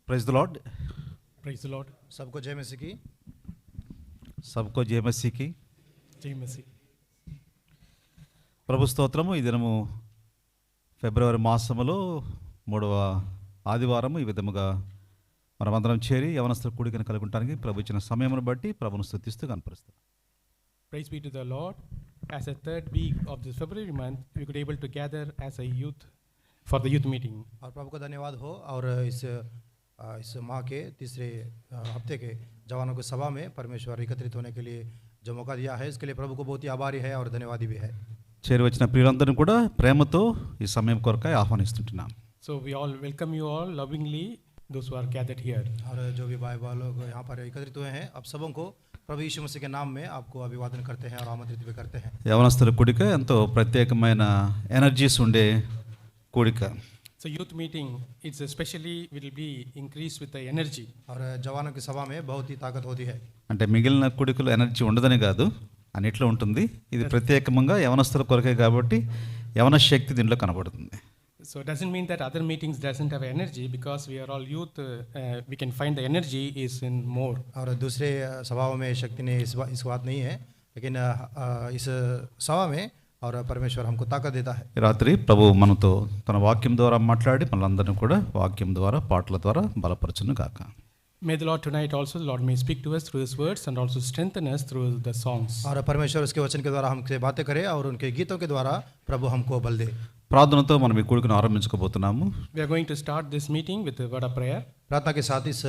Praise the Lord. Praise the Lord. सबको जय मसीह की. సబ్కో జై మసీకి. జై మసీ. ప్రభు స్తోత్రము. ఈ దినము ఫిబ్రవరి మాసములో 3వ ఆదివారము. ఈ విధముగా మనమందరం చేరి యవనస్తుల కూడికను కలుగుంటానికి ప్రభు ఇచ్చిన సమయమును బట్టి ప్రభును స్తుతిస్తూ కనపరుస్తాం. Praise be to the Lord. As a third week of this February month, we could able to gather as a youth for the youth meeting. और प्रभु का धन्यवाद हो. और इस माह के तीसरे हफ्ते के जवानों की सभा में परमेश्वर एकत्रित होने के लिए जो मौका दिया है, इसके लिए प्रभु को बहुत ही आभारी है और धन्यवादी भी है. చేరి వచ్చిన ప్రియులందరినీ కూడా ప్రేమతో ఈ సమయం కొరకై ఆహ్వానిస్తుంటున్నాం. So we all welcome you all lovingly, those who are gathered here. और जो भी भाई बहन लोग यहाँ पर एकत्रित हुए हैं, आप सबों को प्रभु यीशु मसीह के नाम में आपको अभिवादन करते हैं और आमंत्रित भी करते हैं. యవనస్తుల కూడిక ఎంతో ప్రత్యేకమైన ఎనర్జీస్ ఉండే కూడిక. So youth meeting, it's especially will be increased with the energy. और जवानों की सभा में बहुत ही ताकत होती है. అంటే మిగిలిన కూడికలు ఎనర్జీ ఉండదని కాదు, అన్నిట్లో ఉంటుంది. ఇది ప్రత్యేకంగా యవనస్తుల కొరకే కాబట్టి యవన శక్తి దీంట్లో కనబడుతుంది. So it doesn't mean that other meetings doesn't have energy, because we are all youth, we can find the energy is in more. और दूसरे सभाओं में शक्ति नहीं, इस बात नहीं है, लेकिन इस सभा में और परमेश्वर हमको ताकत देता है. ఈ రాత్రి ప్రభు మనతో తన వాక్యం ద్వారా మాట్లాడి మనందరినీ కూడా వాక్యం ద్వారా పాటల ద్వారా బలపరచును గాక. May the Lord tonight also, the Lord may speak to us through His words and also strengthen us through the songs. और परमेश्वर उसके वचन के द्वारा हमसे बातें करे और उनके गीतों के द्वारा प्रभु हमको बल दे. ప్రార్థనతో మనం ఈ కూడికను ఆరంభించుకోబోతున్నాము. We are going to start this meeting with a word of prayer. प्रार्थना के साथ इस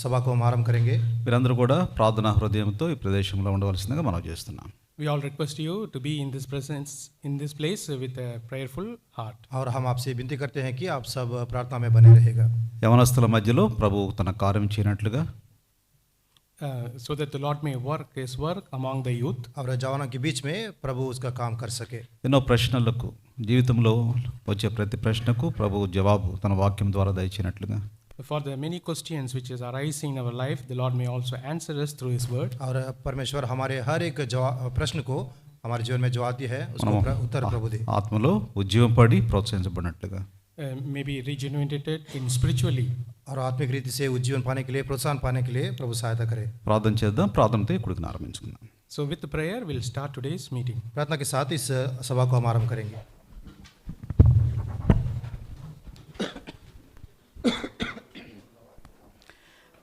सभा को हम आरंभ करेंगे. మీరందరూ కూడా ప్రార్థనా హృదయంతో ఈ ప్రదేశంలో ఉండవలసిందిగా మనం చేస్తున్నాం. We all request you to be in this presence, in this place with a prayerful heart. और हम आपसे विनती करते हैं कि आप सब प्रार्थना में बने रहेगा. యవనస్తుల మధ్యలో ప్రభు తన కార్యం చేయనట్లుగా, So that the Lord may work His work among the youth. और जवानों के बीच में प्रभु उसका काम कर सके. ఎన్నో ప్రశ్నలకు, జీవితంలో వచ్చే ప్రతి ప్రశ్నకు ప్రభు జవాబు తన వాక్యం ద్వారా దయచేయనట్లుగా, For the many questions which is arising in our life, the Lord may also answer us through His word. और परमेश्वर हमारे हर एक प्रश्न को हमारे जीवन में जो आती है उसको उत्तर प्रभु दे. ఆత్మలో ఉజ్జీవం పడి ప్రోత్సహించబడినట్లుగా, May be regenerated in spiritually. और आत्मिक रीति से उज्जीवन पाने के लिए, प्रोत्साहन पाने के लिए प्रभु सहायता करे. ప్రార్థన చేద్దాం. ప్రార్థనతో ఈ కూడికను ఆరంభించుకుందాం. So with the prayer, we'll start today's meeting. प्रार्थना के साथ इस सभा को हम आरंभ करेंगे.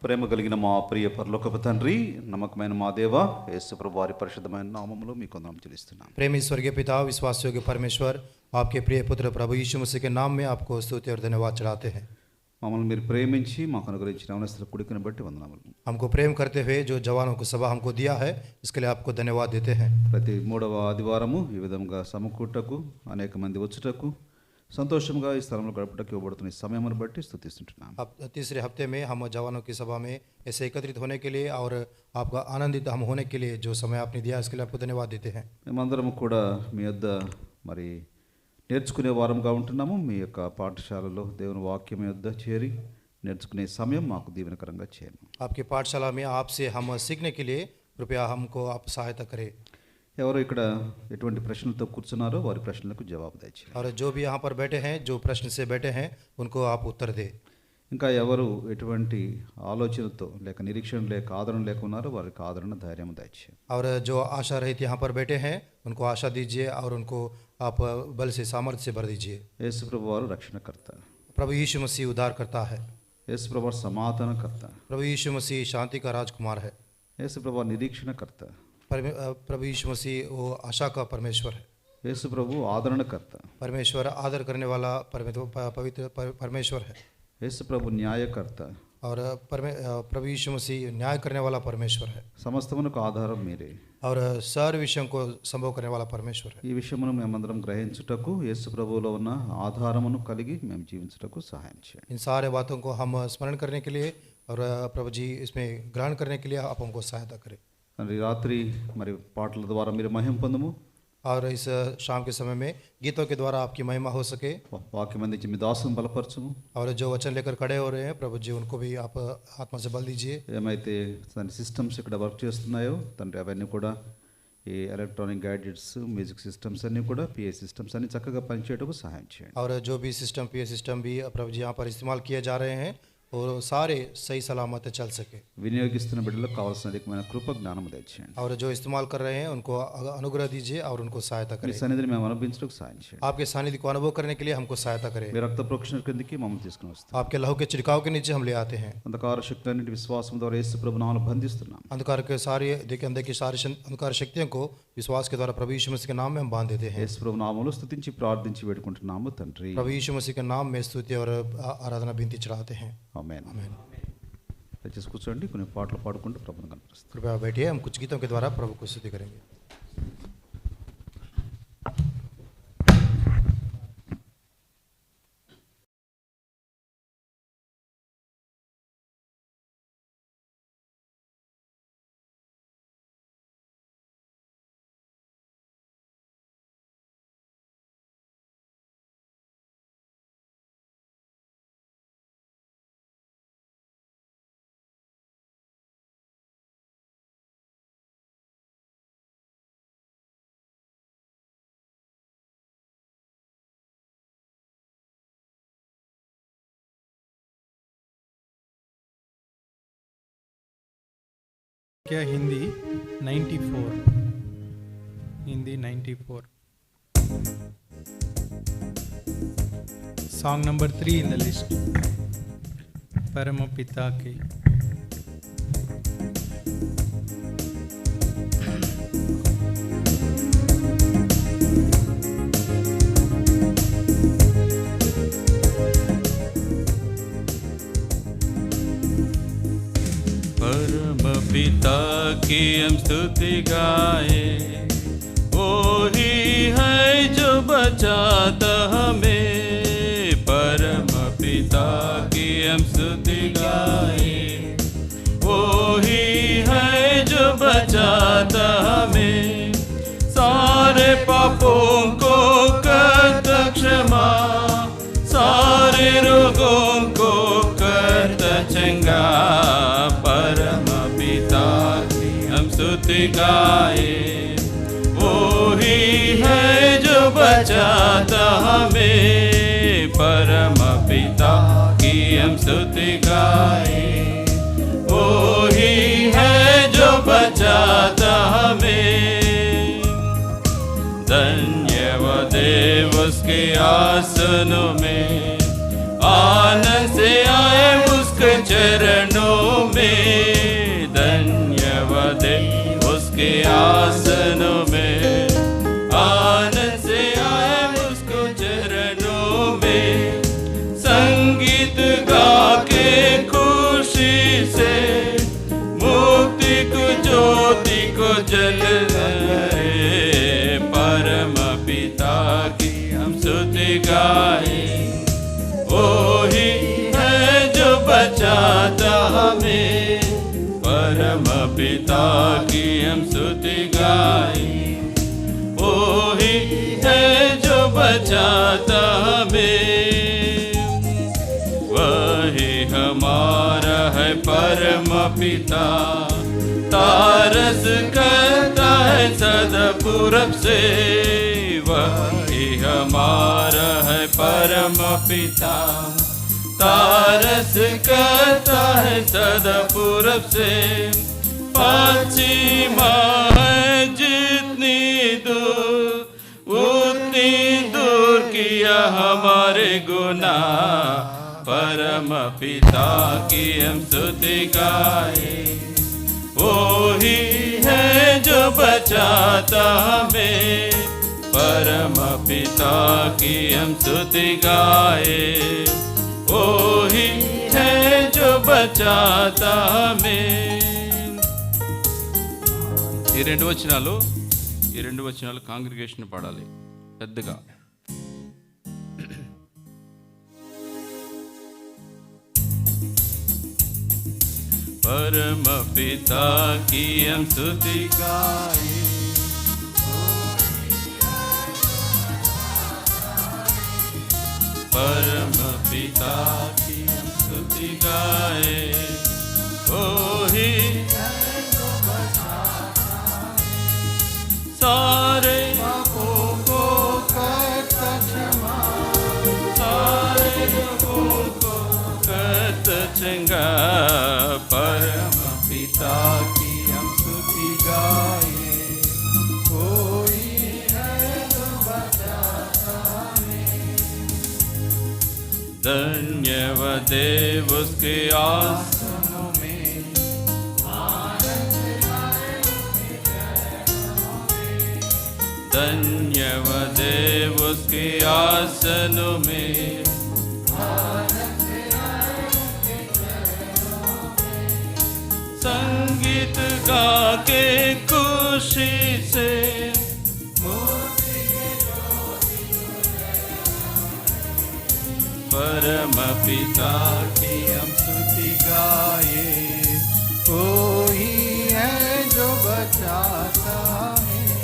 ప్రేమ కలిగిన మా ప్రియ పరలోకపు తండ్రి, నమ్మకమైన మా దేవ, యేసు ప్రభు వారి పరిశుద్ధమైన నామములో మీకు వందనం చెల్లిస్తున్నాం. प्रेमी स्वर्गीय पिता, विश्वास योग्य परमेश्वर, आपके प्रिय पुत्र प्रभु यीशु मसीह के नाम में आपको स्तुति और धन्यवाद चढ़ाते हैं. మమ్మల్ని మీరు ప్రేమించి మాకు అనుగ్రహించిన యవనస్తుల కూడికను బట్టి వందనములు. हमको प्रेम करते हुए जो जवानों को सभा हमको दिया है, इसके लिए आपको धन्यवाद देते हैं. ప్రతి 3వ ఆదివారము ఈ విధంగా సమకూటకు, అనేక మంది వచ్చుటకు, సంతోషంగా ఈ స్థలంలో గడపటకు ఇవ్వబడుతున్న ఈ సమయమును బట్టి స్తుతిస్తున్నాం. अब तीसरे हफ्ते में हम जवानों की सभा में ऐसे एकत्रित होने के लिए और आपका आनंदित हम होने के लिए जो समय आपने दिया, इसके लिए आपको धन्यवाद देते हैं. మేమందరము కూడా మీ యొద్ద మరి నేర్చుకునే వారంగా ఉంటున్నాము. మీ యొక్క పాఠశాలలో దేవుని వాక్యం యొద్ద చేరి నేర్చుకునే సమయం మాకు దీవెనకరంగా చేయండి. आपकी पाठशाला में आपसे हम सीखने के लिए कृपया हमको आप सहायता करें. ఎవరు ఇక్కడ ఎటువంటి ప్రశ్నలతో కూర్చున్నారో వారి ప్రశ్నలకు జవాబు దయచేయండి. और जो भी यहाँ पर बैठे हैं, जो प्रश्न से बैठे हैं, उनको आप उत्तर दें. ఇంకా ఎవరు ఎటువంటి ఆలోచనతో లేక నిరీక్షణ లేక ఆదరణ లేక ఉన్నారో వారికి ఆదరణ, ధైర్యం దయచేయండి. और जो आशा रहित यहाँ पर बैठे हैं, उनको आशा दीजिए और उनको आप बल से, सामर्थ्य से भर दीजिए. యేసు ప్రభు వారు రక్షణకర్త, प्रभु यीशु मसीह उद्धार करता है. యేసు ప్రభు వారు సమాధానకర్త, प्रभु यीशु मसीह शांति का राजकुमार है. యేసు ప్రభు వారు నిరీక్షణకర్త, प्रभु यीशु मसीह वो आशा का परमेश्वर है. యేసు ప్రభు ఆదరణకర్త, परमेश्वर आदर करने वाला पवित्र परमेश्वर है. యేసు ప్రభు న్యాయకర్త, और प्रभु यीशु मसीह न्याय करने वाला परमेश्वर है. సమస్తమునకు ఆధారం మీరే. और सारे विषयों को संभव करने वाला परमेश्वर है. ఈ విషయమును మేమందరం గ్రహించుటకు, యేసు ప్రభువులో ఉన్న ఆధారమును కలిగి మేము జీవించుటకు సహాయం చేయండి. इन सारे बातों को हम स्मरण करने के लिए और प्रभु जी इसमें ग्रहण करने के लिए आप हमको सहायता करें. తండ్రి, రాత్రి మరి పాటల ద్వారా మీరు మహిమ పొందము. और इस शाम के समय में गीतों के द्वारा आपकी महिमा हो सके. వాక్యం అందించి మీ దాసును బలపరచము. और जो वचन लेकर खड़े हो रहे हैं, प्रभु जी उनको भी आप आत्मा से बल दीजिए. ఏమైతే దాని సిస్టమ్స్ ఇక్కడ వర్క్ చేస్తున్నాయో తండ్రి, అవన్నీ కూడా ఈ ఎలక్ట్రానిక్ గ్యాడ్జెట్స్, మ్యూజిక్ సిస్టమ్స్ అన్నీ కూడా, పిఏ సిస్టమ్స్ అన్నీ చక్కగా పనిచేయటకు సహాయం చేయండి. और जो भी सिस्टम, पीए सिस्टम भी प्रभु जी यहाँ पर इस्तेमाल किए जा रहे हैं, वो सारे सही सलामत चल सके। వినియోగిస్తున్న బిడ్డలకు కావాల్సిన అధికమైన కృప జ్ఞానం దయచేయండి. और जो इस्तेमाल कर रहे हैं उनको अनुग्रह दीजिए और उनको सहायता మీ करें। సన్నిధిని మేము అనుభవించడానికి సాయం చేయండి. आपके सानिध्य को अनुभव करने के लिए हमको सहायता करें। మీ రక్త ప్రోక్షణ కిందకి మమ్మల్ని తీసుకుని వస్తాం. आपके लहू के छिड़काव के नीचे हम ले आते हैं। అంధకార శక్తులన్నిటి విశ్వాసం ద్వారా యేసు ప్రభు నామములో బంధిస్తున్నాం. अंधकार के सारे देखिए अंदर की सारी अंधकार शक्तियों को विश्वास के द्वारा प्रभु यीशु मसीह के नाम में हम बांध देते हैं। యేసు ప్రభు నామములో స్తుతించి ప్రార్థించి వేడుకుంటున్నాము తండ్రి. प्रभु यीशु मसीह के नाम में स्तुति और आराधना विनती चढ़ाते हैं। ఆమేన్. आमीन। దయచేసి కూర్చోండి, కొన్ని పాటలు పాడుకుంటూ ప్రభుని కనపరుస్తాం. कृपया बैठिए, हम कुछ गीतों के द्वारा प्रभु को स्तुति करेंगे। क्या Hindi 94 Hindi 94 song number 3 in the list परम पिता के पिता की हम स्तुति गाए, वो ही है जो बचाता हमें। परम पिता की हम स्तुति गाए, वो ही है जो बचाता हमें। सारे पापों को करता क्षमा, सारे रोगों को करता चंगा। परम पिता की हम स्तुति गाए, वो ही है जो बचाता हमें। परम पिता की हम स्तुति गाए, वो ही है जो बचाता हमें। धन्यवाद उसके आसनों में, आनंद से आए उसके चरणों में। धन्यवाद उसके आसनों में, आनंद से आए उसके चरणों में। संगीत गा के खुशी से, मुक्ति को ज्योति को जलाए। परम पिता की हम स्तुति गाए, वो ही है जो बचाता हमें। परम पिता की हम स्तुति गाए, वो ही है जो बचाता हमें। वही हमारा है परम पिता, तारस करता है सदा पूरब से। वही हमारा है परम पिता, तारस करता है सदा पूरब से। पश्चिमा है जितनी दूर, उतनी दूर किया हमारे गुनाह। परम पिता की हम स्तुति गाए, वो ही है जो बचाता हमें। परम पिता की हम स्तुति गाए, वो ही है जो बचाता हमें। ఈ రెండు వచనాలు కాంగ్రిగేషన్ పాడాలి పెద్దగా. परम पिता की हम स्तुति गाए, परम पिता की हम स्तुति गाए, वो ही सारे पापों को करता क्षमा, सारे रोगों को करता पिता की हम स्तुति गाए, कोई है जो बचाता हमें। धन्य वह देव उसके आसनों में, धन्य वह देव उसके आसनों में, संगीत गा के खुशी से परम पिता की हम स्तुति गाए, कोई है जो बचाता हमें।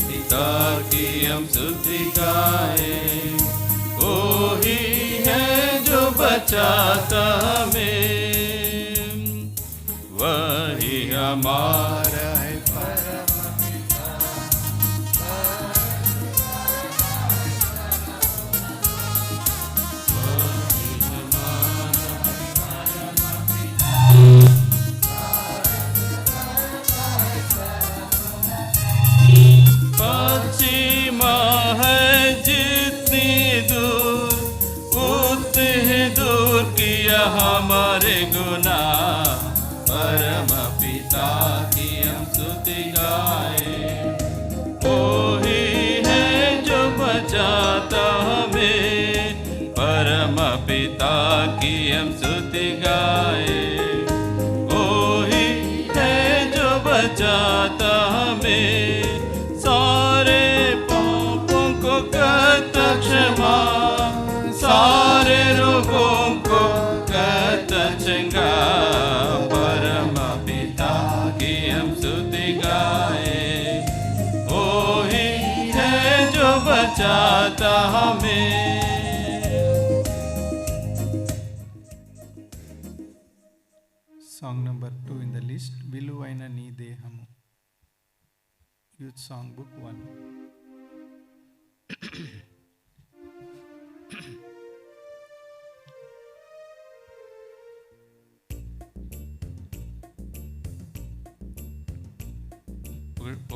पिता की हम स्तुति गाए, कोई है जो बचाता हमें। वही हमारा है परम पिता, वही हमारा परम पिता। पश्चिमा है जितनी दूर, उतनी दूर किया हमारे गुनाह। परम पिता की हम स्तुति गाए, वही है जो बचाता हमें। परम पिता की हम स्तुति गाए, वही है जो बचाता हमें। सारे पापों को करता क्षमा, सारे रोगों को करता चंगा। हम स्तुति गाए, वही है जो बचाता हमें। Song number 2 in the list, విలువైన నీ దేహము. Youth Song Book 1.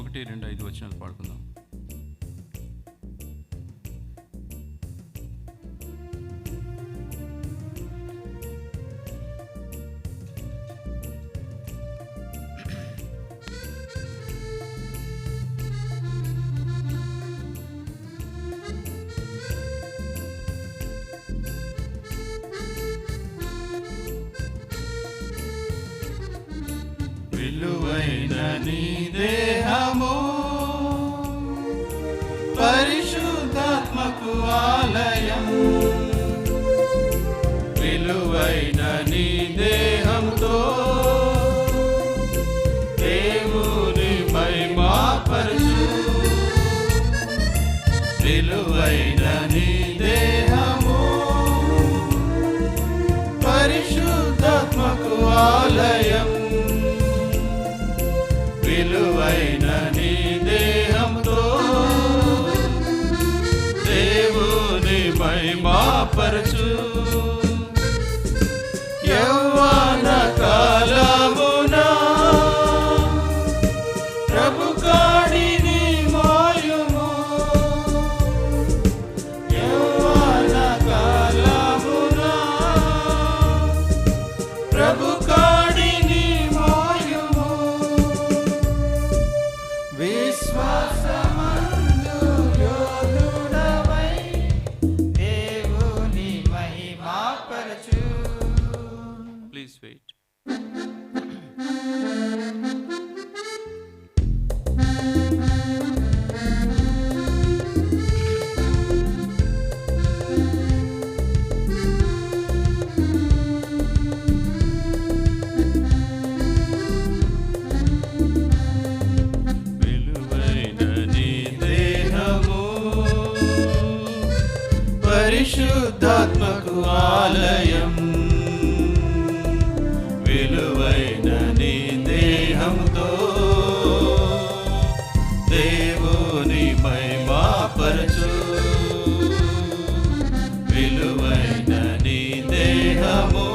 ఒకటి రెండు ఐదు వచనాలు పాడుకుందాం. విలువైన నీ దేహము పరిశుద్ధాత్మకు ఆలయం, విలువైన నీ దేహంతో దేవుని మహిమపరచు. విలువైన నీ దేహము పరిశుద్ధాత్మకు ఆలయం, విలువైన నీ దేహంతో దేవుని మహిమపరచు. యవ్వన కాలమున ప్రభు కాడిని మోయుము, యవ్వన కాలమున ప్రభు కాడిని మోయుము. విశ్వాసమందు యోధుడవై దేవుని మహిమపరచు. Please wait. పరిశుద్ధాత్మకు ఆలయం, విలువైన నీ దేహంతో దేవుని మహిమపరచు. విలువైన నీ దేహము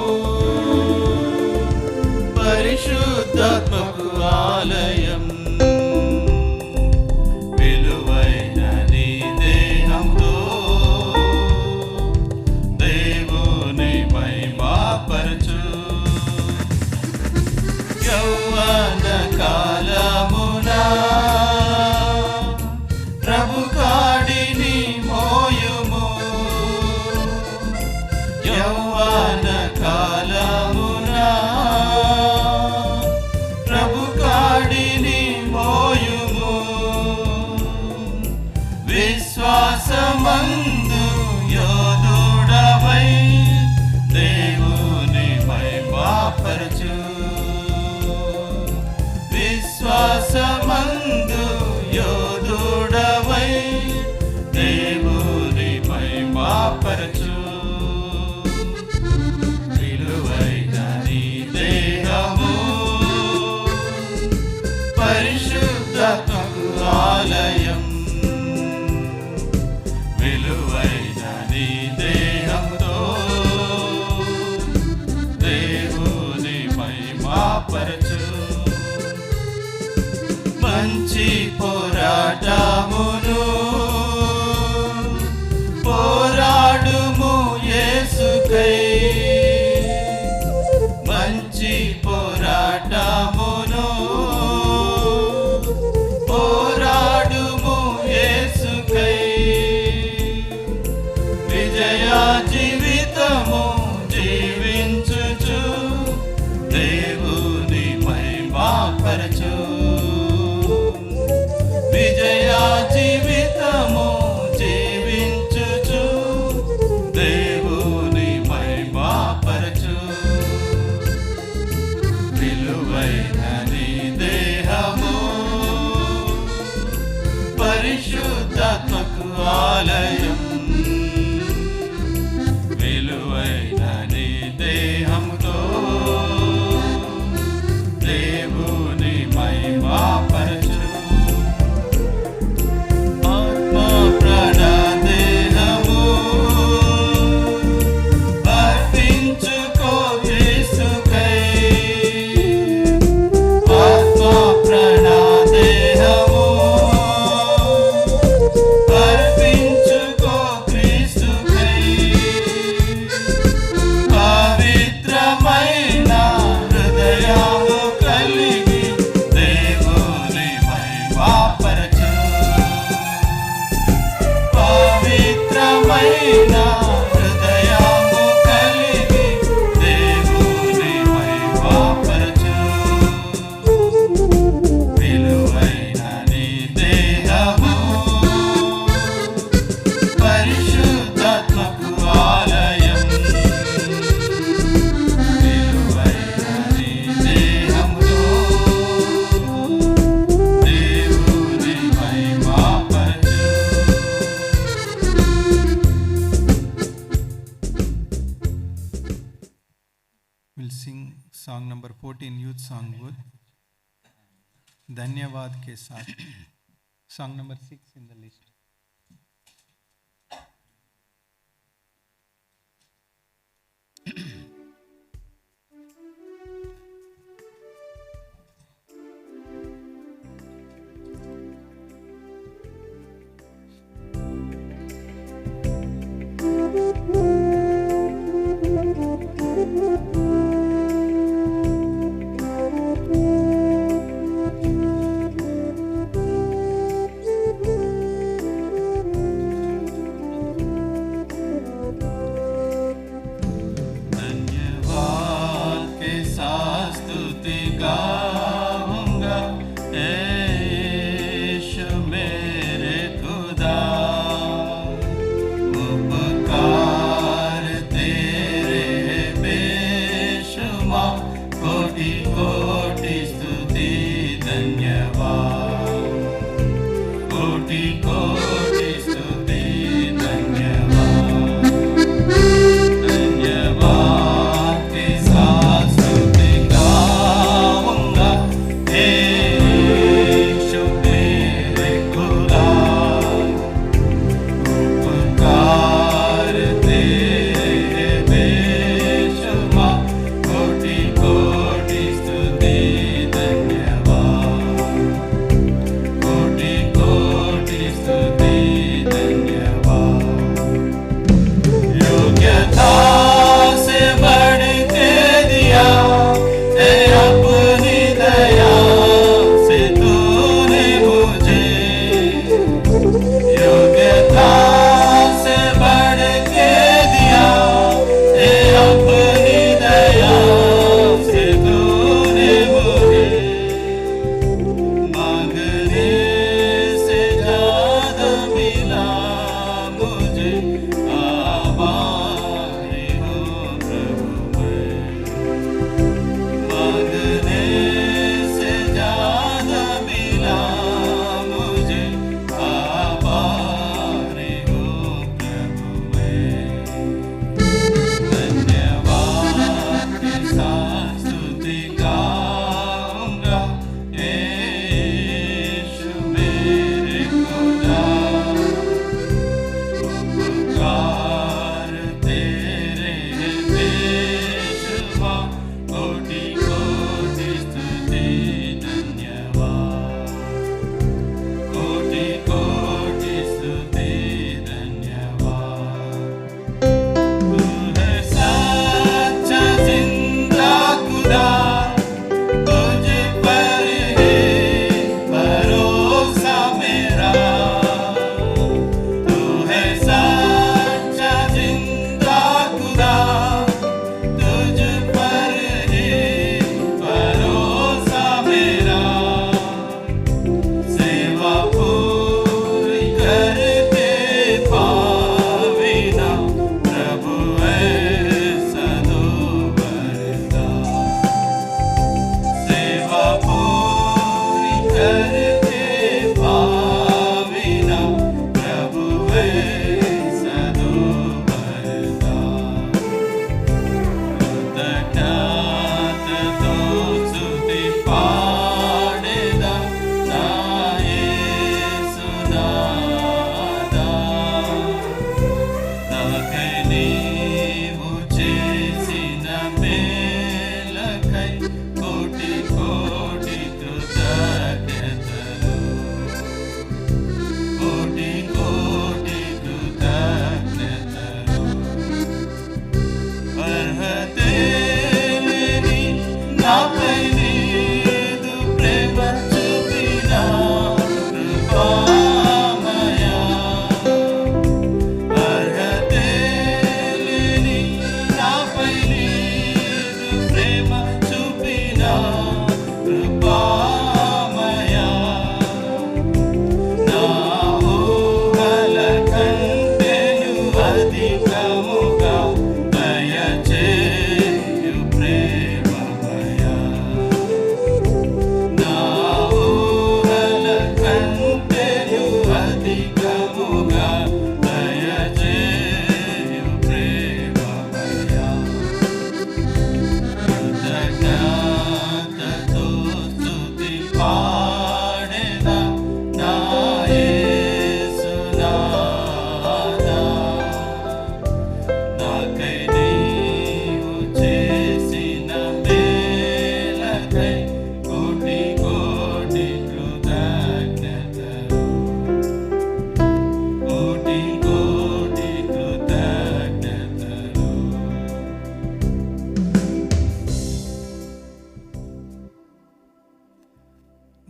విశ్వాసమందు యోధుడవై దేవుని మహిమపరచు. విశ్వాసమందు యోధుడవై దేవుని మహిమపరచు. విలువైన నీ దేహము పరిశుద్ధాత్మకు ఆలయం. విలువైన నీ దేహంతో దేవుని మహిమపరచు. మంచి పోరాటమును పోరాడుము యేసుకై. మంచి పోరాటమును పోరాడుము యేసుకై. విజయ జీవితము జీవించుచు దేవుని మహిమపరచు. విజయ జీవితము జీవించుచు దేవుని మహిమపరచు. విలువైన నీ దేహము పరిశుద్ధాత్మకు ఆలయం. విలువైన నీ దేహముతో దేవుని మహిమపరచు. ఆత్మ ప్రాణ దేహము అర్పించుకో యేసుకై. ఆత్మ ప్రాణ దేహము అర్పించుకో క్రీస్తుకై. పవిత్రమైన హృదయము కలిగి దేవుని మహిమపరచు. పవిత్రమైన హృదయము కలిగి దేవుని మహిమపరచు. విలువైన నీ దేహము పరిశుద్ధాత్మకు ఆలయం. విలువైన నీ దేహముతో దేవుని మహిమపరచు. We'll sing song number 14, youth song book. धन्यवाद के साथ. Song number 6 in the list. धन्यवाद के साथ स्तुति गाऊंगा हे यीशु मेरे खुदा. उपकार तेरे बेशुमार, कोटि कोटि स्तुति धन्यवाद. कोटि कोटि स्तुति धन्यवाद. धन्यवाद के साथ स्तुति गाऊंगा हे यीशु मेरे खुदा. उपकार तेरे बेशुमार, कोटि कोटि स्तुति धन्यवाद.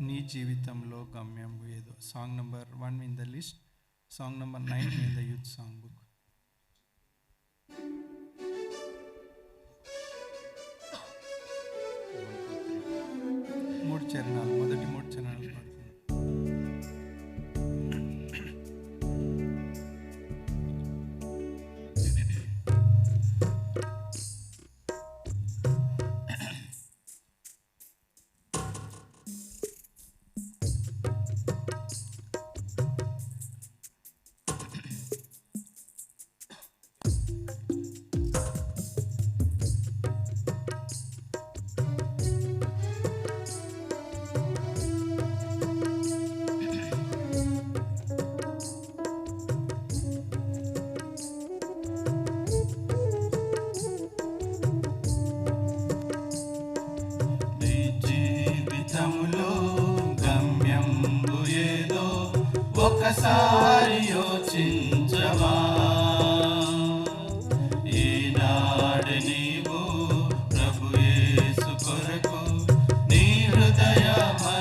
నీ జీవితంలో గమ్యం ఏదో. Song number 1 in the list, song number 9 in the youth song book. మూడు చరణాలు, మొదటి మూడు చరణాలు పాడుతున్నాను. ఒకసారి యోచించవా, ఈనాడు నీవు ప్రభు యేసు కొరకు నీ హృదయమర్పించవా.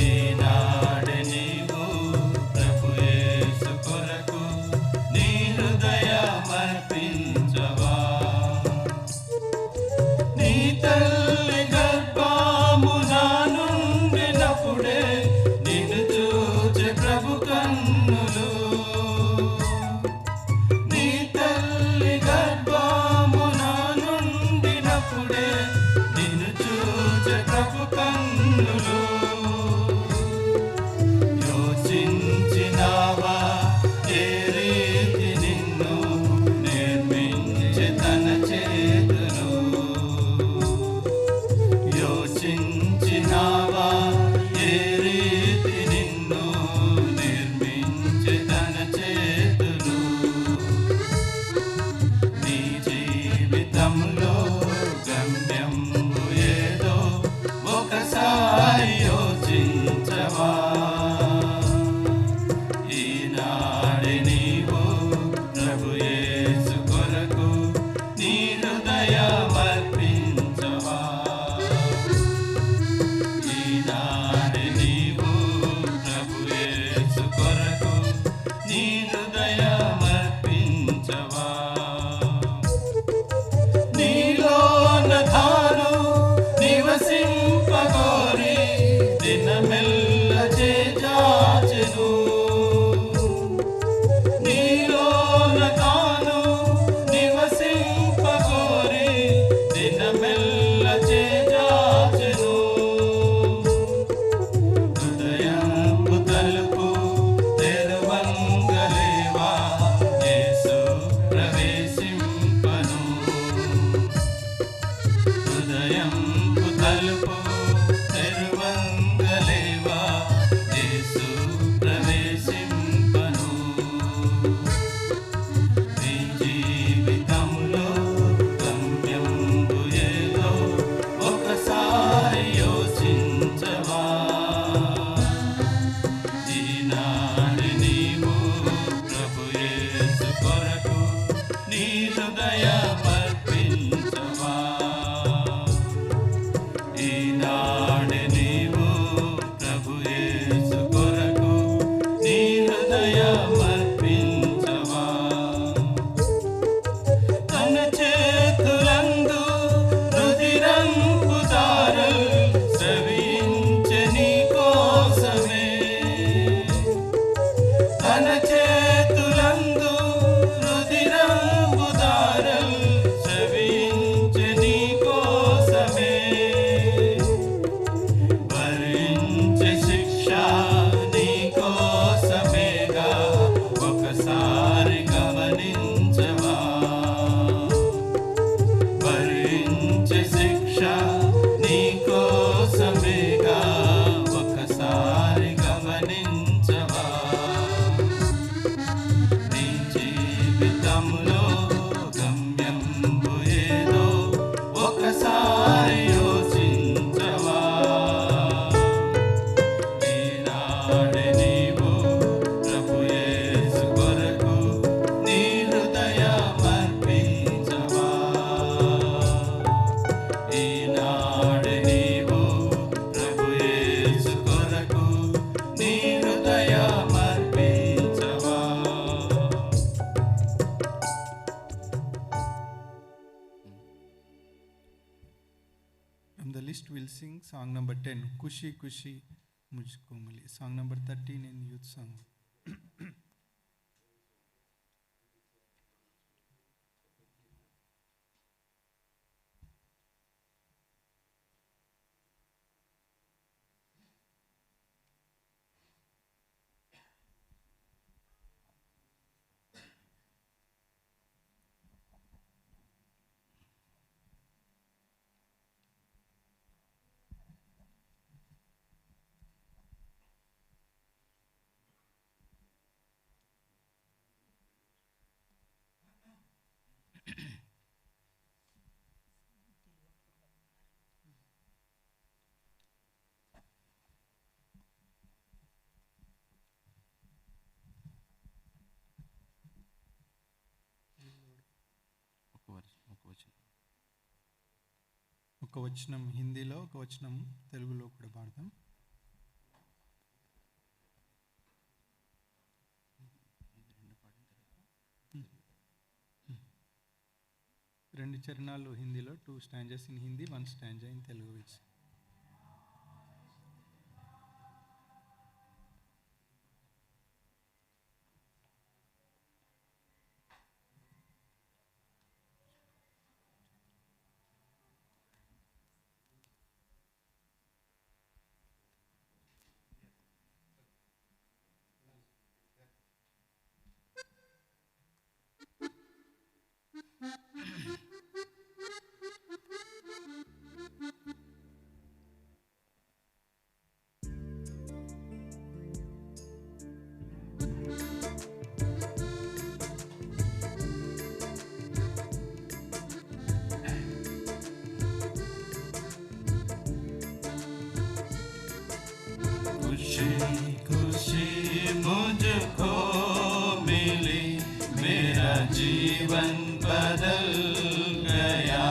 ఈనాడు నీవు ప్రభు యేసు కొరకు నీ హృదయమర్పించవా. నీ తల్లి గర్భమున నుండినప్పుడే నిన్ను చూచే ప్రభు కన్నులు. నీ తల్లి గర్భమున నుండినప్పుడే నిన్ను చూచే ప్రభు కన్నులు. యోచించినావా ఏ రీతి నిన్ను నిర్మించే తన చేతులు. యోచించినావా ఏ రీతి నిన్ను నిర్మించే తన చేతులు. నీ జీవితంలో గమ్యం ఏదో ఒకసారి యోచించవా. ఈనాడు నీవు ప్రభు యేసు కొరకు నీ హృదయమర్పించవా. ఈనాడు నీవు ప్రభు యేసు కొరకు నీ హృదయమర్పించవా. నీలోన తాను నివసింపగోరి దినమెల్ల చేజాచెను. నీలోన తాను నివసింపగోరి దినమెల్ల చేజాచెను. హృదయంపు తలుపు తెరవంగలేవా, యేసు ప్రవేశింపను. హృదయంపు తలుపు తెరవంగలేవా, యేసు ప్రవేశింపను. నీ జీవితంలో గమ్యంబు ఏదో ఒకసారి యోచించవా. ఈనాడు నీవు ప్రభు యేసు కొరకు నీ హృదయమర్పించవా. ఈనాడు నీవు ప్రభు యేసు కొరకు నీ హృదయమర్పించవా. తన చేతులందు రుధిరంపు దారలు స్రవించె నీ కోసమే. తన చేతులందు రుధిరంపు దారలు స్రవించె నీ కోసమే. భరించే శిక్ష నీ కోసమేగా, ఒకసారి గమనించవా. భరించే శిక్ష నీ కోసమేగా, ఒకసారి గమనించవా. నీ జీవితంలో గమ్యంబు ఏదో ఒకసారి యోచించవా. ఈనాడు నీవు ప్రభు యేసు కొరకు నీ హృదయమర్పించవా. ఈనాడు From the list, we'll sing song number 10, Kushi Kushi Mujhko Mili. Song number 13 in youth song. ఒక వచనం హిందీలో, ఒక వచనం తెలుగులో కూడా పాడదాం. రెండు చరణాలు హిందీలో, 2 stanzas in Hindi, 1 stanza in Telugu. खुशी खुशी मुझको मिली, मेरा जीवन बदल गया.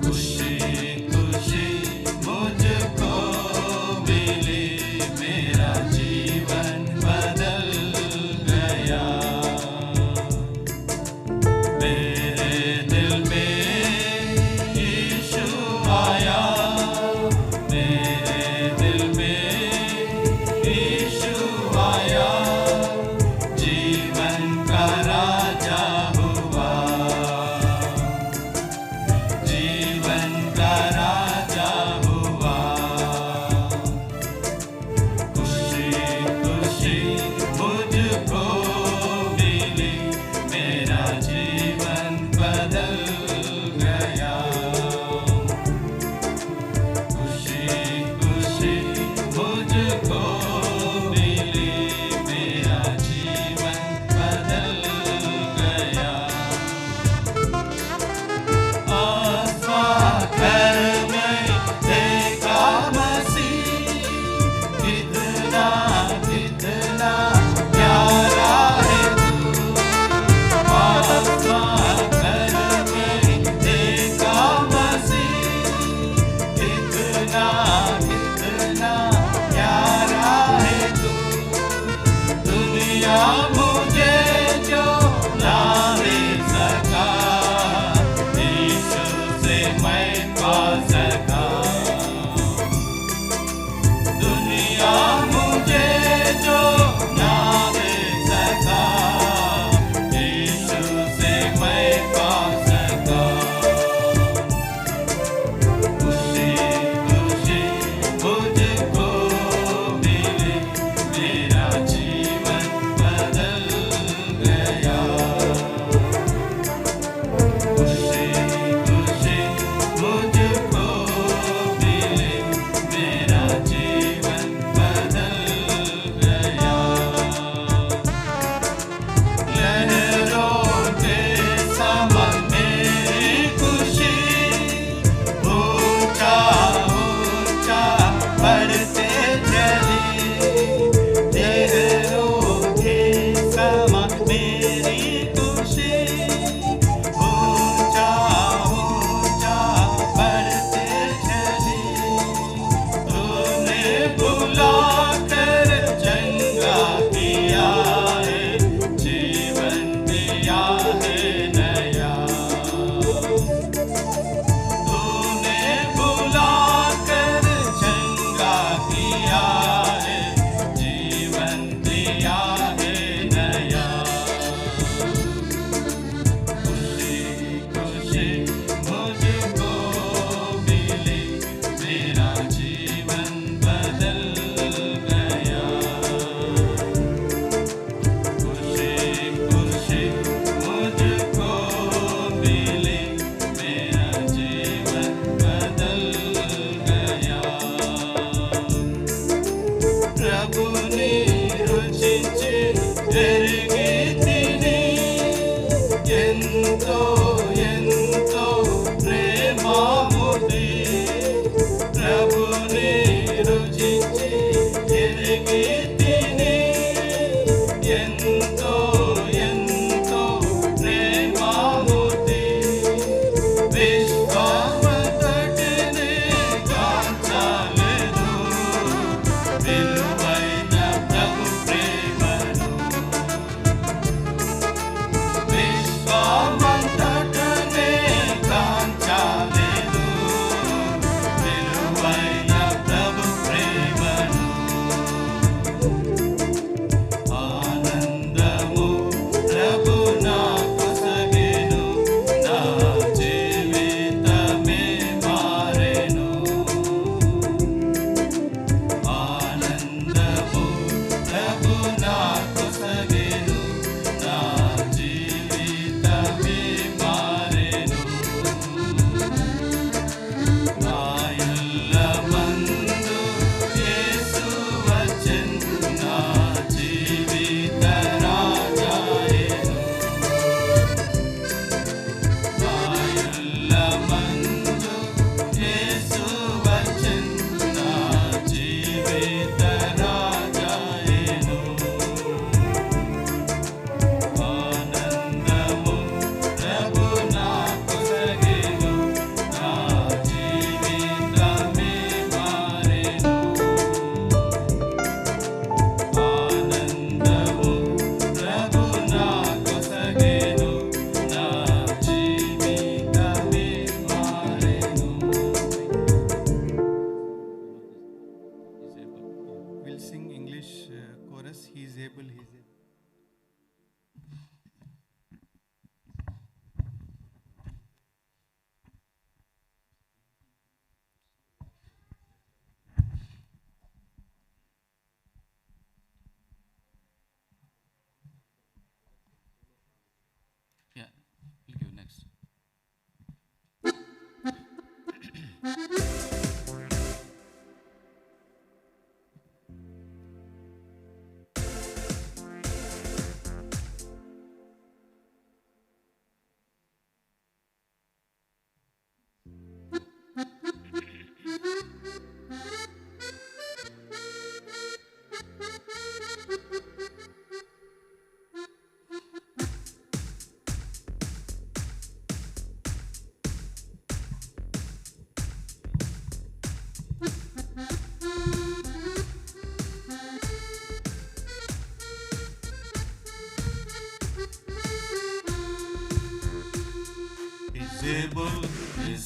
खुशी खुशी मुझको मिली, मेरा जीवन बदल गया. मेरे दिल में यीशु आया, मेरे दिल में यीशु आया, जीवन का राजा हुआ, जीवन का राजा हुआ. खुशी खुशी मुझको मिली, मेरा जीवन बदल गया. खुशी खुशी मुझको मिली, मेरा जीवन बदल गया. आसमां घर में देखा मसीह, कितना कितना प्यारा है तू. आसमां घर में देखा मसीह, कितना कितना प्यारा है तू. दुनिया मुझे जो ना दे सका, यीशु से मैं पा सका. दुनिया मुझे जो ना दे सका, यीशु से मैं पा सका. खुशी खुशी मुझको मिली, मेरा जीवन बदल गया. खुशी खुशी मुझको మోతి ప్రభుని రుచించి ఎరిగి తిని ఎంతో ఎంతో ప్రేమామూర్తి విశ్వమంతటిని కాంచలేదు విలువైన ప్రభు ప్రేమను విశ్వమంతటిని కాంచలేదు విలువైన ప్రభు ప్రేమను ఆనందము ప్రభు నాకు సగెను నా జీవితమే మారెను ఆనందము ప్రభు నాకు సగెను నా జీవితమే మారెను నా ఎల్లమందు యేసు వచ్చెను నా జీవిత రాజాయెను నా ఎల్లమందు యేసు వచ్చెను నా జీవిత రాజాయెను ఆనందము ప్రభు నాకు సగెను నా జీవితమే మారెను ఆనందము ప్రభు నాకు సగెను నా జీవితమే మారెను We'll sing English chorus. He is able, he is able. Yeah, we'll give next. He's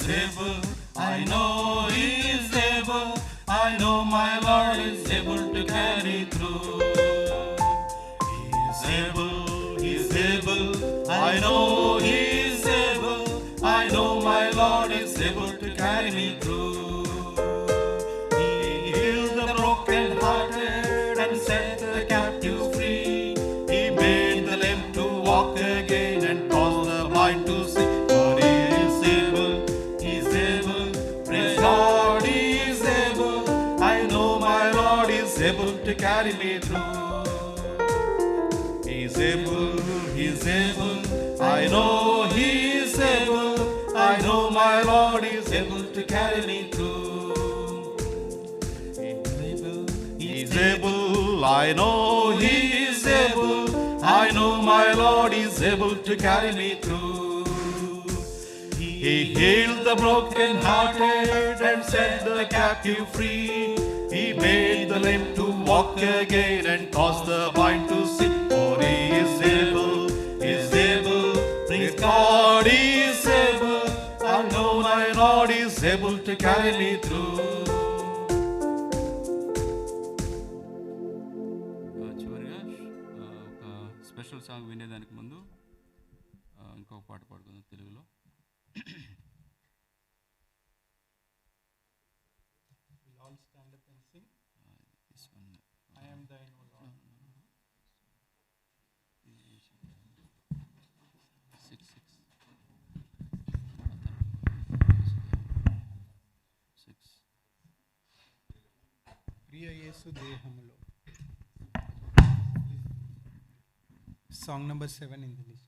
able, I know He is able, I know my Lord is able to carry through. He is able, I know He is able, I know my Lord is able to carry me through. He healed the broken-hearted and set the captive free. He made the lame to walk again and caused the blind to see. For He is able, praise God, He is able. I know my Lord is able to carry me through. He's able, I know He is able, I know my Lord is able to carry me through. He's able, I know He is able, I know my Lord is able to carry me through. He healed the broken-hearted and set the captive free. He made the lame to walk again and caused the blind to see. For He is able, praise God, He is able. I know my Lord is able to carry me through. చివరిగా ఒక special song వినేదానికి ముందు ఇంకొక పాట పాడుకుందాం తెలుగులో. We'll all stand up and sing. This one. I am thine, O Lord. 6. ప్రియ యేసు దేహములో. Song number 7 in the list.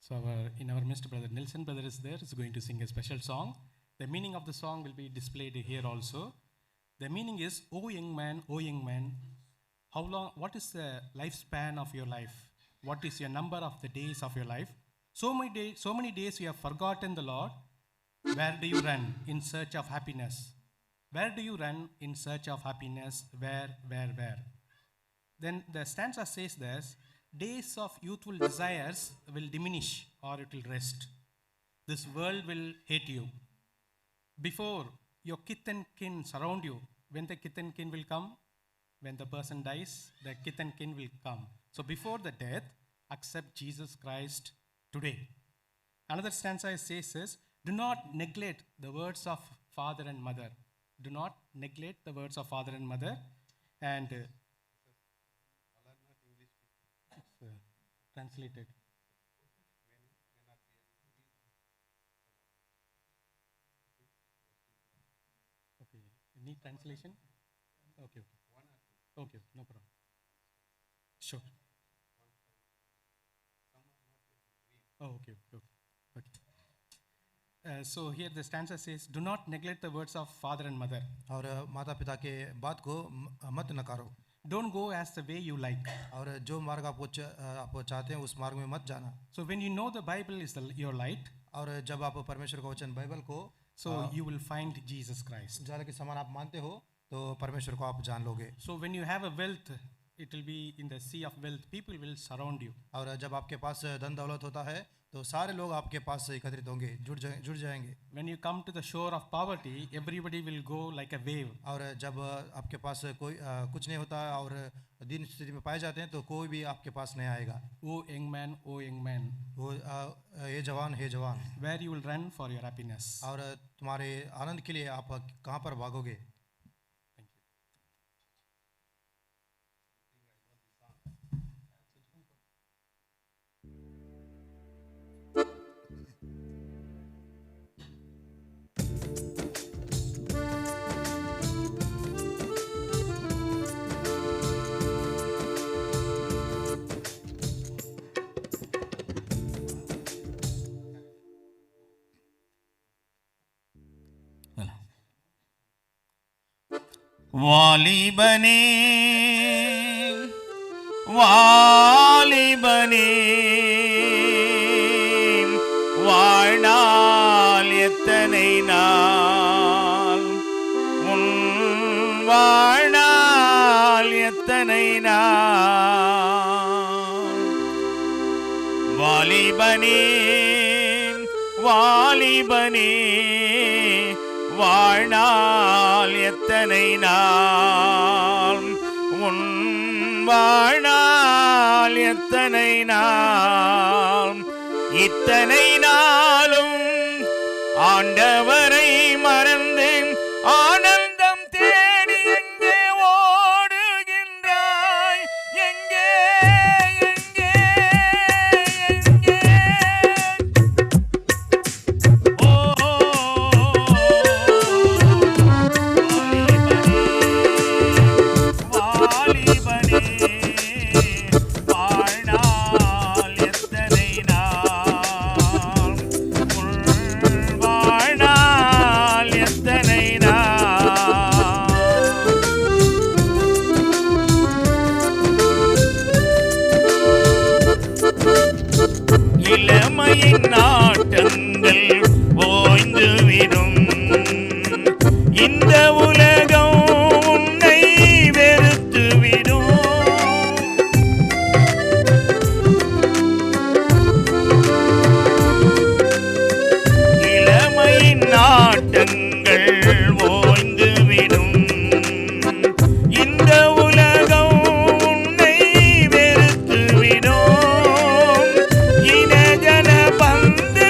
So in our midst, Brother Nilsson brother is there, is going to sing a special song. The meaning of the song will be displayed here also. The meaning is, O young man, how long, what is the lifespan of your life? What is your number of the days of your life? So many days you have forgotten the Lord. Where do you run in search of happiness? Where do you run in search of happiness? Where? Then the stanza says this, days of youthful desires will diminish or it will rest. This world will hate you. Before your kith and kin surround you, when the kith and kin will come, when the person dies, the kith and kin will come. So before the death, accept Jesus Christ today. Another stanza says this, do not neglect the words of father and mother. Do not neglect the words of father and mother. And it's translated. Okay, need translation? Okay, no problem. Sure. Oh, okay. So here the stanza says, do not neglect the words of father and mother. और माता पिता के बात को मत नकारो. Don't go as the way you like. और जो मार्ग आप चाहते हैं उस मार्ग में मत जाना. So when you know the Bible is your light, और जब आप परमेश्वर का वचन बाइबल को so you will find Jesus Christ. जाल के समान आप मानते हो तो परमेश्वर को आप जान लोगे. So when you have a wealth, it will be in the sea of wealth. People will surround you. और जब आपके पास धन दौलत होता है तो सारे लोग आपके पास एकत्रित होंगे, जुड़ जाएंगे. When you come to the shore of poverty, everybody will go like a wave. और जब आपके पास कोई कुछ नहीं होता और दीन स्थिति में पाए जाते हैं तो कोई भी आपके पास नहीं आएगा. O young man, वो हे जवान. Where you will run for your happiness. और तुम्हारे आनंद के लिए आप कहाँ पर भागोगे? வாலிபனே வாழ்நாள் எத்தனை நாள், உன் வாழ்நாள் எத்தனை நாள். வாலிபனே வாழ்நாள் எத்தனை நாள், உன் வாழ்நாள் எத்தனை நாள். இத்தனை நாளும் ஆண்டவரை மறந்து ஆனந்தம் தேடி எங்கே ஓடுகின்றாய்? எங்கே இளமையின் நாட்டங்கள் ஓய்ந்துவிடும், இந்த உலகம் உன்னை வெறுத்துவிடும். இளமையின் நாட்டங்கள் ஓய்ந்துவிடும், இந்த உலகம் உன்னை வெறுத்துவிடும். இனஜன பந்து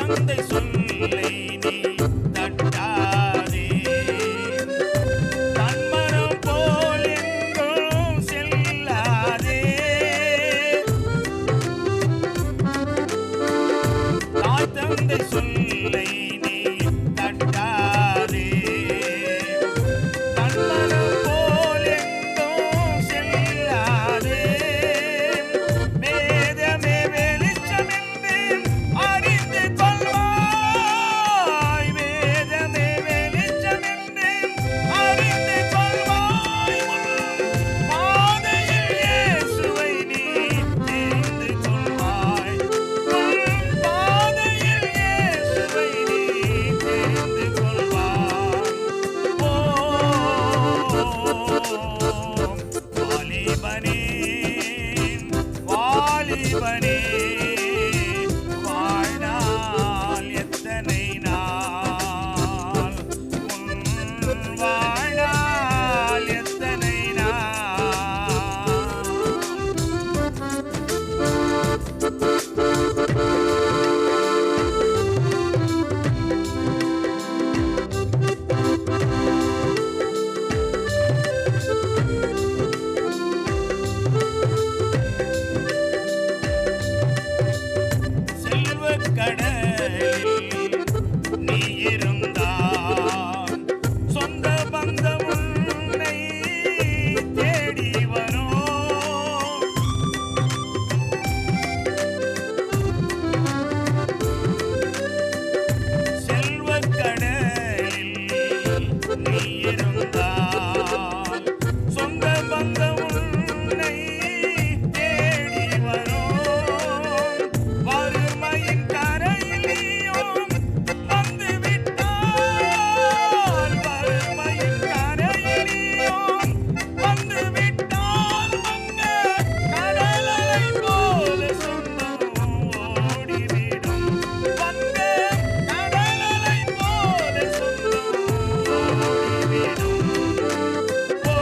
தந்தை சொல்லை நீ தட்டாதே தன்மனம் போல் எங்கும் செல்லாதே தாய் தந்தை சொல்லை நீ தட்டாதே தன்மனம் போல் எங்கும் செல்லாதே வேதமே வெளிச்சம் என்று அறிந்து கொள்வாய் வேதமே வெளிச்சம் என்று அறிந்து கொள்வாய் பாதையில் இயேசுவை நீ தெரிந்து கொள்வாய் பாதையில் இயேசுவை நீ தெரிந்து கொள்வாய் ஓ வாலிபனே வாலிபனே வாழ்நாள் எத்தனை நாள் உன் வாழ்நாள் எத்தனை நாள் செல்வக் கடலில் நீ இருந்தால் சொந்த பந்தம் உன்னை தேடி வரும் செல்வக் கடலில் நீ இருந்தால் சொந்த பந்தம் உன்னை தேடி வரும் வறுமையின் கரையில் நீயும் வந்து விட்டால் வறுமையின் கரையில் நீயும் வந்து விட்டால் அங்கே கடலலை போல சொந்தம் ஓடிவிடும் அங்கே கடலலை போல சொந்தம் ஓடிவிடும் ஓ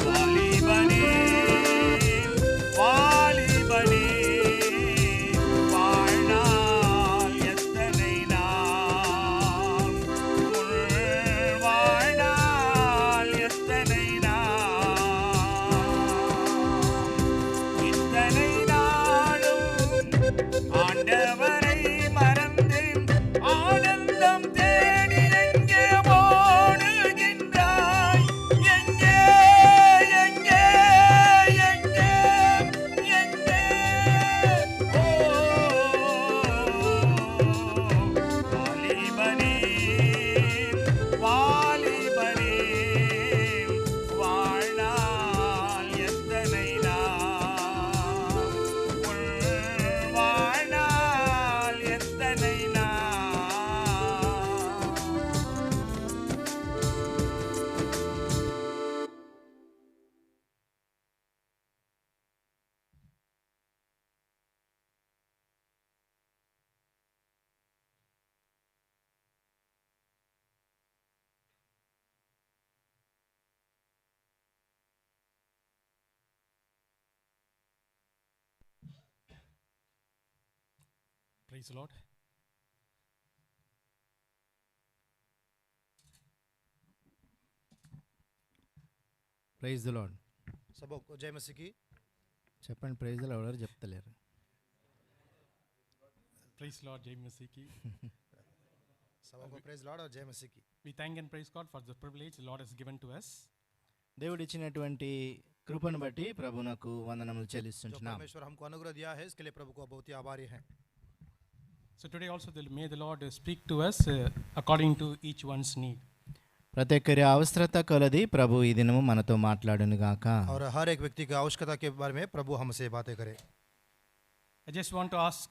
வாலிபனே வாலிபனே வாழ்நாள் எத்தனை நாள் உன் வாழ்நாள் எத்தனை நாள் இத்தனை நாளும் ஆண்டவரை மறந்து ஆனந்தம் தேடி எங்கே ஓடுகின்றாய் எங்கே எங்கே எங்கே எங்கே ஓ வாலிபனே வாலிபனே வாழ்நாள் எத்தனை நாள் உன் வாழ்நாள் எத்தனை நாள் Praise the Lord. Praise the Lord. सबको जय मसीह की చెప్పండి ప్రైజ్ ద లార్డ్. ఎవరు చెప్తలేరు. Praise the Lord, Jai Masiki. सबको प्रेज लॉर्ड और जय मसीह की We thank and praise God for the privilege the Lord has given to us. దేవుడు ఇచ్చినటువంటి కృపను బట్టి ప్రభునకు వందనములు जो చెల్లిస్తుంటున్నాం. परमेश्वर हमको अनुग्रह दिया है इसके लिए प्रभु को बहुत ही आभारी हैं. So today also may the Lord speak to us according to each one's need. ప్రతి ఒక్కరి అవసరత కొలది ప్రభు ఈ దినము మనతో మాట్లాడును గాక. और हर एक व्यक्ति की आवश्यकता के बारे में प्रभु हमसे बातें करे. I just want to ask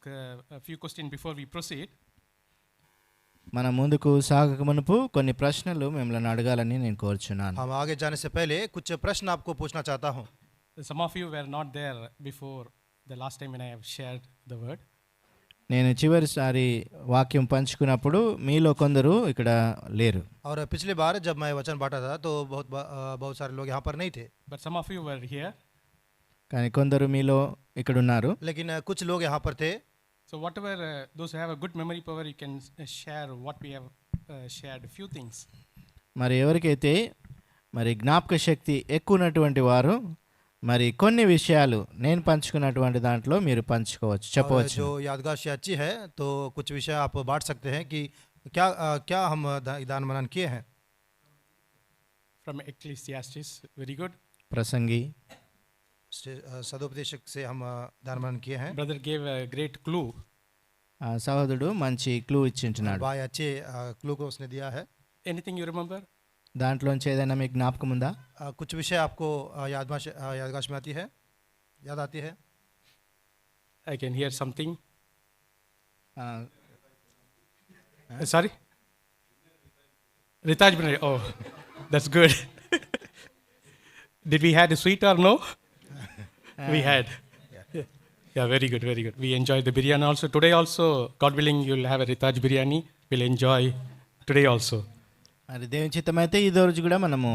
a few questions before we proceed. మన ముందుకు సాగక మునుపు కొన్ని ప్రశ్నలు మిమ్మల్ని అడగాలని నేను కోరుచున్నాను. हम आगे जाने से पहले कुछ प्रश्न आपको पूछना चाहता हूँ. Some of you were not there before the last time when I have shared the word. నేను చివరిసారి వాక్యం పంచుకున్నప్పుడు మీలో కొందరు ఇక్కడ లేరు. और पिछली बार जब मैं वचन बांटा था तो बहुत सारे लोग यहाँ पर नहीं थे. But some of you were here. కానీ కొందరు మీలో ఇక్కడ ఉన్నారు. लेकिन कुछ लोग यहाँ पर थे. So whatever those who have a good memory power, you can share what we have shared. Few things. మరి ఎవరికైతే మరి జ్ఞాపక శక్తి ఎక్కువ ఉన్నటువంటి వారు మరి కొన్ని విషయాలు నేను పంచుకున్నటువంటి దాంట్లో మీరు పంచుకోవచ్చు, और చెప్పవచ్చు. जो यादगार से अच्छी है तो कुछ विषय आप बांट सकते हैं कि क्या क्या हम दान मनन किए हैं. From Ecclesiastes, very good. ప్రసంగి सदोपदेशक से हम दान मनन किए हैं. Brother gave a great clue. సహోదరుడు మంచి క్లూ ఇచ్చింటున్నాడు. भाई अच्छे क्लू को उसने दिया है. Anything you remember? దాంట్లోంచి ఏదైనా మీకు జ్ఞాపకం ఉందా? कुछ विषय आपको यादगाश में आती है, याद आती है. I can hear something. ఆ, Sorry? Ritaj Binay. Oh, that's good. Did we had a sweet or no? We had. Yeah, very good, very good. We enjoyed the biryani also. Today also, God willing, you'll have a Ritaj biryani. We'll enjoy today also. మరి దేవుని చిత్తమైతే ఈ రోజు కూడా మనము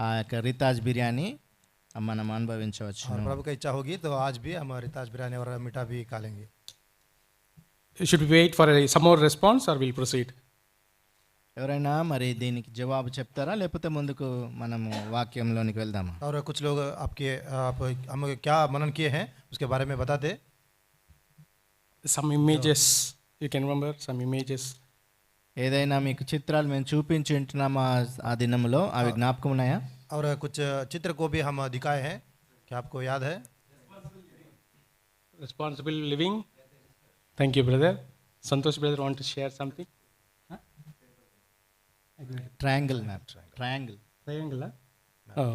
ఆ యొక్క రితాజ్ బిర్యానీ మనం అనుభవించవచ్చు. और प्रभु का इच्छा होगी तो आज भी हम रिताज बिरयानी और मीठा भी खा लेंगे. Should we wait for some more response or we'll proceed? ఎవరైనా మరి దీనికి జవాబు చెప్తారా, లేకపోతే ముందుకు మనము వాక్యంలోనికి వెళ్దామా? और कुछ लोग हम क्या मनन किए हैं उसके बारे में बताते. Some images, you can remember some images. ఏదైనా మీకు చిత్రాలు మేము చూపించి ఉంటున్నామా ఆ దినంలో, అవి జ్ఞాపకం ఉన్నాయా? और कुछ चित्र को भी हम दिखाए हैं, क्या आपको याद है? Responsible living. Thank you, brother. Santosh brother want to share something? Triangle map. Triangle. Triangle? Oh.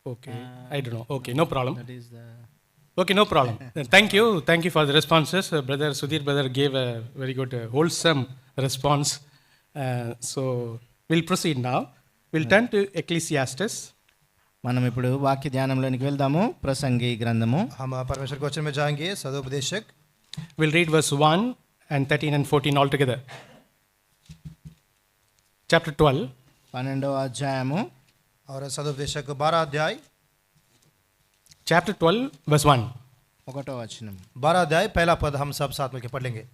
Okay. I don't know. Okay, no problem. That is the Okay, no problem. Then thank you. Thank you for the responses. Brother Sudhir brother gave a very good, wholesome response. So we'll proceed now. We'll turn to Ecclesiastes. మనం ఇప్పుడు వాక్య ధ్యానంలోనికి వెళ్దాము. ప్రసంగి గ్రంథము हम परमेश्वर के वचन में जाएंगे. सदोपदेशक We'll read verse 1 and 13 and 14 all together. Chapter 12. 12వ అధ్యాయము और सदोपदेशक 12 अध्याय. Chapter 12, verse 1. 1వ వచనం. 12 अध्याय पहला पद हम सब साथ मिलकर पढ़ लेंगे.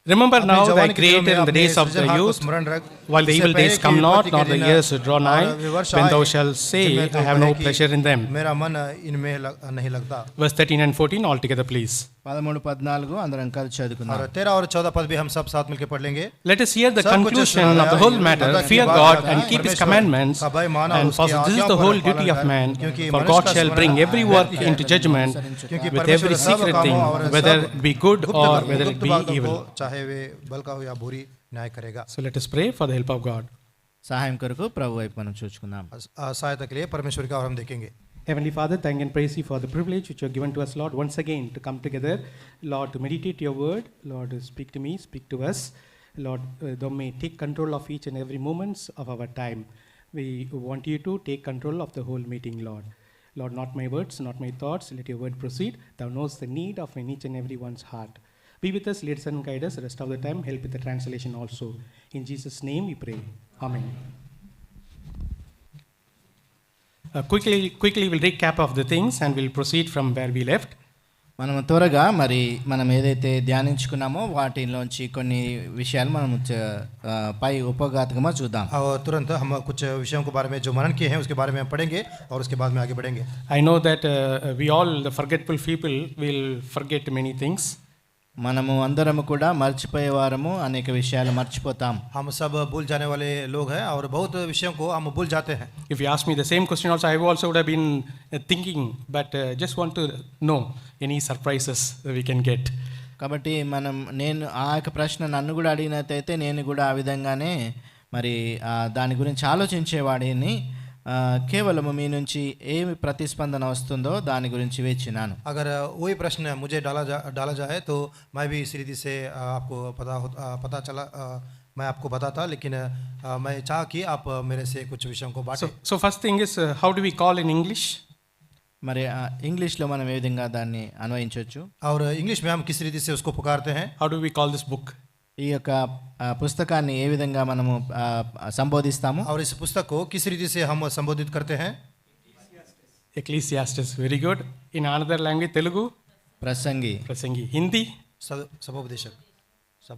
Remember अपने now thy जवानी के दिनों में creator in the अपने days of the सृजनहार को youth, स्मरण रख, while the इससे evil पहले days कि come not, विपत्ति के nor the दिन years draw nigh, और विवर्ष when thou आए, shalt say, जिनमें तो I have no कहे कि pleasure in them. मेरा मन इनमें नहीं लगता. Verse 13 and 14 all together, please. 13, 14 అందరం కలిసి చదువుకుందాం. और 13 और 14 पद भी हम सब साथ मिलकर पढ़ लेंगे. Let us hear the सब कुछ conclusion सुना of the है, whole matter. मतलब Fear की बात God है, and keep His परमेश्वर commandments, का भय माना और and for उसकी this is आज्ञाओं the का whole पालन duty of कर, man. क्योंकि For मनुष्य God का shall स्मरण bring every work रहती है, into judgment क्योंकि with परमेश्वर every सब secret कामों thing, और whether सब it be good or whether it गुप्त be बातों को, evil. चाहे वे बल का हो या बुरी, न्याय करेगा. So let us pray for the help of God. సహాయం కొరకు ప్రభు వైపు మనం చూసుకుందాం. सहायता के लिए परमेश्वर का और हम देखेंगे. Heavenly Father, thank and praise you for the privilege which you have given to us, Lord, once again to come together, Lord, to meditate your word. Lord, speak to me, speak to us. Lord, thou may take control of each and every moments of our time. We want you to take control of the whole meeting, Lord. Lord, not my words, not my thoughts, let your word proceed. Thou knows the need of each and every one's heart. Be with us, lead us and guide us, rest of the time, help with the translation also. In Jesus' name we pray. Amen. Quickly we'll recap of the things and we'll proceed from where we left. మనం త్వరగా మరి మనం ఏదైతే ధ్యానించుకున్నామో వాటిలోంచి కొన్ని విషయాలు మనం పై ఉపఘాతకమా చూద్దాం. और तुरंत हम कुछ विषयों के बारे में जो मनन किए हैं उसके बारे में हम पढ़ेंगे और उसके बाद में आगे बढ़ेंगे. I know that we all, the forgetful people, will forget many things. మనము అందరము కూడా మర్చిపోయేవారము, అనేక విషయాలు మర్చిపోతాం. हम सब भूल जाने वाले लोग हैं और बहुत विषयों को हम भूल जाते हैं. If you ask me the same question also, I also would have been thinking, but just want to know any surprises we can get. కాబట్టి నేను ఆ యొక్క ప్రశ్న నన్ను కూడా అడిగినట్టయితే నేను కూడా ఆ విధంగానే మరి దాని గురించి ఆలోచించేవాడిని. కేవలం మీ నుంచి ఏమి ప్రతిస్పందన వస్తుందో దాని గురించి వేచినాను. अगर वही प्रश्न मुझे डाला जाए तो मैं भी इसी रीति से आपको पता चला मैं आपको बताता, लेकिन मैं चाह कि आप मेरे से कुछ विषयों को बांटें. So first thing is, how do we call in English? మరి ఇంగ్లీష్లో మనం ఏ విధంగా దాన్ని అన్వయించవచ్చు? और इंग्लिश में हम किस रीति से उसको पुकारते हैं? How do we call this book? ఈ యొక్క పుస్తకాన్ని ఏ విధంగా మనము సంబోధిస్తాము? और इस पुस्तक को किस रीति से हम संबोधित करते हैं? Ecclesiastes, very good. In another language, Telugu, Prasangi Prasangi. Hindi, सबोपदेशक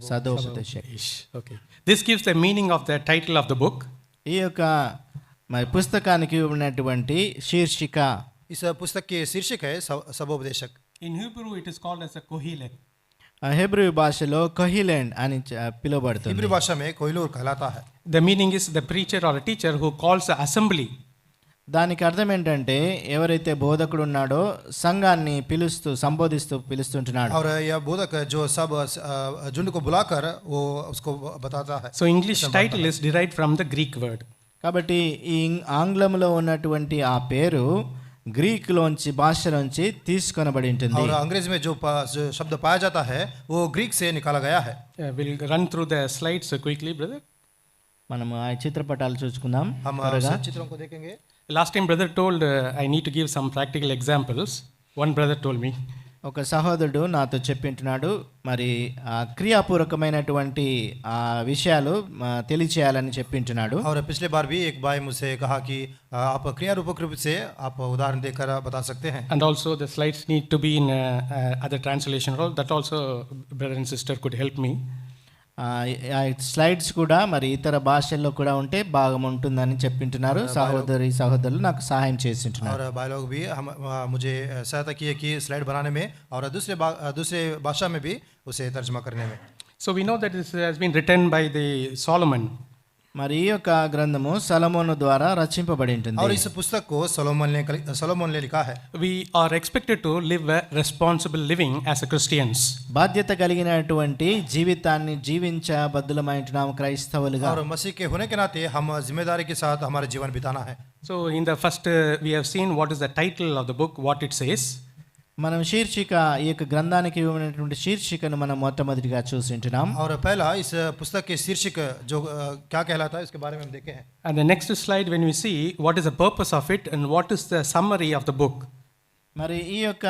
సదోపదేశం. Ish. Okay. This gives the meaning of the title of the book. ఈ యొక్క మరి పుస్తకానికి ఉన్నటువంటి శీర్షిక इस पुस्तक के शीर्षक है सबोपदेशक. In Hebrew, it is called as a Kohelet. Hebrew భాషలో కహిలెండ్ అని పిలువబడుతుంది. हिब्रू भाषा में कोहिलूर कहलाता है. The meaning is the preacher or a teacher who calls the assembly. దానికి అర్థం ఏంటంటే ఎవరైతే బోధకుడు ఉన్నాడో సంఘాన్ని సంబోధిస్తూ పిలుస్తుంటున్నాడు. और यह बोधक जो सब झुंड को बुलाकर वो उसको बताता है. So English title is derived from the Greek word. కాబట్టి ఈ ఆంగ్లంలో ఉన్నటువంటి ఆ పేరు గ్రీకులోంచి భాషలోంచి తీసుకొనబడి ఉంటుంది. और अंग्रेजी में जो शब्द पाया जाता है वो ग्रीक से निकाला गया है. We'll run through the slides quickly, brother. మనం ఆ చిత్రపటాలు చూసుకుందాం. हम త్వరగా. चित्रों को देखेंगे. Last time brother told I need to give some practical examples. One brother told me. ఒక సహోదరుడు నాతో చెప్పింటున్నాడు మరి ఆ క్రియాపూర్వకమైనటువంటి ఆ విషయాలు తెలియచేయాలని చెప్పింటున్నాడు. और पिछले बार भी एक भाई मुझसे कहा कि आप क्रिया रूपक रूप से आप उदाहरण देकर बता सकते हैं. And also the slides need to be in other translation. That also brother and sister could help me. ఆ స్లైడ్స్ కూడా మరి ఇతర భాషల్లో కూడా ఉంటే బాగా ఉంటుందని చెప్పింటున్నారు. సహోదరులు నాకు సహాయం చేసింటున్నారు. और भाई लोग भी मुझे सहायता की है कि स्लाइड बनाने में और दूसरे भाषा में भी उसे तर्जमा करने में. So we know that this has been written by the Solomon. మరి ఈ యొక్క గ్రంథము సొలొమోను ద్వారా రచింపబడి ఉంటుంది. और इस पुस्तक को सोलोमन ने लिखा है. We are expected to live a responsible living as a Christians. బాధ్యత కలిగినటువంటి జీవితాన్ని జీవించబద్దులమైంటున్నాము క్రైస్తవులుగా. और मसीह के होने के नाते हम जिम्मेदारी के साथ हमारा जीवन बिताना है. So in the first we have seen what is the title of the book, what it says. మనం శీర్షిక ఈ యొక్క గ్రంథానికి ఇవ్వబడినటువంటి శీర్షికను మనం మొట్టమొదటిగా చూసింటున్నాం. और पहला इस पुस्तक के शीर्षक जो क्या कहलाता है इसके बारे में हम देखे हैं. And the next slide when we see what is the purpose of it and what is the summary of the book. మరి ఈ యొక్క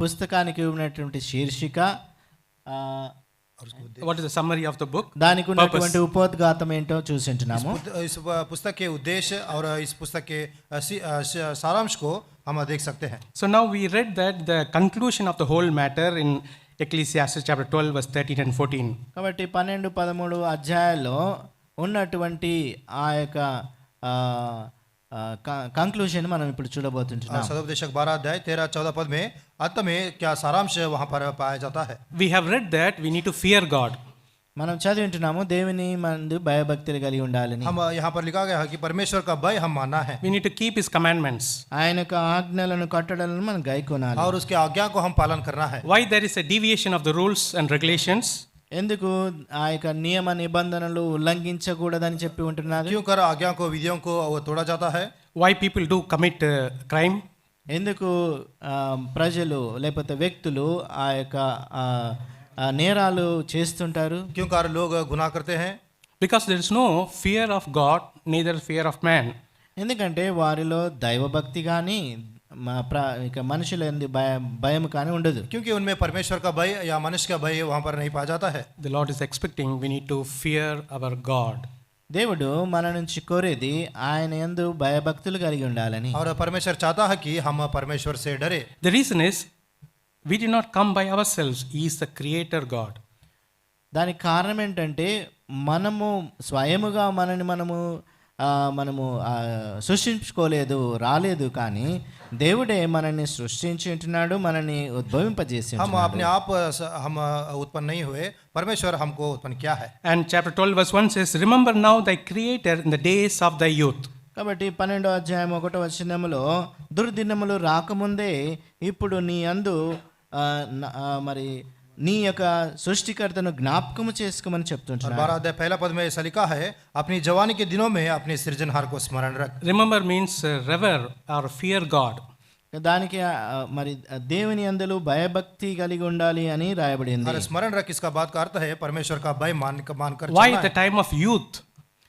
పుస్తకానికి ఇవ్వబడినటువంటి శీర్షిక What is the summary of the book? దానికి ఉన్నటువంటి ఉపోద్ఘాతం ఏంటో చూసింటున్నాము. इस पुस्तक के उद्देश्य और इस पुस्तक के सारांश को हम देख सकते हैं. So now we read that the conclusion of the whole matter in Ecclesiastes chapter 12 verse 13 and 14. కాబట్టి 12-13 అధ్యాయాల్లో ఉన్నటువంటి ఆ యొక్క కంక్లూజన్ మనం ఇప్పుడు చూడబోతుంటున్నాం. सदोपदेशक 12 अध्याय 13-14 पद में अंत में क्या सारांश वहाँ पर पाया जाता है. We have read that we need to fear God. మనం చదివింటున్నాము దేవుని మందు భయభక్తులు కలిగి ఉండాలని. हम यहाँ पर लिखा गया है कि परमेश्वर का भय हम मानना है. We need to keep his commandments. ఆయన యొక్క ఆజ్ఞలను కట్టడలను మనం గైకొనాలి. और उसके आज्ञा को हम पालन करना है. Why there is a deviation of the rules and regulations? ఎందుకు ఆ యొక్క నియమ నిబంధనలు ఉల్లంఘించకూడదని చెప్పి ఉంటున్నారు? क्यों कर आज्ञा को विधियों को वो तोड़ा जाता है. Why people do commit crime? ఎందుకు ప్రజలు లేకపోతే వ్యక్తులు ఆ యొక్క నేరాలు చేస్తుంటారు? क्यों कर लोग गुनाह करते हैं. Because there is no fear of God, neither fear of man. ఎందుకంటే వారిలో దైవభక్తి కానీ ఇక మనుషుల భయం కానీ ఉండదు. क्योंकि उनमें परमेश्वर का भय या मनुष्य का भय वहाँ पर नहीं पाया जाता है. The Lord is expecting we need to fear our God. దేవుడు మన నుంచి కోరేది ఆయన యందు భయభక్తులు కలిగి ఉండాలని. और परमेश्वर चाहता है कि हम परमेश्वर से डरे. The reason is we did not come by ourselves. He is the creator God. దానికి కారణం ఏంటంటే మనము స్వయముగా మనము సృష్టించుకోలేదు, రాలేదు, కానీ దేవుడే మనల్ని సృష్టించి ఉంటున్నాడు, మనల్ని ఉద్భవింపజేసి हम अपने आप हम उत्पन्न नहीं हुए, परमेश्वर हमको उत्पन्न किया है. And chapter 12 verse 1 says, remember now thy creator in the days of thy youth. కాబట్టి 12వ అధ్యాయం 1వ వచనములో దుర్దినములు రాకముందే ఇప్పుడు నీ యందు మరి నీ యొక్క సృష్టికర్తను జ్ఞాపకము చేసుకోమని చెప్తుంటున్నాడు. 12 अध्याय पहला पद में ऐसा लिखा है, अपनी जवानी के दिनों में अपने सृजनहार को स्मरण रख. Remember means revere or fear God. దానికి మరి దేవుని యందు భయభక్తి కలిగి ఉండాలి అని రాయబడింది. और स्मरण रख इसका बात का अर्थ है परमेश्वर का भय मानकर Why चलना the time of youth?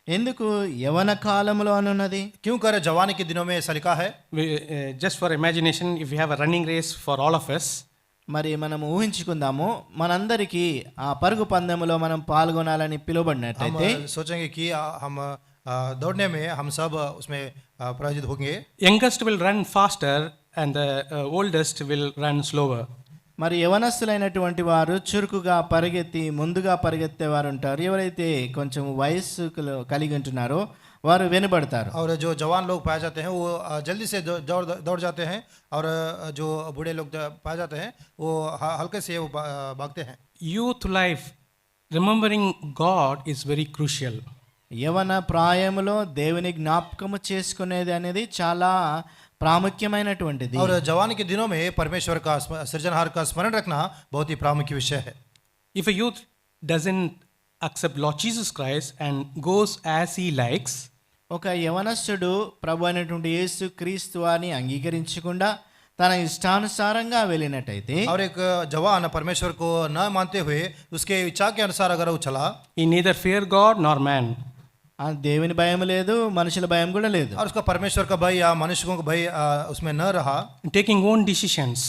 ఎందుకు యవన కాలంలో అనున్నది? क्यों कर जवानी के दिनों में ऐसा लिखा है. Just for imagination, if we have a running race for all of us, మరి మనం ఊహించుకుందాము, మనందరికీ ఆ పరుగు పందెంలో మనం పాల్గొనాలని పిలువబడినట్లయితే हम सोचेंगे कि हम दौड़ने में हम सब उसमें पराजित होंगे। Youngest will run faster and the oldest will run slower. మరి యవనస్తులైనటువంటి వారు చురుకుగా పరిగెత్తి ముందుగా పరిగెత్తేవారు ఉంటారు. ఎవరైతే కొంచెం వయస్సు కలిగి ఉంటున్నారో వారు వెనుబడతారు. और जो जवान लोग पाए जाते हैं वो जल्दी से दौड़ जाते हैं, और जो बूढ़े लोग पाए जाते हैं वो हल्के से वो भागते हैं। Youth life, remembering God is very crucial. యవన ప్రాయములో దేవుని జ్ఞాపకము చేసుకునేది అనేది చాలా ప్రాముఖ్యమైనటువంటిది. और जवानी के दिनों में परमेश्वर का सृजनहार का स्मरण रखना बहुत ही प्रामुख्य विषय है। If a youth doesn't accept Lord Jesus Christ and goes as he likes, ఒక యవనస్తుడు ప్రభు అయినటువంటి యేసు క్రీస్తు వారిని అంగీకరించకుండా తన ఇష్టానుసారంగా వెళ్ళినట్టయితే, और एक जवान परमेश्वर को न मानते हुए उसके इच्छा के अनुसार अगर वो चला, he neither fear God nor man. ఆ దేవుని భయం లేదు, మనుషుల భయం కూడా లేదు. और उसका परमेश्वर का भय या मनुष्यों का भय उसमें न रहा, Taking own decisions.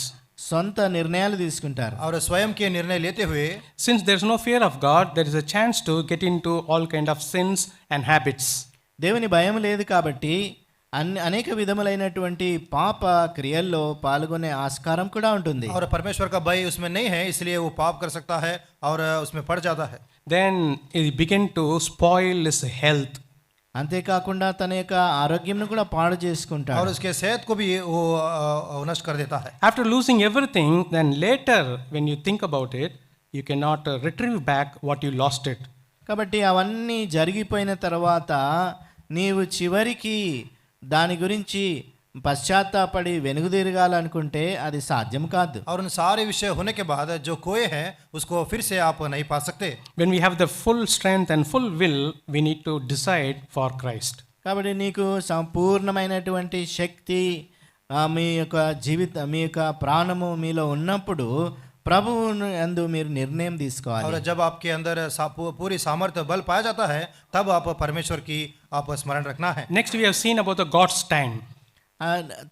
సొంత నిర్ణయాలు తీసుకుంటారు. और स्वयं के निर्णय लेते हुए, Since there is no fear of God, there is a chance to get into all kind of sins and habits. దేవుని భయం లేదు కాబట్టి అనేక విధములైనటువంటి పాప క్రియల్లో పాల్గొనే ఆస్కారం కూడా ఉంటుంది. और परमेश्वर का भय उसमें नहीं है, इसलिए वो पाप कर सकता है और उसमें पड़ जाता है। Then he begin to spoil his health. అంతేకాకుండా తన యొక్క ఆరోగ్యంను కూడా పాడు और చేసుకుంటాడు. उसके सेहत को भी वो नष्ट कर देता है। After losing everything, then later when you think about it, you cannot retrieve back what you lost it. కాబట్టి అవన్నీ జరిగిపోయిన తర్వాత నీవు చివరికి దాని గురించి పశ్చాత్తాపడి వెనుగుదిరగాలనుకుంటే అది సాధ్యం కాదు. और उन सारे विषय होने के बाद जो खोए हैं उसको फिर से आप नहीं पा सकते। When we have the full strength and full will, we need to decide for Christ. కాబట్టి నీకు సంపూర్ణమైనటువంటి శక్తి మీ యొక్క మీ యొక్క ప్రాణము మీలో ఉన్నప్పుడు ప్రభువును యందు మీరు నిర్ణయం తీసుకోవాలి. और जब आपके अंदर पूरी सामर्थ्य बल पाया जाता है, तब आप परमेश्वर की आप स्मरण रखना है। Next we have seen about the God's time.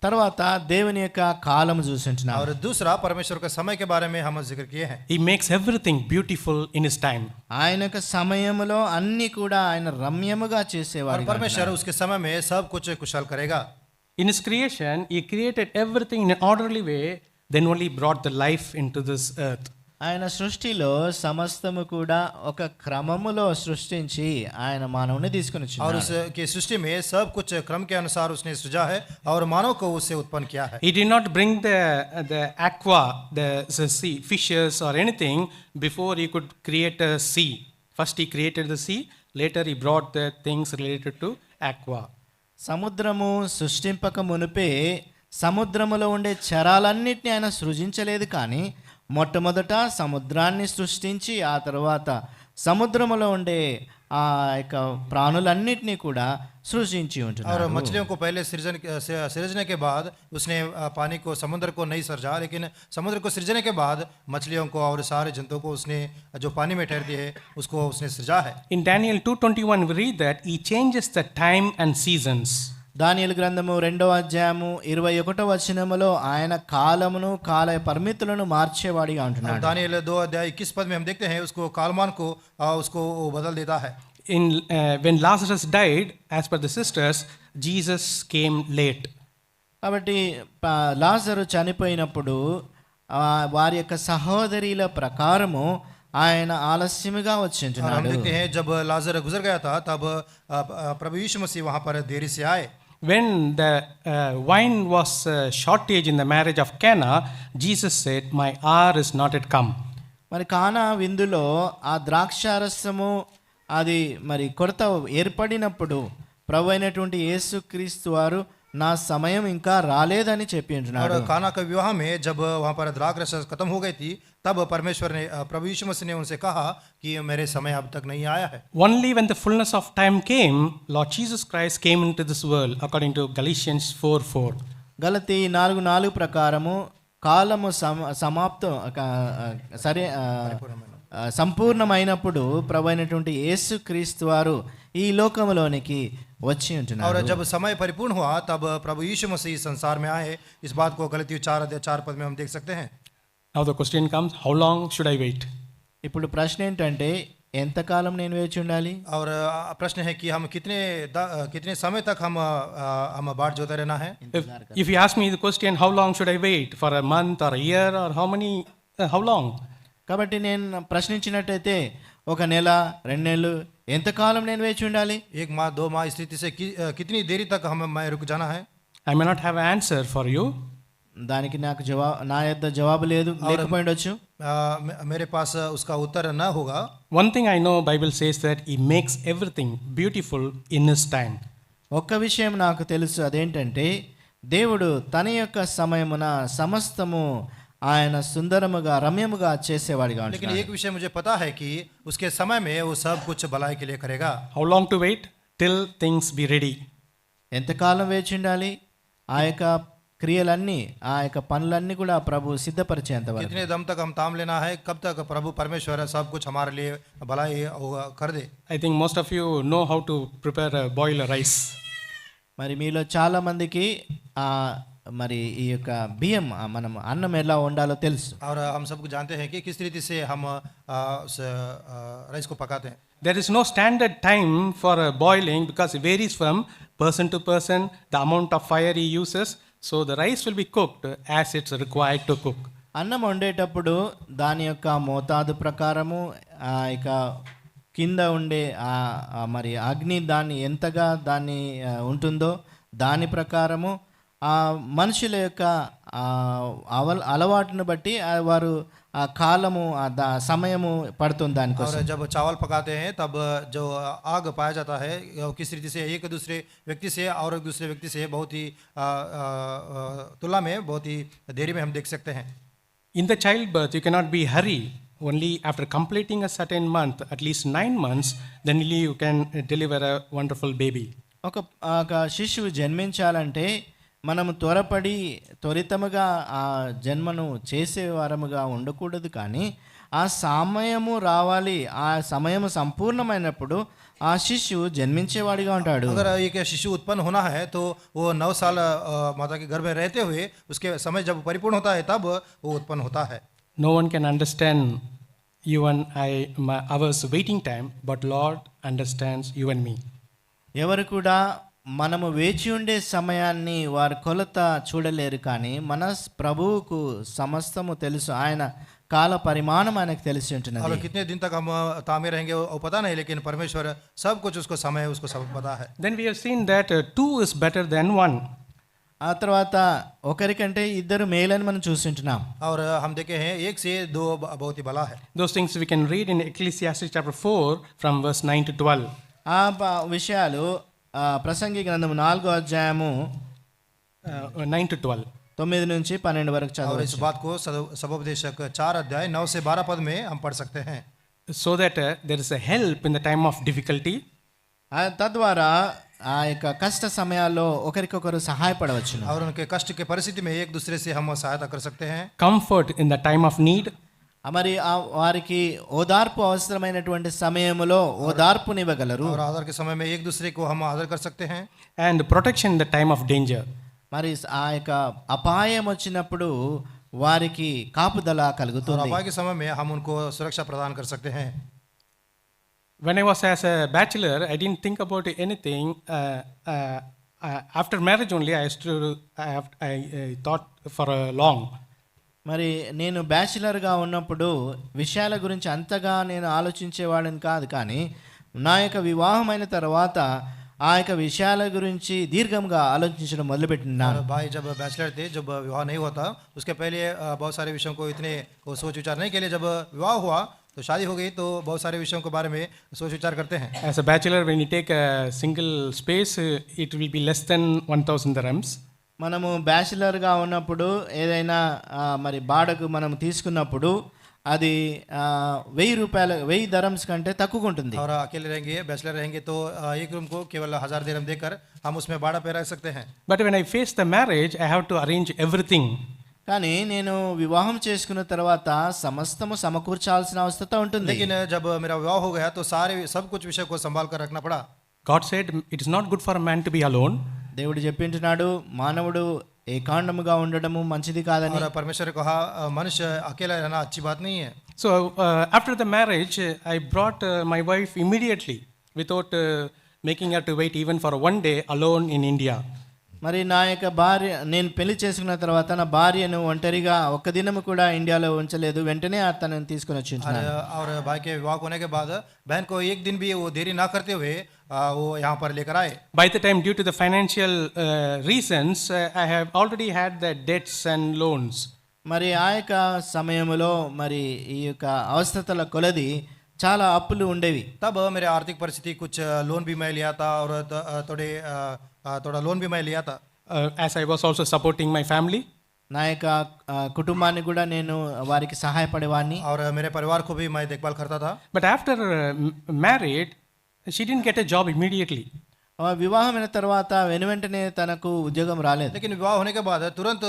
తర్వాత దేవుని యొక్క కాలము చూసుంటున్నాం. और दूसरा परमेश्वर के समय के बारे में हम जिक्र किए हैं। He makes everything beautiful in his time. ఆయన యొక్క సమయములో అన్ని కూడా ఆయన రమ్యముగా చేసేవారు. और परमेश्वर उसके समय में सब कुछ कुशल करेगा। In his creation, he created everything in an orderly way, then only brought the life into this earth. ఆయన సృష్టిలో సమస్తము కూడా ఒక క్రమములో సృష్టించి ఆయన మానవుని తీసుకొని और వచ్చాడు. उसकी सृष्टि में सब कुछ क्रम के अनुसार उसने सृजा है और मानव को उससे उत्पन्न किया है। He did not bring the aqua, the sea, fishes or anything before he could create a sea. First he created the sea, later he brought the things related to aqua. సముద్రము సృష్టింపక మునిపే సముద్రములో ఉండే చరాలన్నిటిని ఆయన సృజించలేదు, కానీ మొట్టమొదట సముద్రాన్ని సృష్టించి ఆ తర్వాత సముద్రములో ఉండే ఆ యొక్క ప్రాణులన్నిటినీ కూడా సృజించి और ఉంటున్నాడు. मछलियों को पहले सृजने के बाद उसने पानी को समुद्र को नहीं सृजा, लेकिन समुद्र को सृजने के बाद मछलियों को और सारे जंतुओं को उसने जो पानी में ठहरती है उसको उसने सृजा है। In Daniel 2:21 we read that he changes the time and seasons. దానియేలు గ్రంథము 2వ అధ్యాయము 21వ వచనములో ఆయన కాలమును కాల పరిమితులను మార్చేవాడిగా ఉంటున్నాడు. दानिएल 2:21 पद में हम देखते हैं उसको कालमान को उसको बदल देता है। When Lazarus died, as per the sisters, Jesus came late. కాబట్టి లాజరు చనిపోయినప్పుడు వారి యొక్క సహోదరుల ప్రకారము ఆయన ఆలస్యముగా हम వచ్చింటున్నాడు. देखते हैं जब लाजर गुजर गया था तब प्रभु यीशु मसीह वहां पर देरी से आए। When the wine was shortage in the marriage of Cana, Jesus said, "My hour is not yet come." మరి కానా విందులో ఆ ద్రాక్షారసము అది మరి కొరత ఏర్పడినప్పుడు ప్రభు అయినటువంటి యేసుక్రీస్తు వారు నా సమయం ఇంకా రాలేదని చెప్పి ఉంటున్నాడు. और काना के विवाह में जब वहां पर द्राक्षरस खत्म हो गई थी, तब परमेश्वर ने प्रभु यीशु मसीह ने उनसे कहा कि मेरे समय अब तक नहीं आया है। Only when the fullness of time came, Lord Jesus Christ came into this world, according to Galatians 4:4. గలతీ 4:4 ప్రకారము కాలము సమాప్తం సరే సంపూర్ణమైనప్పుడు ప్రభు అయినటువంటి యేసుక్రీస్తు వారు ఈ లోకములోనికి వచ్చి ఉంటున్నారు. और जब समय परिपूर्ण हुआ तब प्रभु यीशु मसीह संसार में आए। इस बात को गलतियों 4 पद में हम देख सकते हैं। Now the question comes, how long should I wait? ఇప్పుడు ప్రశ్న ఏంటంటే ఎంతకాలం నేను వేచి ఉండాలి? और प्रश्न है कि हम कितने समय तक हम बाट जोते रहना है। If you ask me the question, how long should I wait? For a month or a year or how long? కాబట్టి నేను ప్రశ్నించినట్టయితే 1 నెల 2 నెలలు ఎంతకాలం నేను వేచి ఉండాలి? 1 माह 2 माह स्थिति से कितनी देरी तक मैं रुक जाना है। I may not have an answer for you. దానికి నాకు నా యొద్ద జవాబు లేకపోయిండొచ్చు. मेरे पास उसका उत्तर न होगा। One thing I know, Bible says that He makes everything beautiful in His time. ఒక్క విషయం నాకు తెలుసు, అదేంటంటే దేవుడు తన యొక్క సమయమున సమస్తము ఆయన సుందరముగా రమ్యముగా చేసేవాడిగా लेकिन ఉంటాడు. एक विषय मुझे पता है कि उसके समय में वो सब कुछ भलाई के लिए करेगा। How long to wait? Till things be ready. ఎంతకాలం వేచి ఉండాలి? ఆ యొక్క క్రియలన్నీ ఆ యొక్క పనులన్నీ కూడా ప్రభు సిద్ధపరిచేంత వరకు. कितने दम तक हम ताम लेना है, कब तक प्रभु परमेश्वर सब कुछ हमारे लिए भलाई कर दे। I think most of you know how to prepare a boil rice. మరి మీలో చాలా మందికి మరి ఈ యొక్క బియ్యం మనం అన్నం ఎలా వండాలో తెలుసు. और हम सबको जानते हैं कि किस रीति से हम उस राइस को पकाते हैं। There is no standard time for boiling because it varies from person to person, the amount of fire he uses. So the rice will be cooked as it's required to cook. అన్నం వండేటప్పుడు దాని యొక్క మోతాదు ప్రకారము ఆ యొక్క కింద ఉండే మరి అగ్ని దాన్ని ఎంతగా ఉంటుందో దాని ప్రకారము ఆ మనుషుల యొక్క అలవాటును బట్టి వారు ఆ కాలము సమయము పడుతుంది దానికోసం. और जब चावल पकाते हैं तब जो आग पाया जाता है किस रीति से एक दूसरे व्यक्ति से और एक दूसरे व्यक्ति से बहुत ही तुलना में बहुत ही देरी में हम देख सकते हैं। In the childbirth, you cannot be hurry. Only after completing a certain month, at least 9 months, then only you can deliver a wonderful baby. ఒక శిశువు జన్మించాలంటే మనము త్వరితముగా ఆ జన్మను చేసేవారముగా ఉండకూడదు, కానీ ఆ సమయము రావాలి. ఆ సమయము సంపూర్ణమైనప్పుడు ఆ శిశువు జన్మించేవాడిగా ఉంటాడు. अगर एक शिशु उत्पन्न होना है तो वो 9 साल माता के गर्भ में रहते हुए उसके समय जब परिपूर्ण होता है तब वो उत्पन्न होता है। No one can understand you and our waiting time, but Lord understands you and me. ఎవరు కూడా మనము వేచి ఉండే సమయాన్ని వారి కొలత చూడలేరు, కానీ మన ప్రభువుకు సమస్తము తెలుసు. ఆయన కాల పరిమాణం ఆయనకు తెలిసి और ఉంటున్నది. कितने दिन तक हम तामे रहेंगे वो पता नहीं, लेकिन परमेश्वर सब कुछ उसको समय उसको सब पता है। Then we have seen that 2 is better than 1. ఆ తర్వాత ఒకరికంటే ఇద్దరు మేలని మనం చూస్తుంటున్నాం. और हम देखे हैं 1 से 2 बहुत ही भला है। Those things we can read in Ecclesiastes chapter 4 from verse 9 to 12. ఆ విషయాలు ప్రసంగి గ్రంథము 4వ అధ్యాయము 9 to 12. 9 నుంచి 12 వరకు और చదవచ్చు. इस बात को सबोपदेशक 4 अध्याय 9 से 12 पद में हम पढ़ सकते हैं। So that there is a help in the time of difficulty. తద్వారా ఆ యొక్క కష్ట సమయాల్లో ఒకరికొకరు సహాయపడవచ్చును. और उनके कष्ट के परिस्थिति में एक दूसरे से हम सहायता कर सकते हैं। Comfort in the time of need. మరి వారికి ఓదార్పు అవసరమైనటువంటి సమయములో ఓదార్పునివ్వగలరు. और आदर के समय में एक दूसरे को हम आदर कर सकते हैं। And protection in the time of danger. మరి ఆ యొక్క అపాయం వచ్చినప్పుడు వారికి కాపుదల और కలుగుతుంది. अपाय के समय में हम उनको सुरक्षा प्रदान कर सकते हैं। When I was as a bachelor, I didn't think about anything. After marriage only, I thought for a long. మరి నేను బ్యాచిలర్గా ఉన్నప్పుడు విషయాల గురించి అంతగా నేను ఆలోచించేవాడిని కాదు, కానీ నా యొక్క వివాహమైన తర్వాత ఆ యొక్క విషయాల గురించి దీర్ఘంగా ఆలోచించడం మొదలుపెట్టినాను. भाई जब बैचलर थे, जब विवाह नहीं हुआ था, उसके पहले बहुत सारे विषयों को इतने सोच विचार नहीं किए। जब विवाह हुआ तो शादी हो गई तो बहुत सारे विषयों के बारे में सोच विचार करते हैं। As a bachelor, when you take a single space, it will be less than 1,000 dirhams. మనము బ్యాచిలర్గా ఉన్నప్పుడు ఏదైనా మరి బాడకు మనం తీసుకున్నప్పుడు అది 1000 రూపాయలు 1000 దరమ్స్ కంటే తక్కువ ఉంటుంది. और अकेले रहेंगे, बैचलर रहेंगे तो एक रूम को केवल 1000 दिरहम देकर हम उसमें भाड़ा पे रह सकते हैं। But when I face the marriage, I have to arrange everything. కానీ నేను వివాహం చేసుకున్న తర్వాత సమస్తము సమకూర్చాల్సిన అవసరం ఉంటుంది. लेकिन जब मेरा विवाह हो गया तो सारे सब कुछ विषय को संभाल कर रखना पड़ा। God said, it is not good for a man to be alone. దేవుడు చెప్పింటున్నాడు, మానవుడు ఏకాండముగా ఉండడము మంచిది కాదని. और परमेश्वर ने कहा मनुष्य अकेला रहना अच्छी बात नहीं है. So after the marriage, I brought my wife immediately without making her to wait even for one day alone in India. మరి నా యొక్క భార్య, నేను పెళ్లి చేసుకున్న తర్వాత నా భార్యను ఒంటరిగా ఒక్క దినము కూడా ఇండియాలో ఉంచలేదు, వెంటనే తనని తీసుకొని వచ్చి ఉంచున్నాను. और भाई के विवाह होने के बाद बहन को एक दिन भी वो देरी ना करते हुए वो यहाँ पर लेकर आए. By the time, due to the financial reasons, I have already had the debts and loans. మరి ఆ యొక్క సమయంలో మరి ఈ యొక్క అవస్థతల కొలది చాలా అప్పులు ఉండేవి. तब मेरे आर्थिक परिस्थिति कुछ लोन भी मैं लिया था और थोड़ा लोन भी मैं लिया था. As I was also supporting my family. నా యొక్క కుటుంబాన్ని కూడా నేను వారికి సహాయపడేవాడిని. और मेरे परिवार को भी मैं देखभाल करता था. But after married, she didn't get a job immediately. వివాహమైన తర్వాత వెనువెంటనే తనకు ఉద్యోగం రాలేదు. लेकिन विवाह होने के बाद तुरंत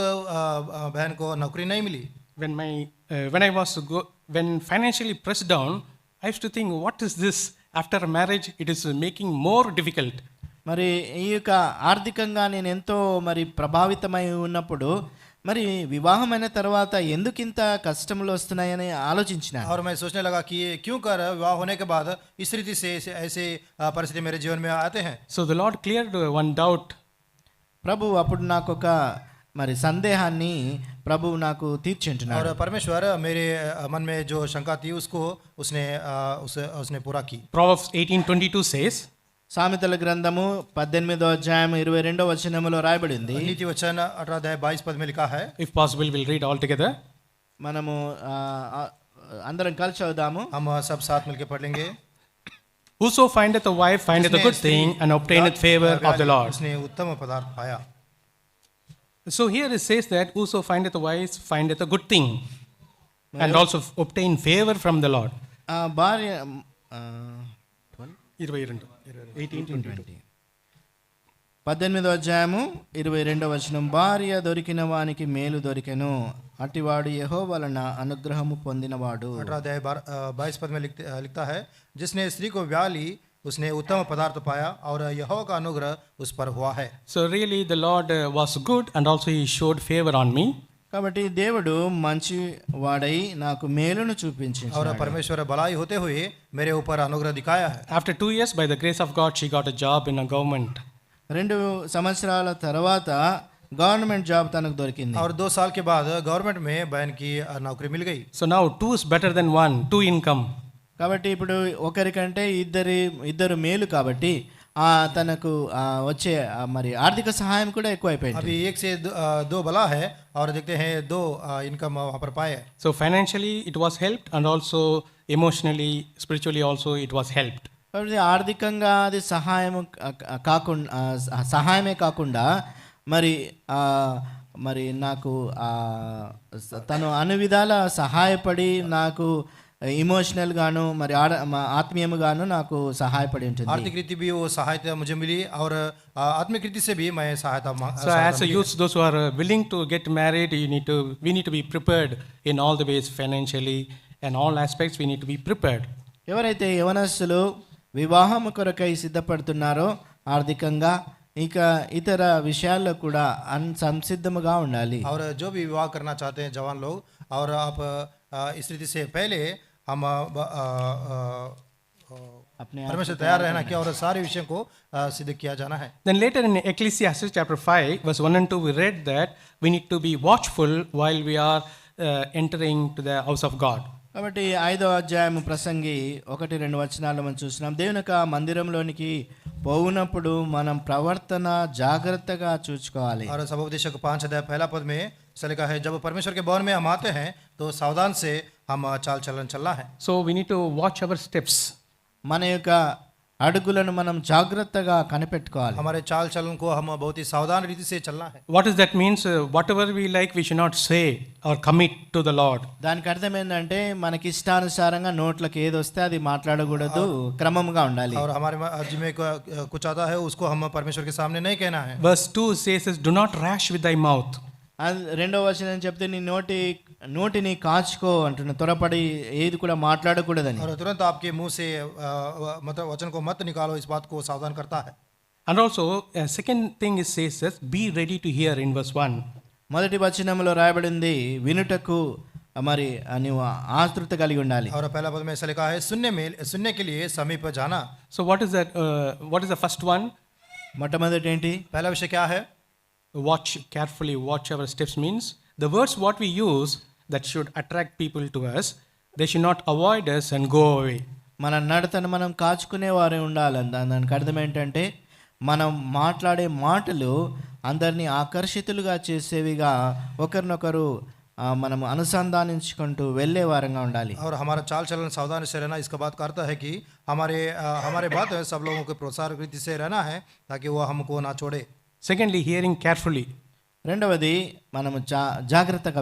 बहन को नौकरी नहीं मिली. When financially pressed down, I used to think, what is this? After marriage, it is making more difficult. మరి ఈ యొక్క ఆర్థికంగా నేను ఎంతో మరి ప్రభావితమై ఉన్నప్పుడు మరి వివాహమైన తర్వాత ఎందుకింత కష్టములు వస్తున్నాయని ఆలోచించిన. और मैं सोचने लगा कि क्यों कर विवाह होने के बाद इस रीति से ऐसे परिस्थिति मेरे जीवन में आते हैं. So the Lord cleared one doubt. ప్రభు అప్పుడు నాకు ఒక మరి సందేహాన్ని ప్రభు నాకు తీర్చుంటున్నాడు. और परमेश्वर मेरे मन में जो शंका थी उसको उसने पूरा की. Proverbs 18:22 says, సామెతల గ్రంథము 18వ అధ్యాయం 22వ వచనములో రాయబడింది. नीति वचन 18 अध्याय 22 पद में लिखा है. if possible we'll read all together. మనము అందరం కలిసి చదువుదాము. हम सब साथ मिलकर पढ़ लेंगे. Whoso findeth a wife findeth a good thing and obtaineth favor of the Lord. उसने उत्तम पदार्थ पाया. So here it says that whoso findeth a wife findeth a good thing and also obtain favor from the Lord. భార్య 18వ అధ్యాయము 22వ వచనం, భార్య దొరికిన వానికి మేలు దొరికెను, అటివాడు యెహోవా వలన అనుగ్రహము పొందినవాడు. 18 अध्याय 22 पद में लिखता है, जिसने स्त्री को ब्याह ली उसने उत्तम पदार्थ पाया और यहोवा का अनुग्रह उस पर हुआ है. So really the Lord was good and also he showed favor on me. కాబట్టి దేవుడు మంచి వాడై నాకు మేలును చూపించాడు. और परमेश्वर भलाई होते हुए मेरे ऊपर अनुग्रह दिखाया है. After 2 years, by the grace of God, she got a job in a government. 2 సంవత్సరాల తర్వాత గవర్నమెంట్ జాబ్ తనకు దొరికింది. और 2 साल के बाद गवर्नमेंट में बहन की नौकरी मिल गई. So now 2 is better than 1, 2 income. కాబట్టి ఇప్పుడు ఒకరికంటే ఇద్దరు మేలు కాబట్టి తనకు వచ్చే మరి ఆర్థిక సహాయం కూడా ఎక్కువైపోయింది. अभी 1 से 2 भला है और देखते हैं 2 इनकम वहाँ पर पाए. So financially it was helped and also emotionally, spiritually also it was helped. కాబట్టి ఆర్థికంగా అది సహాయమే కాకుండా మరి నాకు తను అన్ని విధాల సహాయపడి నాకు इमोशनल गानो మరి ఆత్మీయముగాను నాకు సహాయపడి ఉంటుంది. आर्थिक रीति भी वो सहायता मुझे मिली और आत्मिक रीति से भी मैं सहायता. So as a youth, those who are willing to get married, we need to be prepared in all the ways, financially and all aspects we need to be prepared. ఎవరైతే యవనస్తులు వివాహం కొరకై సిద్ధపడుతున్నారో ఆర్థికంగా ఇక ఇతర విషయాల్లో కూడా సంసిద్ధముగా ఉండాలి. और जो भी विवाह करना चाहते हैं जवान लोग, और आप इस रीति से पहले हम परमेश्वर तैयार रहना कि और सारे विषयों को सिद्ध किया जाना है. Then later in Ecclesiastes chapter 5 verse 1 and 2 we read that we need to be watchful while we are entering to the house of God. కాబట్టి 5వ అధ్యాయం ప్రసంగి 1-2 వచనాలు మనం చూస్తున్నాం. దేవుని యొక్క మందిరంలోనికి పోవునప్పుడు మనం ప్రవర్తన జాగ్రత్తగా చూసుకోవాలి. और सबोपदेशक 5 अध्याय 1 पद में लिखा है, जब परमेश्वर के भवन में हम आते हैं तो सावधान से हम चाल चलन चलना है. So we need to watch our steps. మన యొక్క అడుగులను మనం జాగ్రత్తగా కనిపెట్టుకోవాలి. हमारे चाल चलन को हम बहुत ही सावधान रीति से चलना है. What does that means? Whatever we like we should not say or commit to the Lord. దానికి అర్థం ఏంటంటే మనకి ఇష్టానుసారంగా నోట్లకు ఏది వస్తే అది మాట్లాడకూడదు, క్రమంగా ఉండాలి. और हमारे जी में कुछ आता है उसको हम परमेश्वर के सामने नहीं कहना है. Verse 2 says, do not rash with thy mouth. 2వ వచనం చెప్తే నీ నోటిని కాచుకో అంటున్నా, త్వరపడి ఏది కూడా మాట్లాడకూడదని. और तुरंत आपके मुंह से मतलब वचन को मत निकालो, इस बात को सावधान करता है. And also, second thing is says that be ready to hear in verse 1. మొదటి వచనంలో రాయబడింది వినుటకు మరి నీవు ఆతృత కలిగి ఉండాలి. और पहला पद में ऐसा लिखा है सुनने के लिए समीप जाना. So what is that? What is the first one? మొట్టమొదటి ఏంటి? पहला विषय क्या है? Watch carefully, watch our steps means the words what we use that should attract people to us. They should not avoid us and go away. మన నడతను మనం కాచుకునే వారే ఉండాలి. దానికి అర్థం ఏంటంటే మనం మాట్లాడే మాటలు అందరినీ ఆకర్షితులుగా చేసేవిగా ఒకరినొకరు మనం అనుసంధానించుకుంటూ వెళ్ళే వారంగా ఉండాలి. और हमारा चाल चलन सावधानी से रहना इसका बात करता है कि हमारे बात है सब लोगों के प्रोत्साहक रीति से रहना है ताकि वो हमको ना छोड़े. Secondly, hearing carefully. రెండవది మనము జాగ్రత్తగా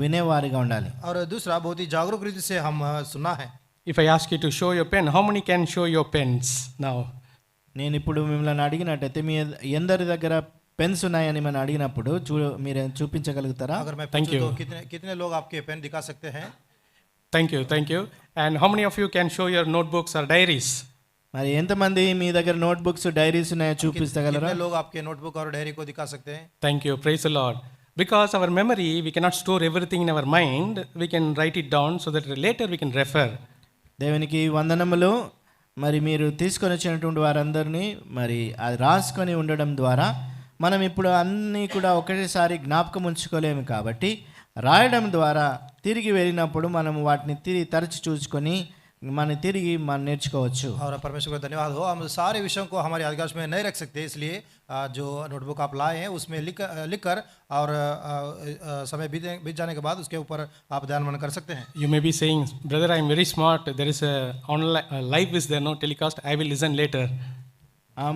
వినేవారిగా ఉండాలి. और दूसरा बहुत ही जागरूक रीति से हम सुनना है. If I ask you to show your pen, how many can show your pens now? నేను ఇప్పుడు మిమ్మల్ని అడిగినట్టయితే మీ ఎందరి దగ్గర పెన్స్ ఉన్నాయని మనం అడిగినప్పుడు మీరు చూపించగలుగుతారా? अगर मैं Thank पूछूं you. तो कितने लोग आपके पेन दिखा सकते हैं? Thank you. And how many of you can show your notebooks or diaries? మరి ఎంతమంది మీ దగ్గర నోట్ బుక్స్ డైరీస్ ఉన్నాయో చూపిస్తగలరా? कितने लोग आपके नोटबुक और डायरी को दिखा सकते हैं? Thank you. Praise the Lord. Because our memory, we cannot store everything in our mind. We can write it down so that later we can refer. దేవునికి వందనములు. మరి మీరు తీసుకొని వచ్చినటువంటి వారందరినీ మరి అది రాసుకొని ఉండడం ద్వారా మనం ఇప్పుడు అన్నీ కూడా ఒకటేసారి జ్ఞాపకం ఉంచుకోలేము కాబట్టి రాయడం ద్వారా తిరిగి వెళ్ళినప్పుడు మనం వాటిని తరచి చూసుకొని తిరిగి మనం నేర్చుకోవచ్చు. और परमेश्वर का धन्यवाद हो. हम सारे विषयों को हमारे यादगार में नहीं रख सकते, इसलिए जो नोटबुक आप लाए हैं उसमें लिख कर और समय बीत जाने के बाद उसके ऊपर आप ध्यान मन कर सकते हैं. You may be saying, brother, I am very smart. There is a online live is there, no telecast. I will listen later.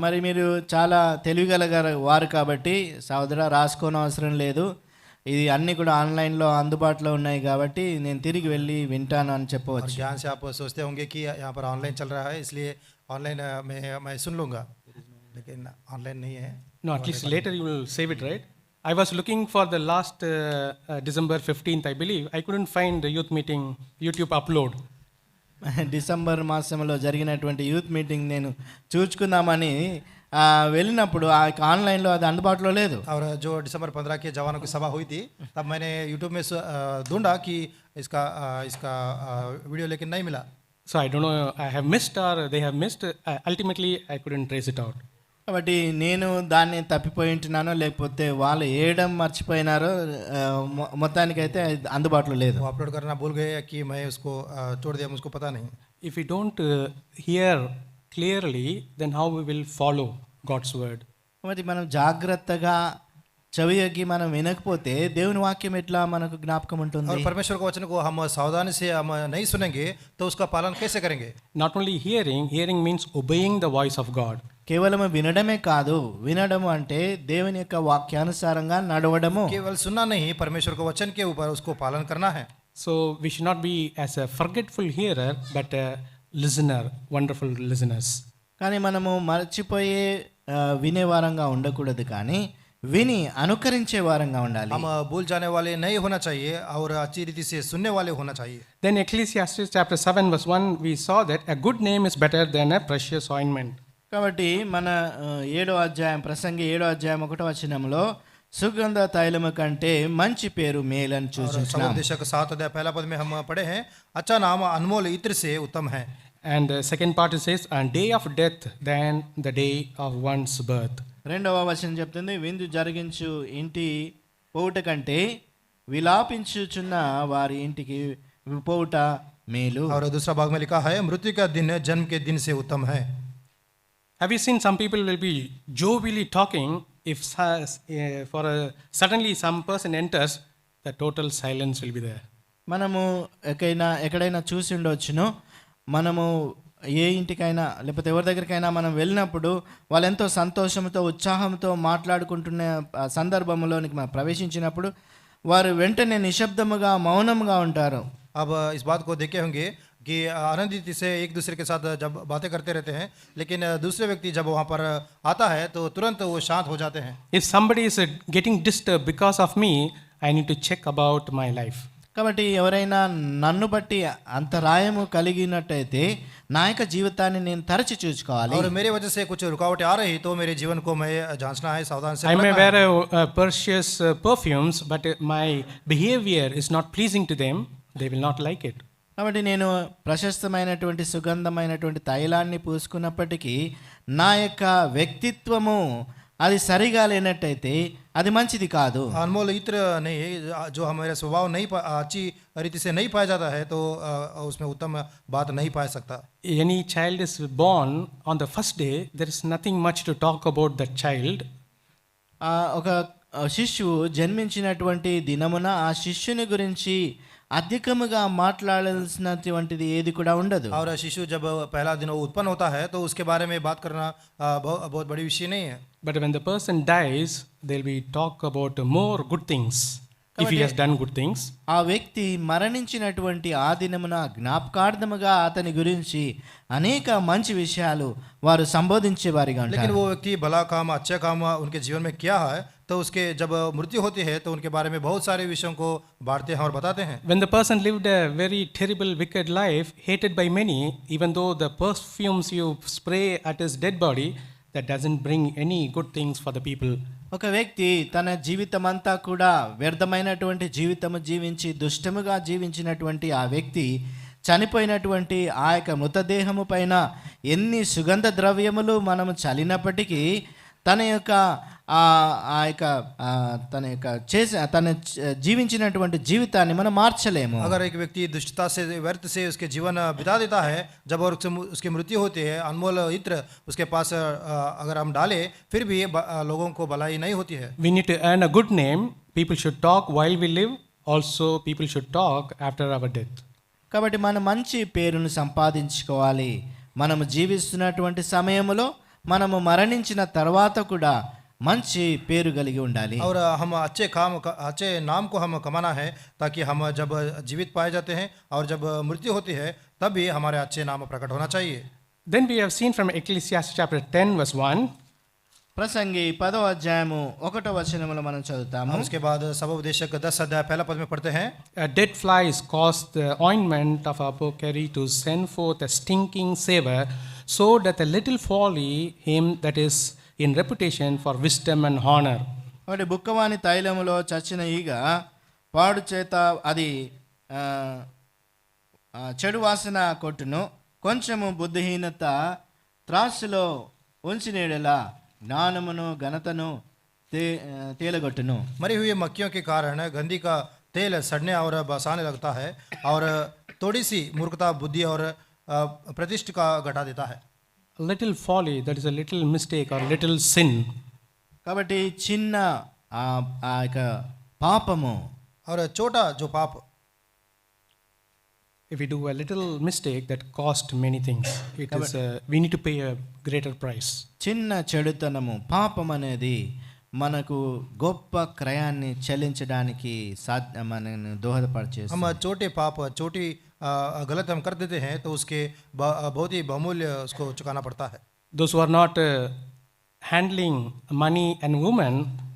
మరి మీరు చాలా తెలివిగల వారు కాబట్టి సోదరా రాసుకోని అవసరం లేదు, ఇది అన్నీ కూడా ఆన్లైన్లో అందుబాటులో ఉన్నాయి కాబట్టి నేను తిరిగి వెళ్ళి వింటాను అని చెప్పవచ్చు. ज्ञान से आप सोचते होंगे कि यहाँ पर ऑनलाइन चल रहा है इसलिए ऑनलाइन मैं सुन लूँगा, लेकिन ऑनलाइन नहीं है. No, at least later you will save it, right? I was looking for the last December 15th, I believe. I couldn't find the youth meeting YouTube upload. December మాసంలో జరిగినటువంటి యూత్ మీటింగ్ నేను చూచుకుందామని వెళ్ళినప్పుడు ఆన్లైన్లో అది అందుబాటులో లేదు. और जो दिसंबर 15 के जवानों की सभा हुई थी तब मैंने यूट्यूब में ढूंढा कि इसका वीडियो लेकिन नहीं मिला. So I don't know, I have missed or they have missed. Ultimately, I couldn't trace it out. కాబట్టి నేను దాన్ని తప్పిపోయి ఉంటున్నానో లేకపోతే వాళ్ళు వేయడం మర్చిపోయినారో మొత్తానికైతే అందుబాటులో లేదు. वो अपलोड करना भूल गए कि मैं उसको छोड़ दिया, मुझको पता नहीं. If we don't hear clearly, then how we will follow God's word? కాబట్టి మనం జాగ్రత్తగా చెవియొగ్గి మనం వినకపోతే దేవుని వాక్యం ఎట్లా మనకు జ్ఞాపకం ఉంటుంది? और परमेश्वर के वचन को हम सावधानी से हम नहीं सुनेंगे तो उसका पालन कैसे करेंगे? Not only hearing means obeying the voice of God. కేవలం వినడమే కాదు, వినడము అంటే దేవుని యొక్క వాక్యానుసారంగా నడవడము. केवल सुनना नहीं, परमेश्वर के वचन के ऊपर उसको पालन करना है. So we should not be as a forgetful hearer, but a listener, wonderful listeners. కానీ మనము మర్చిపోయే వినేవారంగా ఉండకూడదు, కానీ విని అనుకరించే వారంగా ఉండాలి. हम भूल जाने वाले नहीं होना चाहिए और अच्छी रीति से सुनने वाले होना चाहिए. Then Ecclesiastes chapter 7 verse 1, we saw that a good name is better than a precious ointment. కాబట్టి మన 7వ అధ్యాయం ప్రసంగి 7వ అధ్యాయం 1వ వచనంలో సుగంధ తైలము కంటే మంచి పేరు మేలని చూస్తున్నాం. उपदेशक 7 अध्याय पहला पद में हम पढ़े हैं, अच्छा नाम अनमोल इत्र से उत्तम है. And the second part it says, a day of death than the day of one's birth. రెండవ వచనం చెప్తుంది, విందు జరిగించు ఇంటి పోవుట కంటే విలాపించుచున్న వారి ఇంటికి పోవుట మేలు. और दूसरा भाग में लिखा है, मृत्यु का दिन जन्म के दिन से उत्तम है. Have you seen some people will be jovially talking if suddenly some person enters, the total silence will be there. మనము ఎక్కడైనా చూసి ఉండవచ్చును, మనము ఏ ఇంటికైనా లేకపోతే ఎవరి దగ్గరికైనా మనం వెళ్ళినప్పుడు వాళ్ళు ఎంతో సంతోషంతో ఉత్సాహంతో మాట్లాడుకుంటున్న సందర్భంలోనికి మనం ప్రవేశించినప్పుడు వారు వెంటనే నిశ్శబ్దముగా మౌనంగా ఉంటారు. अब इस बात को देखे होंगे कि आनंदित से एक दूसरे के साथ जब बातें करते रहते हैं, लेकिन दूसरे व्यक्ति जब वहाँ पर आता है तो तुरंत वो शांत हो जाते हैं. If somebody is getting disturbed because of me, I need to check about my life. కాబట్టి ఎవరైనా నన్ను బట్టి అంతరాయము కలిగినట్టయితే నా యొక్క జీవితాన్ని నేను తరచి చూసుకోవాలి. और मेरे वजह से कुछ रुकावटें आ रही तो मेरे जीवन को मैं जांचना है, सावधान से I may परखना है। wear precious perfumes, but my behavior is not pleasing to them. They will not like it. కాబట్టి నేను ప్రశస్తమైనటువంటి సుగంధమైనటువంటి తైలాన్ని పూసుకున్నప్పటికీ నా యొక్క వ్యక్తిత్వము అది సరిగా లేనట్టయితే అది మంచిది కాదు. अनमोल इत्र नहीं, जो हमारा स्वभाव नहीं अच्छी रीति से नहीं पाया जाता है तो उसमें उत्तम बात नहीं पा सकता. Any child is born on the first day, there is nothing much to talk about that child. ఒక శిశువు జన్మించినటువంటి దినమున ఆ శిష్యుని గురించి అధికముగా మాట్లాడాల్సినటువంటిది ఏది కూడా ఉండదు. और शिशु जब पहला दिन वो उत्पन्न होता है तो उसके बारे में बात करना बहुत बड़ी विषय नहीं है. But when the person dies, there will be talk about more good things if he has done good things. ఆ వ్యక్తి మరణించినటువంటి ఆ దినమున జ్ఞాపకార్థముగా అతని గురించి అనేక మంచి విషయాలు వారు సంబోధించేవారిగా लेकिन ఉంటారు. वो व्यक्ति भला काम अच्छा काम उनके जीवन में किया है तो उसके जब मृत्यु होती है तो उनके बारे में बहुत सारे विषयों को बांटते हैं और बताते हैं. When the person lived a very terrible, wicked life, hated by many, even though the perfumes you spray at his dead body, that doesn't bring any good things for the people. ఒక వ్యక్తి తన జీవితం అంతా కూడా వ్యర్థమైనటువంటి జీవితము జీవించి దుష్టముగా జీవించినటువంటి ఆ వ్యక్తి చనిపోయినటువంటి ఆ యొక్క మృతదేహము పైన ఎన్ని సుగంధ ద్రవ్యములు మనము చల్లినప్పటికీ తన యొక్క తన జీవించినటువంటి జీవితాన్ని మనం మార్చలేము. अगर एक व्यक्ति दुष्टता से व्यर्थ से उसके जीवन बिता देता है, जब और उसकी मृत्यु होती है, अनमोल इत्र उसके पास अगर हम डालें फिर भी लोगों को भलाई नहीं होती है. We need to earn a good name. People should talk while we live. Also, people should talk after our death. కాబట్టి మనం మంచి పేరును సంపాదించుకోవాలి. మనము జీవిస్తున్నటువంటి సమయంలో మనము మరణించిన తర్వాత కూడా మంచి పేరు కలిగి ఉండాలి. और हम अच्छे नाम को हम कमाना है ताकि हम जब जीवित पाए जाते हैं और जब मृत्यु होती है तब भी हमारे अच्छे नाम प्रकट होना चाहिए. Then we have seen from Ecclesiastes chapter 10 verse 1. ప్రసంగి 10వ అధ్యాయము 1వ వచనములో మనం చదువుతాము. उसके बाद सबोपदेशक 10 अध्याय पहला पद में पढ़ते हैं. Dead flies caused the ointment of apothecary to send forth a stinking savor, so that a little folly him that is in reputation for wisdom and honor. కాబట్టి బుక్కవాని తైలములో చచ్చిన ఈగ పాడు చేత అది చెడు వాసన కొట్టును, కొంచెము బుద్ధిహీనత త్రాసులో ఉంచినేడలా జ్ఞానమును ఘనతను తేలగొట్టును. मरी हुई मक्खियों के कारण गंदी का तेल सड़ने और बसाने लगता है और थोड़ी सी मूर्खता बुद्धि और प्रतिष्ठा का घटा देता है. A little folly, that is a little mistake or little sin. కాబట్టి చిన్న ఆ యొక్క పాపము और छोटा जो पाप, If we do a little mistake, that cost many things. It is we need to pay a greater price. చిన్న చెడుతనము పాపం అనేది మనకు గొప్ప క్రయాన్ని చెల్లించడానికి మనను దోహదపరిచేస్తుంది. हम छोटे पाप छोटी गलत हम कर देते हैं तो उसके बहुत ही बहुमूल्य उसको चुकाना पड़ता है. Those who are not handling money and women,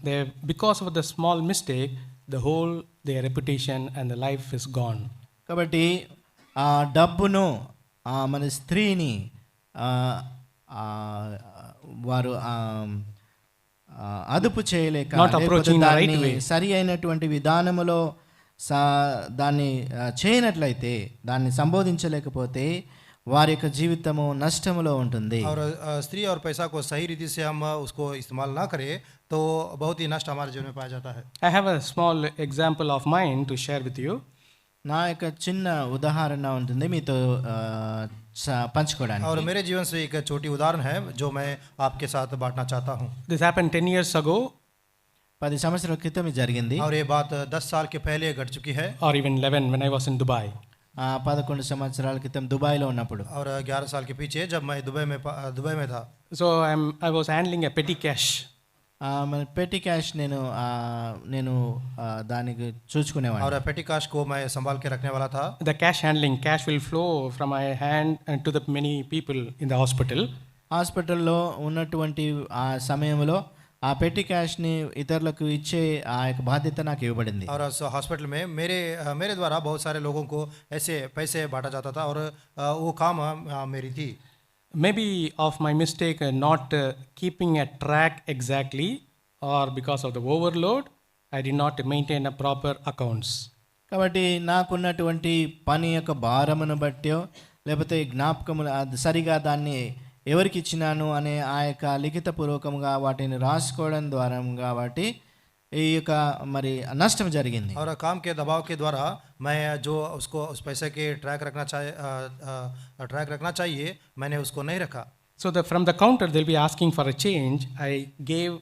they because of the small mistake, the whole their reputation and the life is gone. కాబట్టి ఆ డబ్బును మన స్త్రీని వారు అదుపు చేయలేక దాన్ని సరి అయినటువంటి విధానములో దాన్ని చేయనట్లయితే, దాన్ని సంబోధించలేకపోతే వారి యొక్క జీవితము నష్టములో ఉంటుంది. और स्त्री और पैसा को सही रीति से हम उसको इस्तेमाल ना करें तो बहुत ही नष्ट हमारे जीवन में पाया जाता है. I have a small example of mine to share with you. నా యొక్క చిన్న ఉదాహరణ ఉంటుంది మీతో పంచుకోవడానికి. और मेरे जीवन से एक छोटी उदाहरण है जो मैं आपके साथ बांटना चाहता हूँ. This happened 10 years ago. 10 సంవత్సరాల క్రితం ఇది జరిగింది. और ये बात 10 साल के पहले घट चुकी है. Or even 11 when I was in Dubai. 11 సంవత్సరాల క్రితం దుబాయ్లో ఉన్నప్పుడు. और 11 साल के पीछे जब मैं दुबई में था. So I was handling a petty cash. పెట్టి క్యాష్ నేను దానికి చూసుకునేవాడిని. और पेटी कैश को मैं संभाल के रखने वाला था. The cash handling, cash will flow from my hand and to the many people in the hospital. హాస్పిటల్లో ఉన్నటువంటి ఆ సమయంలో ఆ పెట్టి క్యాష్ని ఇతరులకు ఇచ్చే ఆ యొక్క బాధ్యత నాకు ఇవ్వబడింది. और उस हॉस्पिटल में मेरे द्वारा बहुत सारे लोगों को ऐसे पैसे बांटा जाता था और वो काम मेरी थी. Maybe of my mistake not keeping a track exactly, or because of the overload, I did not maintain a proper accounts. కాబట్టి నాకున్నటువంటి పని యొక్క భారమును బట్టో లేకపోతే జ్ఞాపకములు సరిగా దాన్ని ఎవరికి ఇచ్చినాను అనే ఆ యొక్క లిఖితపూర్వకంగా వాటిని రాసుకోవడం ద్వారా కాబట్టి ఈ యొక్క మరి నష్టం జరిగింది. और काम के दबाव के द्वारा मैं जो उसको उस पैसे के ट्रैक रखना चाहिए मैंने उसको नहीं रखा. So from the counter they'll be asking for a change. I gave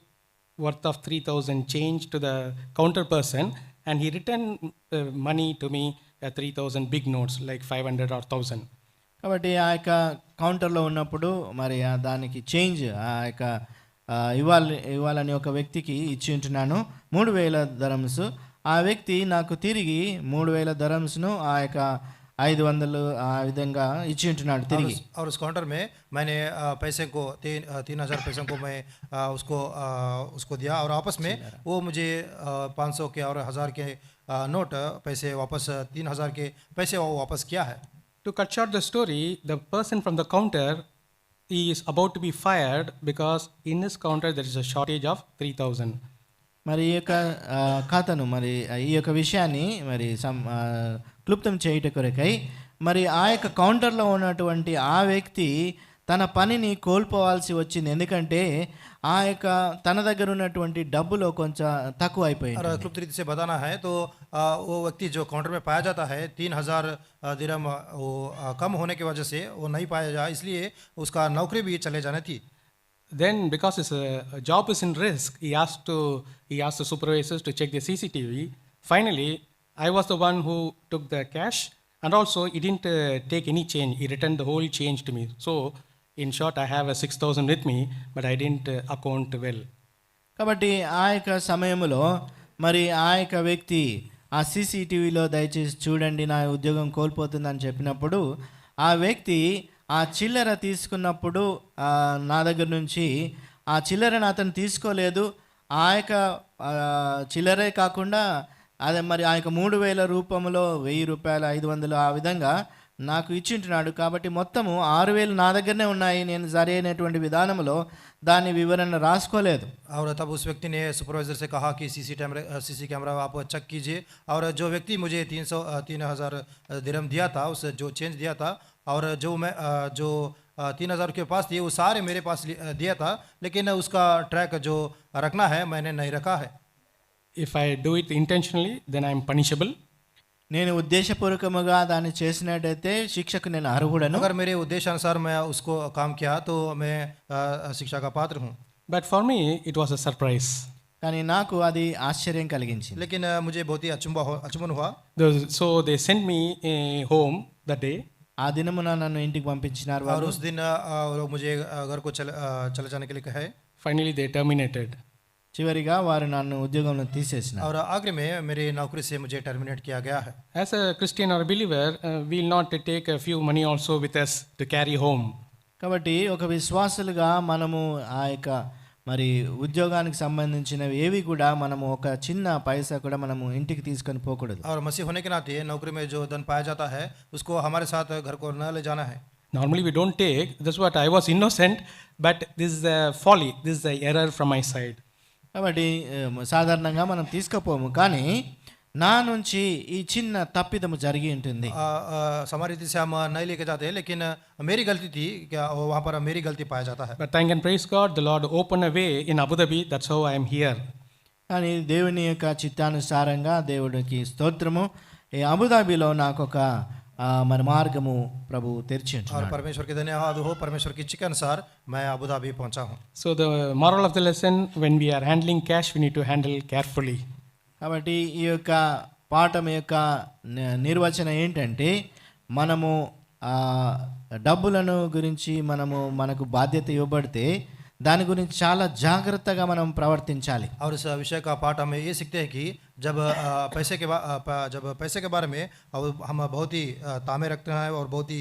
worth of 3,000 change to the counter person, and he returned money to me, 3,000 big notes like 500 or 1,000. కాబట్టి ఆ యొక్క కౌంటర్లో ఉన్నప్పుడు మరి దానికి చేంజ్ ఆ యొక్క ఇవ్వాలని ఒక వ్యక్తికి ఇచ్చి ఉంటున్నాను 3,000 dirhams. ఆ వ్యక్తి నాకు తిరిగి 3,000 dirhamsను ఆ యొక్క 500 ఆ విధంగా ఇచ్చి ఉంటున్నాడు తిరిగి. और उस काउंटर में मैंने पैसे को 3,000 पैसों को मैं उसको दिया और आपस में वो मुझे 500 के और 1,000 के नोट पैसे वापस 3,000 के पैसे वो वापस किया है. To cut short the story, the person from the counter is about to be fired because in his counter there is a shortage of 3,000. మరి ఈ యొక్క కథను మరి ఈ యొక్క విషయాన్ని మరి క్లుప్తం చేయుట కొరకై మరి ఆ యొక్క కౌంటర్లో ఉన్నటువంటి ఆ వ్యక్తి తన పనిని కోల్పోవాల్సి వచ్చింది. ఎందుకంటే ఆ యొక్క తన దగ్గర ఉన్నటువంటి డబ్బులో కొంచెం తక్కువ అయిపోయింది. और क्लुप्त रीति से बताना है तो वो व्यक्ति जो काउंटर में पाया जाता है 3,000 दिरहम वो कम होने की वजह से वो नहीं पाया जा, इसलिए उसका नौकरी भी चले जानी थी. Then because his job is in risk, he asked the supervisors to check the CCTV. Finally, I was the one who took the cash, and also he didn't take any change. He returned the whole change to me. So in short, I have a 6,000 with me, but I didn't account well. కాబట్టి ఆ యొక్క సమయంలో మరి ఆ యొక్క వ్యక్తి ఆ సీసీటీవీలో దయచేసి చూడండి నా ఉద్యోగం కోల్పోతుందని చెప్పినప్పుడు ఆ వ్యక్తి ఆ చిల్లర తీసుకున్నప్పుడు నా దగ్గర నుంచి ఆ చిల్లరను అతను తీసుకోలేదు. ఆ యొక్క చిల్లరే కాకుండా అదే మరి ఆ యొక్క 3,000 రూపంలో 1,000 రూపాయలు 500 ఆ విధంగా నాకు ఇచ్చింటున్నాడు. కాబట్టి మొత్తము 6,000 నా దగ్గరనే ఉన్నాయి. నేను సరైనటువంటి విధానంలో దాని వివరణ రాసుకోలేదు. और तब उस व्यक्ति ने सुपरवाइजर से कहा कि सीसी कैमरा आप चेक कीजिए. और जो व्यक्ति मुझे 3,000 दिरहम दिया था, उस जो चेंज दिया था और जो मैं जो 3,000 के पास थी वो सारे मेरे पास दिया था, लेकिन उसका ट्रैक जो रखना है मैंने नहीं रखा है. If I do it intentionally, then I am punishable. నేను ఉద్దేశపూర్వకంగా దాన్ని చేసినట్టయితే శిక్షకు నేను అర్హుడను. अगर मेरे उद्देश्य अनुसार मैं उसको काम किया तो मैं शिक्षा का पात्र हूँ. But for me, it was a surprise. కానీ నాకు అది ఆశ్చర్యం కలిగించింది. लेकिन मुझे बहुत ही अचंभन हुआ. So they sent me home that day. ఆ దినమున నన్ను ఇంటికి పంపించినారు और వాళ్ళు. उस दिन लोग मुझे घर को चले जाने के लिए कहे. Finally, they terminated. చివరిగా వారు నన్ను ఉద్యోగంలో తీసేసినారు. और आखिर में मेरी नौकरी से मुझे टर्मिनेट किया गया है. As a Christian or a believer, we will not take a few money also with us to carry home. కాబట్టి ఒక విశ్వాసులుగా మనము ఆ యొక్క మరి ఉద్యోగానికి సంబంధించినవి ఏవి కూడా మనము ఒక చిన్న పైసా కూడా మనము ఇంటికి తీసుకొని పోకూడదు. और मसीह होने के नाते नौकरी में जो धन पाया जाता है उसको हमारे साथ घर को न ले जाना है. Normally we don't take. That's what I was innocent, but this is a folly. This is a error from my side. కాబట్టి సాధారణంగా మనం తీసుకుపోము, కానీ నా నుంచి ఈ చిన్న తప్పిదము జరిగి ఉంటుంది. हमारी रीति से हम नहीं लेके जाते, लेकिन मेरी गलती थी क्या वहाँ पर मेरी गलती पाया जाता है. But thank and praise God, the Lord opened a way in Abu Dhabi. That's how I am here. కానీ దేవుని యొక్క చిత్తానుసారంగా దేవుడికి స్తోత్రము, ఈ అబుదాబిలో నాకు ఒక మరి మార్గము ప్రభు తెరిచి और ఉంటున్నాడు. परमेश्वर के धन्यवाद हो, परमेश्वर की इच्छा के अनुसार मैं अबू धाबी पहुंचा हूँ. So the moral of the lesson: when we are handling cash, we need to handle carefully. కాబట్టి ఈ యొక్క పాఠం యొక్క నిర్వచనం ఏంటంటే మనము డబ్బులను గురించి మనకు బాధ్యత ఇవ్వబడితే దాని గురించి చాలా జాగ్రత్తగా మనం ప్రవర్తించాలి. और इस विषय का पाठ हमें ये सीखते हैं कि जब जब पैसे के बारे में हम बहुत ही तामे रखना है और बहुत ही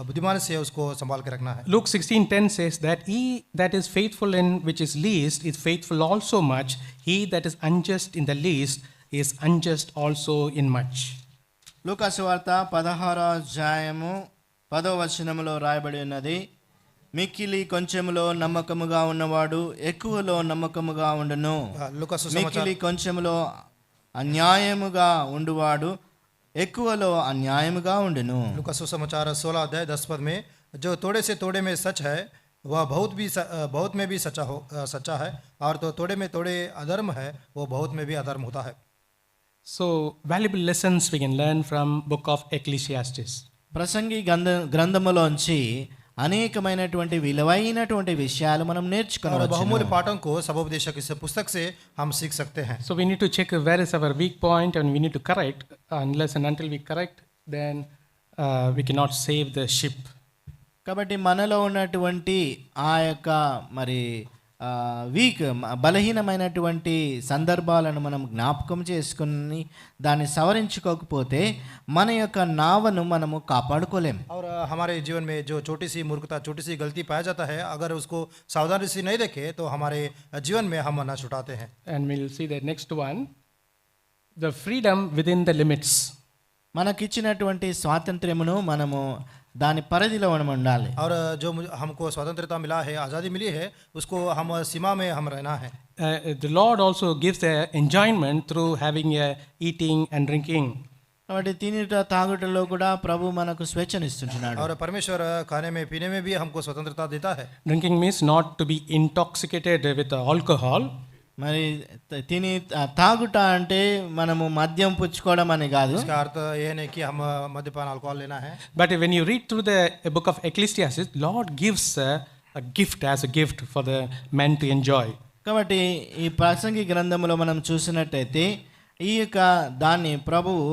बुद्धिमानी से उसको संभाल के रखना है. Luke 16:10 says that he that is faithful in which is least is faithful also much. He that is unjust in the least is unjust also in much. లూకాసు వార్త 16వ అధ్యాయము 10వ వచనములో రాయబడి ఉన్నది, మిక్కిలి కొంచెములో నమ్మకముగా ఉన్నవాడు ఎక్కువలో నమ్మకముగా ఉండును, लूका మిక్కిలి కొంచెములో అన్యాయముగా ఉండువాడు ఎక్కువలో అన్యాయముగా ఉండును. लूका सुसमाचार 16 अध्याय 10 पद में, जो थोड़े से थोड़े में सच है वह बहुत में भी सच्चा है, और तो थोड़े में थोड़े अधर्म है वो बहुत में भी अधर्म होता है. So valuable lessons we can learn from book of Ecclesiastes. ప్రసంగి గ్రంథములోంచి అనేకమైనటువంటి విలువైనటువంటి విషయాలు మనం और నేర్చుకోవచ్చు. बहुमूल्य पाठों को सबोपदेशक इस पुस्तक से हम सीख सकते हैं. So we need to check where is our weak point and we need to correct. Unless and until we correct, then we cannot save the ship. కాబట్టి మనలో ఉన్నటువంటి ఆ యొక్క మరి వీక్ బలహీనమైనటువంటి సందర్భాలను మనం జ్ఞాపకం చేసుకుని దాన్ని సవరించుకోకపోతే మన యొక్క నావను మనము కాపాడుకోలేము. और हमारे जीवन में जो छोटी सी मूर्खता, छोटी सी गलती पाया जाता है, अगर उसको सावधानी से नहीं देखे तो हमारे जीवन में हम नष्ट उठाते हैं. And we'll see the next one, the freedom within the limits. మనకిచ్చినటువంటి స్వాతంత్ర్యమును మనము దాని పరిధిలో మనం ఉండాలి. और जो हमको स्वतंत्रता मिला है, आज़ादी मिली है, उसको हम सीमा में हम रहना है. The Lord also gives the enjoyment through having a eating and drinking. కాబట్టి తినుట తాగుటలో కూడా ప్రభు మనకు స్వేచ్ఛనిస్తుంటున్నాడు. और परमेश्वर खाने में पीने में भी हमको स्वतंत्रता देता है. Drinking means not to be intoxicated with alcohol. మరి తిని తాగుట అంటే మనము మద్యం పుచ్చుకోవడం అని కాదు. इसका अर्थ ये नहीं कि हम मद्यपान अल्कोहल लेना है. But when you read through the book of Ecclesiastes, Lord gives a gift as a gift for the men to enjoy. కాబట్టి ఈ ప్రసంగి గ్రంథంలో మనం చూసినట్టయితే ఈ యొక్క దాన్ని ప్రభువు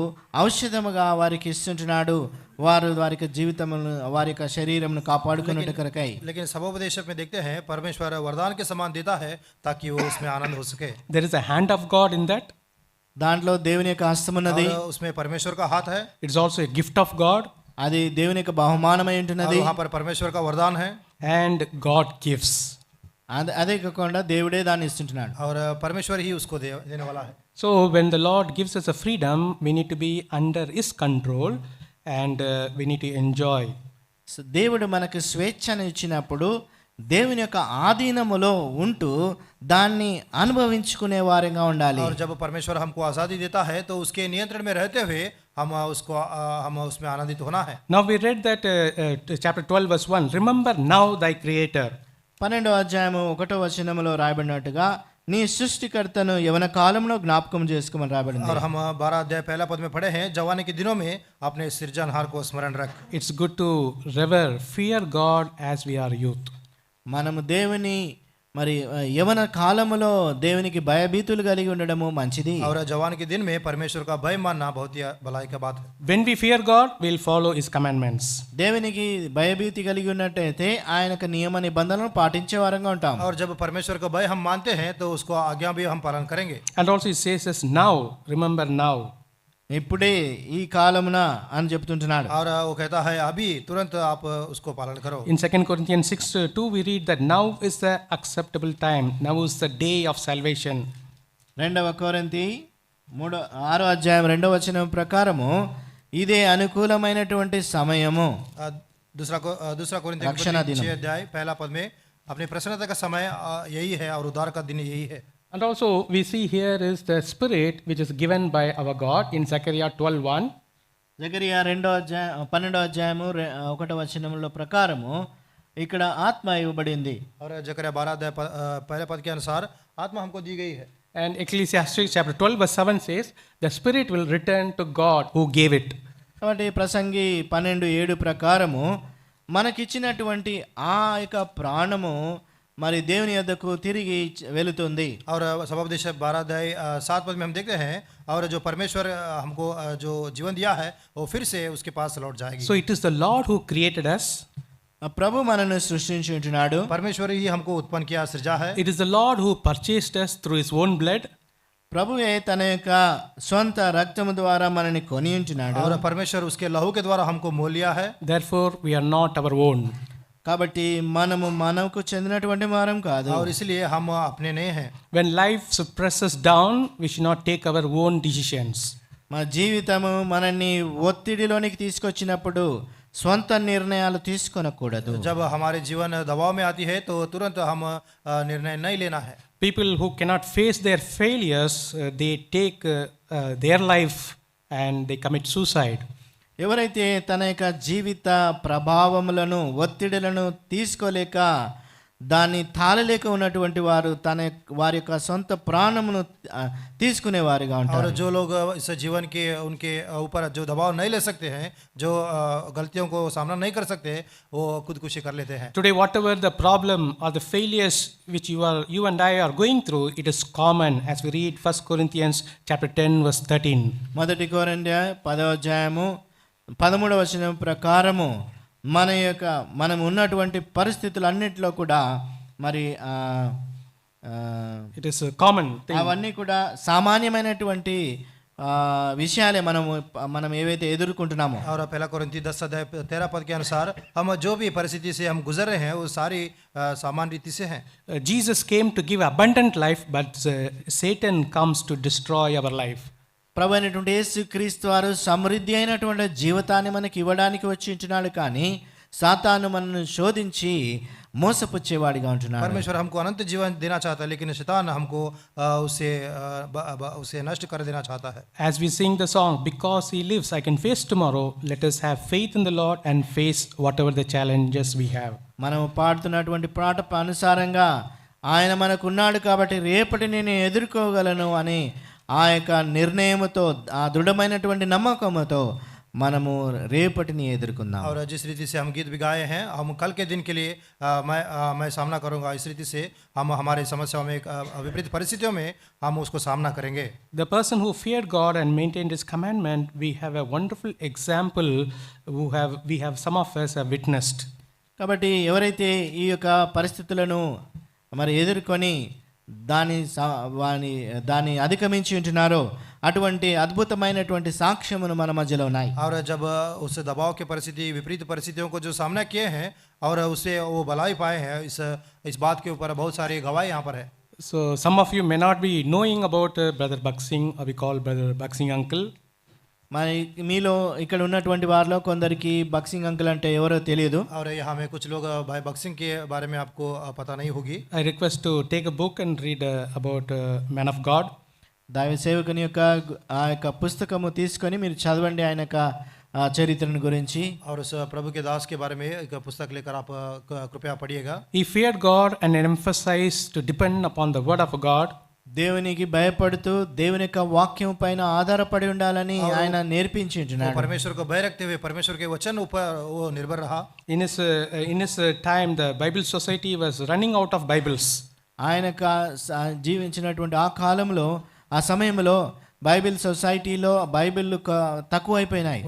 ఔషధముగా వారికి ఇస్తుంటున్నాడు, వారు వారి యొక్క జీవితమును వారి యొక్క శరీరమును కాపాడుకున్నట్టు కొరకై. लेकिन सबोपदेशक में देखते हैं परमेश्वर वरदान के समान देता है ताकि वो उसमें आनंद हो सके. There is a hand of God in that. దాంట్లో దేవుని యొక్క హస్తమున్నది, और उसमें परमेश्वर का हाथ है. It's also a gift of God. అది దేవుని యొక్క బహుమానమై और ఉంటున్నది. वहाँ पर परमेश्वर का वरदान है. And God gives. అదే కాకుండా దేవుడే దాన్ని ఇస్తుంటున్నాడు. और परमेश्वर ही उसको देने वाला है. So when the Lord gives us a freedom, we need to be under His control and we need to enjoy. So దేవుడు మనకు స్వేచ్ఛను ఇచ్చినప్పుడు దేవుని యొక్క ఆధీనములో ఉంటూ దాన్ని అనుభవించుకునే వారిగా ఉండాలి. और जब परमेश्वर हमको आज़ादी देता है तो उसके नियंत्रण में रहते हुए हम उसमें आनंदित होना है. Now we read that chapter 12 verse 1, remember now thy creator. 12వ అధ్యాయము 1వ వచనములో రాయబడినట్టుగా నీ సృష్టికర్తను యవన కాలంలో జ్ఞాపకం చేసుకోమని రాయబడింది. और हम 12 अध्याय पहला पद में पढ़े हैं, जवानी के दिनों में अपने सृजनहार को स्मरण रख. It's good to revere, fear God as we are youth. మనము దేవుని మరి యవన కాలములో దేవునికి భయభీతులు కలిగి ఉండడము మంచిది. और जवानी के दिन में परमेश्वर का भय मानना बहुत ही भलाई का बात है. When we fear God, we'll follow His commandments. దేవునికి భయభీతి కలిగి ఉన్నట్టయితే ఆయన నియమ నిబంధనలను పాటించే వారంగా ఉంటాం. और जब परमेश्वर का भय हम मानते हैं तो उसको आज्ञा भी हम पालन करेंगे. And also He says us now, remember now. ఇప్పుడే ఈ కాలమున అని చెప్తుంటున్నాడు. और वो कहता है अभी तुरंत आप उसको पालन करो. In 2 Corinthians 6:2 we read that now is the acceptable time, now is the day of salvation. 2వ కొరింథీ 6వ అధ్యాయం 2వ వచనం ప్రకారము ఇదే అనుకూలమైనటువంటి సమయము. दूसरा कोरिन्थियों रक्षणा दिनम. 6 अध्याय पहला पद में अपनी प्रसन्नता का समय यही है और उद्धार का दिन यही है. And also we see here is the spirit which is given by our God in Zechariah 12:1. Zechariah 12వ అధ్యాయము 1వ వచనముల ప్రకారము ఇక్కడ ఆత్మ ఇవ్వబడింది. और जकरयाह 12 अध्याय पहले पद के अनुसार आत्मा हमको दी गई है. And Ecclesiastes chapter 12 verse 7 says the spirit will return to God who gave it. కాబట్టి ప్రసంగి 12:7 ప్రకారము మనకిచ్చినటువంటి ఆ యొక్క ప్రాణము మరి దేవుని యొద్దకు తిరిగి వెళుతుంది. और सबोपदेश 12 अध्याय 7 पद में हम देखते हैं, और जो परमेश्वर हमको जो जीवन दिया है वो फिर से उसके पास लौट जाएगी. So it is the Lord who created us. ప్రభు మనను సృష్టించి ఉంటున్నాడు. परमेश्वर ही हमको उत्पन्न किया, सृजा है. It is the Lord who purchased us through his own blood. ప్రభువే తన యొక్క సొంత రక్తము ద్వారా మనని కొని ఉంటున్నాడు. और परमेश्वर उसके लहू के द्वारा हमको मोल लिया है. Therefore, we are not our own. కాబట్టి మనకు చెందినటువంటి వారం కాదు. और इसलिए हम अपने नहीं हैं. When life presses down, we should not take our own decisions. మన జీవితము మనల్ని ఒత్తిడిలోనికి తీసుకొచ్చినప్పుడు స్వంత నిర్ణయాలు తీసుకొనకూడదు. जब हमारे जीवन दबाव में आती है तो तुरंत हम निर्णय नहीं लेना है. People who cannot face their failures, they take their life and they commit suicide. ఎవరైతే తన యొక్క జీవిత ప్రభావములను ఒత్తిడులను తీసుకోలేక దాన్ని తాళలేక ఉన్నటువంటి వారు వారి యొక్క సొంత ప్రాణమును తీసుకునేవారుగా और ఉంటారు. जो लोग इस जीवन के उनके ऊपर जो दबाव नहीं ले सकते हैं, जो गलतियों को सामना नहीं कर सकते, वो खुदकुशी कर लेते हैं. Today, whatever the problem or the failures which you and I are going through, it is common as we read 1 Corinthians chapter 10 verse 13. మొదటి కొరింథీ 10వ అధ్యాయము 13వ వచనం ప్రకారము మనం ఉన్నటువంటి పరిస్థితులన్నిటిలో కూడా మరి It is a common thing. అవన్నీ కూడా సామాన్యమైనటువంటి విషయాలే మనం ఏవైతే ఎదుర్కొంటున్నామో. और पहला कोरिन्थी 10 अध्याय 13 पद के अनुसार हम जो भी परिस्थिति से हम गुजर रहे हैं वो सारी सामान्य रीति से हैं. Jesus came to give abundant life, but Satan comes to destroy our life. ప్రభు అయినటువంటి యేసుక్రీస్తు వారు సమృద్ధి అయినటువంటి జీవితాన్ని మనకి ఇవ్వడానికి వచ్చి ఉంటున్నాడు, కానీ సాతాను మనల్ని శోధించి మోసపుచ్చేవాడిగా ఉంటున్నాడు. परमेश्वर हमको अनंत जीवन देना चाहता है, लेकिन शैतान हमको उसे नष्ट कर देना चाहता है. As we sing the song, because he lives, I can face tomorrow. Let us have faith in the Lord and face whatever the challenges we have. మనం పాడుతున్నటువంటి పాట అనుసారంగా ఆయన మనకున్నాడు కాబట్టి రేపటి నేను ఎదుర్కోగలను అని ఆ యొక్క నిర్ణయముతో, ఆ దృఢమైనటువంటి నమ్మకంతో మనము రేపటిని ఎదుర్కొందాం. और जिस रीति से हम गीत भी गाए हैं, हम कल के दिन के लिए मैं सामना करूंगा, इस रीति से हम हमारे समस्याओं में विपरीत परिस्थितियों में हम उसको सामना करेंगे. The person who feared God and maintained his commandment, we have a wonderful example we have some of us have witnessed. కాబట్టి ఎవరైతే ఈ యొక్క పరిస్థితులను మరి ఎదుర్కొని దాన్ని అధిగమించి ఉంటున్నారో అటువంటి అద్భుతమైనటువంటి సాక్ష్యమును మన మధ్యలో ఉన్నాయి. और जब उस दबाव के परिस्थिति, विपरीत परिस्थितियों को जो सामना किए हैं और उससे वो भलाई पाए हैं, इस बात के ऊपर बहुत सारी गवाही यहाँ पर है. So some of you may not be knowing about Brother Baksing, or we call Brother Baksing uncle. మరి మీలో ఇక్కడ ఉన్నటువంటి వారిలో కొందరికి బక్సింగ్ అంకుల్ అంటే ఎవరో తెలియదు. और यहाँ में कुछ लोग भाई बक्सिंग के बारे में आपको पता नहीं होगी. I request to take a book and read about man of God. దైవ సేవకుని యొక్క ఆ యొక్క పుస్తకము తీసుకొని మీరు చదవండి ఆయన యొక్క చరిత్రను గురించి. और उस प्रभु के दास के बारे में एक पुस्तक लेकर आप कृपया पढ़िएगा. He feared God and emphasized to depend upon the word of God. దేవునికి భయపడుతూ దేవుని యొక్క వాక్యం పైన ఆధారపడి ఉండాలని ఆయన నేర్పించి ఉంటున్నాడు. परमेश्वर को भय रखते हुए परमेश्वर के वचन ऊपर वो निर्भर रहा. In his time, the Bible Society was running out of Bibles. ఆయన జీవించినటువంటి ఆ కాలంలో, ఆ సమయంలో బైబిల్ సొసైటీలో బైబిల్ తక్కువైపోయినాయి.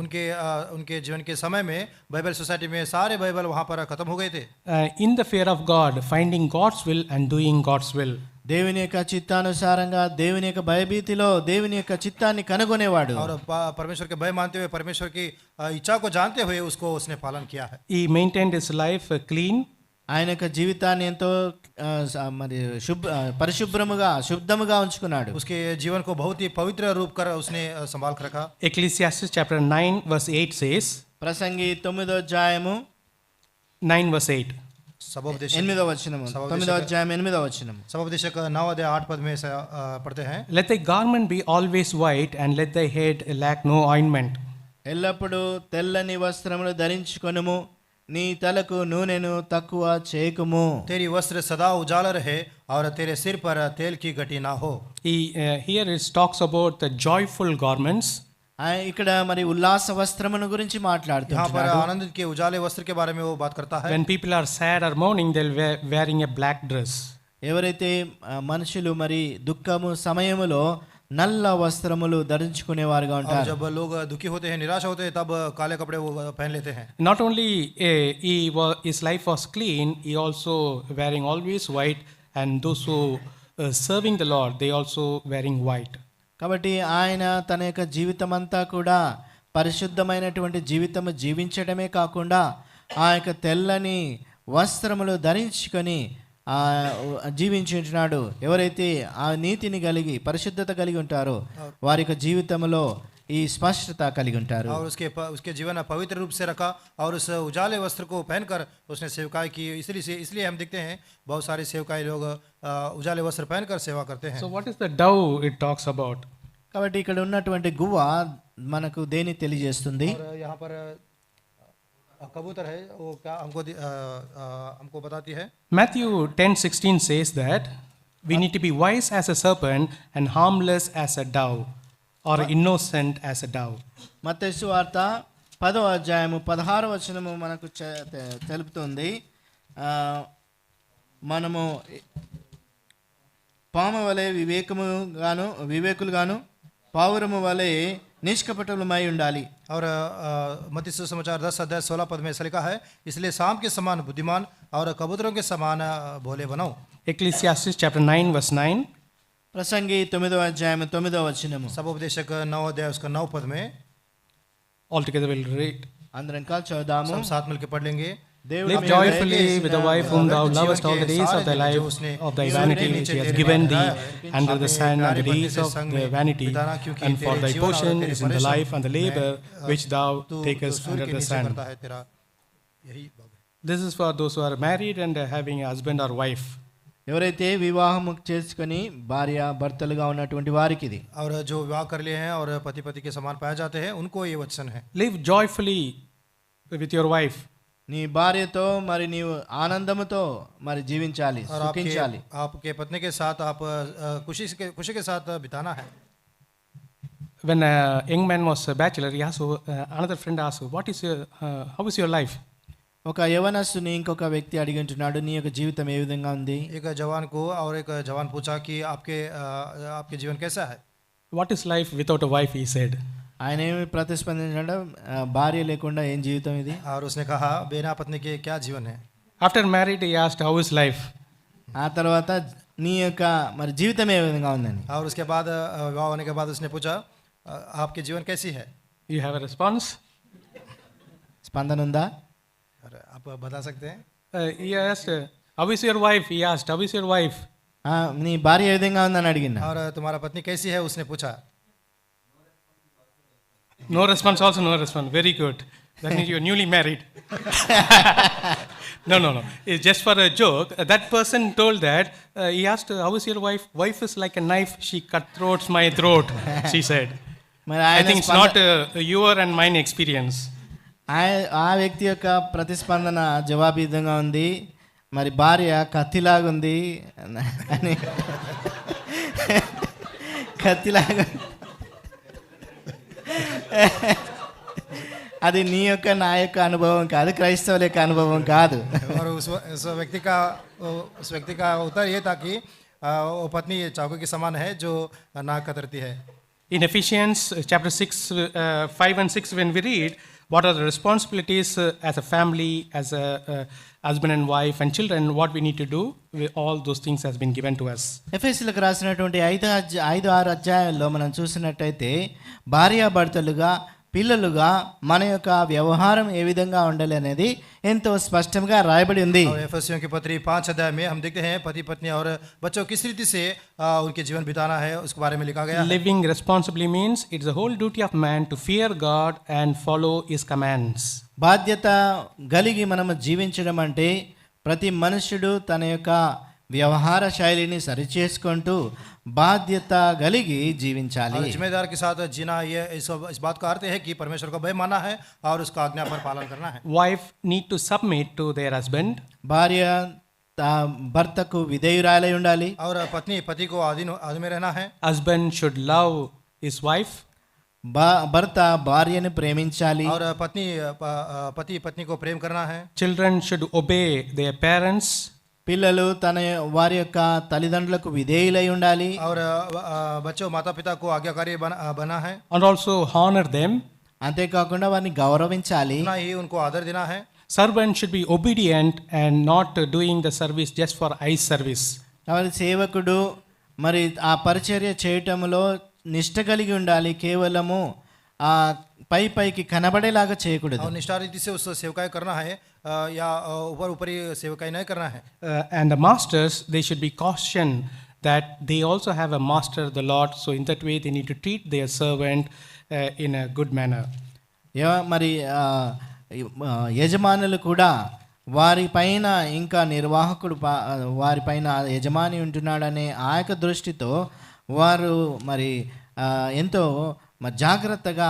उनके जीवन के समय में बाइबल सोसाइटी में सारे बाइबल वहाँ पर खत्म हो गए थे. In the fear of God, finding God's will and doing God's will. దేవుని యొక్క చిత్తానుసారంగా దేవుని యొక్క భయభీతిలో దేవుని యొక్క చిత్తాన్ని కనుగొనేవాడు. और परमेश्वर के भय मानते हुए परमेश्वर की इच्छा को जानते हुए उसको उसने पालन किया है. He maintained his life clean. ఆయన యొక్క జీవితాన్ని ఎంతో మరి పరిశుభ్రముగా శుద్ధముగా ఉంచుకున్నాడు. उसके जीवन को बहुत ही पवित्र रूप कर उसने संभाल कर रखा. Ecclesiastes chapter 9 verse 8 says, ప్రసంగి 9వ అధ్యాయము 9 verse 8. 8వ వచనము, 9వ అధ్యాయం 8వ వచనము. सबोपदेशक 9 अध्याय 8 पद में पढ़ते हैं. Let thy garment be always white and let thy head lack no ointment. ఎల్లప్పుడూ తెల్లని వస్త్రములు ధరించుకొనుము, నీ తలకు నూనెను తక్కువ చేయకుము. तेरी वस्त्र सदा उजाला रहे और तेरे सिर पर तेल की गटी ना हो. Here it talks about the joyful garments. ఇక్కడ మరి ఉల్లాస వస్త్రమును గురించి यहाँ पर మాట్లాడుతున్నాడు. आनंद के उजाले वस्त्र के बारे में वो बात करता है. When people are sad or mourning, they'll wearing a black dress. ఎవరైతే మనుషులు మరి దుఃఖము సమయములో నల్ల వస్త్రములు ధరించుకునేవారుగా और ఉంటారు. जब लोग दुखी होते हैं, निराश होते हैं, तब काले कपड़े वो पहन लेते हैं. Not only his life was clean, he also wearing always white, and those who serving the Lord, they also wearing white. కాబట్టి ఆయన తన యొక్క జీవితం అంతా కూడా పరిశుద్ధమైనటువంటి జీవితము జీవించడమే కాకుండా ఆ యొక్క తెల్లని వస్త్రములు ధరించుకొని జీవించుంటున్నాడు. ఎవరైతే ఆ నీతిని కలిగి పరిశుద్ధత కలిగి ఉంటారో వారి యొక్క జీవితంలో ఈ స్పష్టత కలిగి ఉంటారు. और उसके जीवन पवित्र रूप से रखा और उस उजाले वस्त्र को पहनकर उसने सेवकाई की. इसलिए हम देखते हैं बहुत सारे सेवकाई लोग उजाले वस्त्र पहनकर सेवा करते हैं. So what is the dove it talks about? కాబట్టి ఇక్కడ ఉన్నటువంటి గువ్వ మనకు దేని తెలియజేస్తుంది? और यहाँ पर कबूतर है, वो क्या हमको बताती है. Matthew 10:16 says that we need to be wise as a serpent and harmless as a dove, or innocent as a dove. మత్తయి సువార్త 10వ అధ్యాయము 16వ వచనము మనకు తెలుపుతుంది, మనము పాము వలె వివేకులుగాను పావురము వలె నిష్కపటులమై ఉండాలి. और मत्ती सुसमाचार 10 अध्याय 16 पद में ऐसा लिखा है, इसलिए सांप के समान बुद्धिमान और कबूतरों के समान भोले बनाओ. Ecclesiastes chapter 9 verse 9. ప్రసంగి 9వ అధ్యాయము 9వ వచనము. सबोपदेशक 9 अध्याय उसका 9 पद में. Altogether we'll read. అందరం కలిసి చదువుదాము. हम साथ मिलकर पढ़ लेंगे. Live joyfully with the wife whom thou lovest all the days of thy life, of thy vanity which he has given thee under the sun, and the days of the vanity, and for thy portion is in the life and the labor which thou takest under the sun. This is for those who are married and having a husband or wife. ఎవరైతే వివాహము చేసుకొని భార్య భర్తలుగా ఉన్నటువంటి వారికి ఇది. और जो विवाह कर लिए हैं और पति के समान पाए जाते हैं, उनको ये वचन है. Live joyfully with your wife. నీ భార్యతో మరి నీవు ఆనందముతో మరి జీవించాలి, और సుఖించాలి. आपके पत्नी के साथ आप खुशी के साथ बिताना है. When a young man was a bachelor, he asked, another friend asked, how is your life? ఒక యవనస్తుని ఇంకొక వ్యక్తి అడిగింటున్నాడు, నీ యొక్క జీవితం ఏ విధంగా ఉంది? एक जवान को और एक जवान पूछा कि आपके जीवन कैसा है. What is life without a wife, he said. ఆయన ఏమి ప్రతిస్పందించాడు, భార్య లేకుండా ఏం జీవితం ఇది? और उसने कहा बिना पत्नी के क्या जीवन है. After married, he asked, how is life? ఆ తర్వాత నీ యొక్క మరి జీవితం ఏ విధంగా ఉందని. और उसके बाद विवाह होने के बाद उसने पूछा आपके जीवन कैसी है. You have a response? స్పందన ఉందా? आप बता सकते हैं. He asked, how is your wife? He asked, how is your wife? నీ భార్య ఏ విధంగా ఉందని అడిగినా. और तुम्हारा पत्नी कैसी है उसने पूछा. No response, also no response. Very good. That means you're newly married. No. It's just for a joke. That person told that, he asked, how is your wife? Wife is like a knife. She cut throats my throat, she said. మరి I ఆయన think it's not your and mine experience. ఆ వ్యక్తి యొక్క ప్రతిస్పందన జవాబు ఈ విధంగా ఉంది, మరి భార్య కత్తిలాగుంది అని. కత్తిలాగా అది నీ యొక్క నా యొక్క అనుభవం కాదు, క్రైస్తవుల యొక్క అనుభవం కాదు. और उस व्यक्ति का उत्तर ये था कि वो पत्नी चाकू के समान है जो नाक कतरती है. In Ephesians chapter 6, 5 and 6, when we read, what are the responsibilities as a family, as a husband and wife and children, what we need to do, all those things has been given to us. ఎఫెసీయులకు రాసినటువంటి 5-6 అధ్యాయాల్లో మనం చూసినట్టయితే భార్యాభర్తలుగా పిల్లలుగా మన యొక్క వ్యవహారం ఏ విధంగా ఉండాలి అనేది ఎంతో స్పష్టంగా రాయబడి ఉంది. और एफेसियों की पत्री 5 अध्याय में हम देखते हैं पति पत्नी और बच्चों किस रीति से उनके जीवन बिताना है उसके बारे में लिखा गया है. Living responsibly means it's the whole duty of man to fear God and follow his commands. బాధ్యత కలిగి మనము జీవించడం అంటే ప్రతి మనుషుడు తన యొక్క వ్యవహార శైలిని సరిచేసుకుంటూ బాధ్యత కలిగి జీవించాలి. जिम्मेदार के साथ जीना ये इस बात का अर्थ है कि परमेश्वर का भय मानना है और उसका आज्ञा पर पालन करना है. Wife need to submit to their husband. భార్య భర్తకు విధేయురాలై ఉండాలి. और पत्नी पति को आधीन में रहना है. Husband should love his wife. భర్త భార్యను ప్రేమించాలి. और पति पत्नी को प्रेम करना है. Children should obey their parents. పిల్లలు వారి యొక్క తల్లిదండ్రులకు విధేయులై ఉండాలి. और बच्चों माता पिता को आज्ञाकारी बना है, and also honor them. అంతేకాకుండా వారిని గౌరవించాలి. उतना ही उनको आदर देना है. Servant should be obedient and not doing the service just for eye service. కాబట్టి సేవకుడు మరి ఆ పరిచర్య చేయటంలో నిష్ట కలిగి ఉండాలి. కేవలము ఆ పైకి కనబడేలాగా చేయకూడదు. और निष्ठा रीति से उस सेवकाई करना है, या ऊपरी सेवकाई नहीं करना है. And the masters, they should be cautioned that they also have a master, the Lord. So in that way, they need to treat their servant in a good manner. మరి యజమానులు కూడా వారి పైన ఇంకా నిర్వాహకుడు వారి పైన యజమాని ఉంటున్నాడనే ఆ యొక్క దృష్టితో వారు మరి ఎంతో జాగ్రత్తగా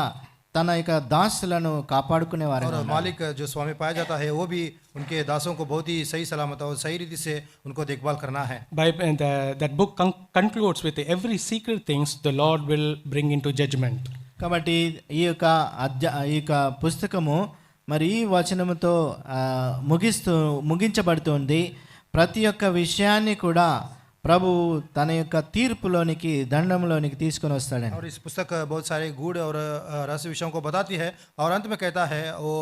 తన యొక్క దాసులను కాపాడుకునేవారు. और मालिक जो स्वामी पाया जाता है वो भी उनके दासों को बहुत ही सही सलामत और सही रीति से उनको देखभाल करना है. That book concludes with every secret things the Lord will bring into judgment. కాబట్టి ఈ యొక్క పుస్తకము మరి ఈ వచనముతో ముగించబడుతుంది. ప్రతి ఒక్క విషయాన్ని కూడా ప్రభు తన యొక్క తీర్పులోనికి దండంలోనికి తీసుకొని వస్తాడని. और इस पुस्तक बहुत सारे गूढ़ और रहस्य विषयों को बताती है और अंत में कहता है वो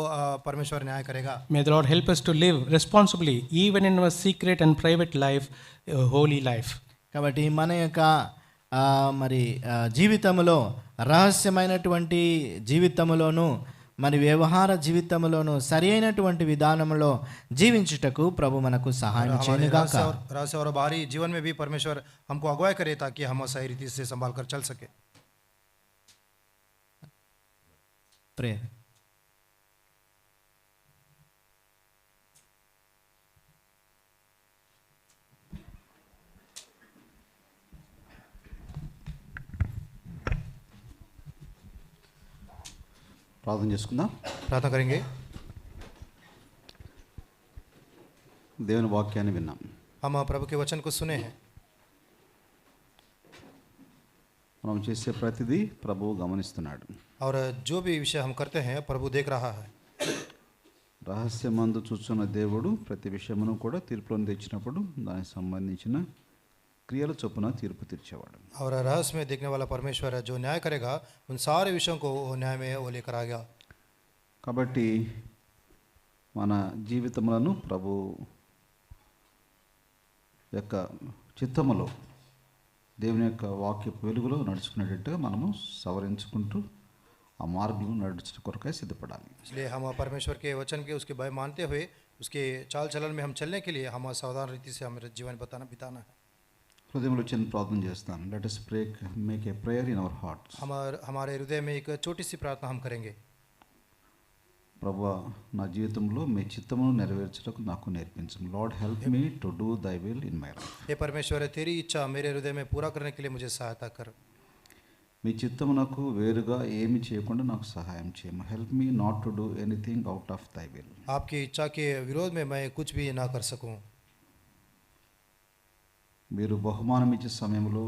परमेश्वर न्याय करेगा. May the Lord help us to live responsibly even in our secret and private life, holy life. కాబట్టి మన యొక్క మరి జీవితంలో రహస్యమైనటువంటి జీవితంలోను మరి వ్యవహార జీవితంలోను సరి అయినటువంటి విధానంలో జీవించుటకు ప్రభు మనకు సహాయం చేయనుగాక. रहस्य और बाहरी जीवन में भी परमेश्वर हमको अगुवाई करे ताकि हम सही रीति से संभाल कर चल सके. ప్రేయర్. ప్రార్థన చేసుకుందాం. प्रार्थना करेंगे. దేవుని వాక్యాన్ని విన్నాం. हम प्रभु के वचन को सुने हैं. మనం చేసే ప్రతిదీ ప్రభువు గమనిస్తున్నాడు. और जो भी विषय हम करते हैं प्रभु देख रहा है. రహస్యమందు చూస్తున్న దేవుడు ప్రతి విషయమును కూడా తీర్పులను తెచ్చినప్పుడు దానికి సంబంధించిన క్రియల చొప్పున తీర్పు తీర్చేవాడు. और रहस्य में देखने वाला परमेश्वर है जो न्याय करेगा उन सारे विषयों को वो न्याय में वो लेकर आ गया. కాబట్టి మన జీవితములను ప్రభు యొక్క చిత్తములో దేవుని యొక్క వాక్యపు వెలుగులో నడుచుకునేటట్టుగా మనము సవరించుకుంటూ ఆ మార్గంలో నడుచుట కొరకై సిద్ధపడాలి. इसलिए हम परमेश्वर के वचन के उसके भय मानते हुए उसके चाल चलन में हम चलने के लिए हम सावधान रीति से हमारे जीवन बिताना है. హృదయంలో చిన్న ప్రార్థన చేస్తాను. Let us pray, make a prayer in our hearts. हमारे हृदय में एक छोटी सी प्रार्थना हम करेंगे. ప్రభువా, నా జీవితంలో మీ చిత్తమును నెరవేర్చుటకు నాకు నేర్పించు. Lord help me to do thy will in my life. हे परमेश्वर तेरी इच्छा मेरे हृदय में पूरा करने के लिए मुझे सहायता कर. మీ చిత్తమునకు వేరుగా ఏమి చేయకుండా నాకు సహాయం చేయము. Help me not to do anything out of thy will. आपकी इच्छा के विरोध में मैं कुछ भी ना कर सकूं. మీరు బహుమానం ఇచ్చే సమయంలో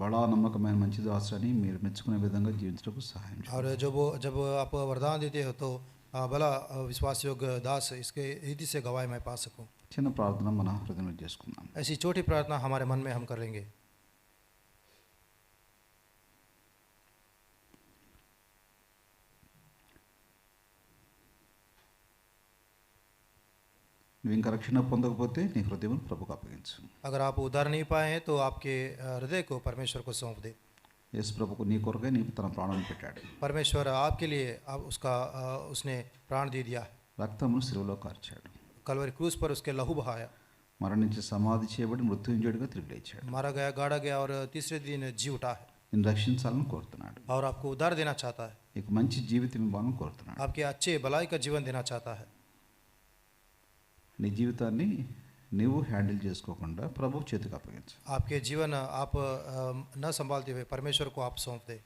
బడా నమ్మకమైన మంచి దాసుని మీరు మెచ్చుకునే విధంగా జీవించడానికి సహాయం చేయండి. और जब आप वरदान देते हो तो भला विश्वास योग्य दास इसके रीति से गवाही मैं पा सकूं. చిన్న ప్రార్థన మన హృదయంలో చేసుకుందాం. ऐसी छोटी प्रार्थना हमारे मन में हम कर लेंगे. నువ్వు ఇంకా రక్షణ పొందకపోతే నీ హృదయం ప్రభుకు అప్పగించు. अगर आप उद्धार नहीं पाए हैं तो आपके हृदय को परमेश्वर को सौंप दे. యేసు ప్రభుకు నీ కొరకై నీ తన ప్రాణాన్ని పెట్టాడు. परमेश्वर आपके लिए अब उसने प्राण दे दिया है. రక్తమును శిలువలో కార్చాడు. कलवरी क्रूस पर उसके लहू बहाया. మరణించి సమాధి చేయబడి మృత్యుంజయుడిగా తిరిగి లేచాడు. मारा गया, गाड़ा गया और तीसरे दिन जी उठा है. నిన్ను రక్షించాలని కోరుతున్నాడు. और आपको उद्धार देना चाहता है. నీకు మంచి జీవితం ఇవ్వాలని కోరుతున్నాడు. आपके अच्छे भलाई का जीवन देना चाहता है. నీ జీవితాన్ని నీవు హ్యాండిల్ చేసుకోకుండా ప్రభు చేతికి అప్పగించు. आपके जीवन आप न संभालते हुए परमेश्वर को आप सौंप दे.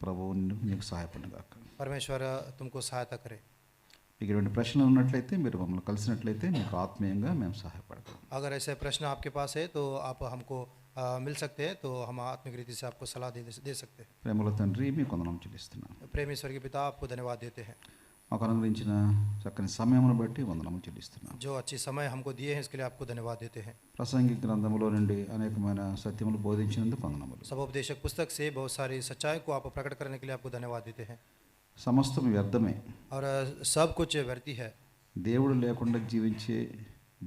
ప్రభు నీకు సహాయపడగాక. परमेश्वर तुमको सहायता करे. మీకు ఎటువంటి ప్రశ్నలు ఉన్నట్లయితే మీరు మమ్మల్ని కలిసినట్లయితే మీకు ఆత్మీయంగా మేము సహాయపడతాం. अगर ऐसे प्रश्न आपके पास है तो आप हमको मिल सकते हैं, तो हम आत्मिक रीति से आपको सलाह दे सकते हैं. ప్రేమల తండ్రి మీకు వందనం చెల్లిస్తున్నాం. प्रेम ईश्वर के पिता आपको धन्यवाद देते हैं. మాకు అనుగ్రహించిన చక్కని సమయమును బట్టి వందనములు చెల్లిస్తున్నాం. जो अच्छी समय हमको दिए हैं इसके लिए आपको धन्यवाद देते हैं। ప్రసంగి గ్రంథములో నుండి అనేకమైన సత్యములు బోధించినందుకు వందనములు. सबोपदेशक पुस्तक से बहुत सारी सच्चाई को आप प्रकट करने के लिए आपको धन्यवाद देते हैं। సమస్తం వ్యర్థమే. और सब कुछ व्यर्थी है। దేవుడు లేకుండా జీవించే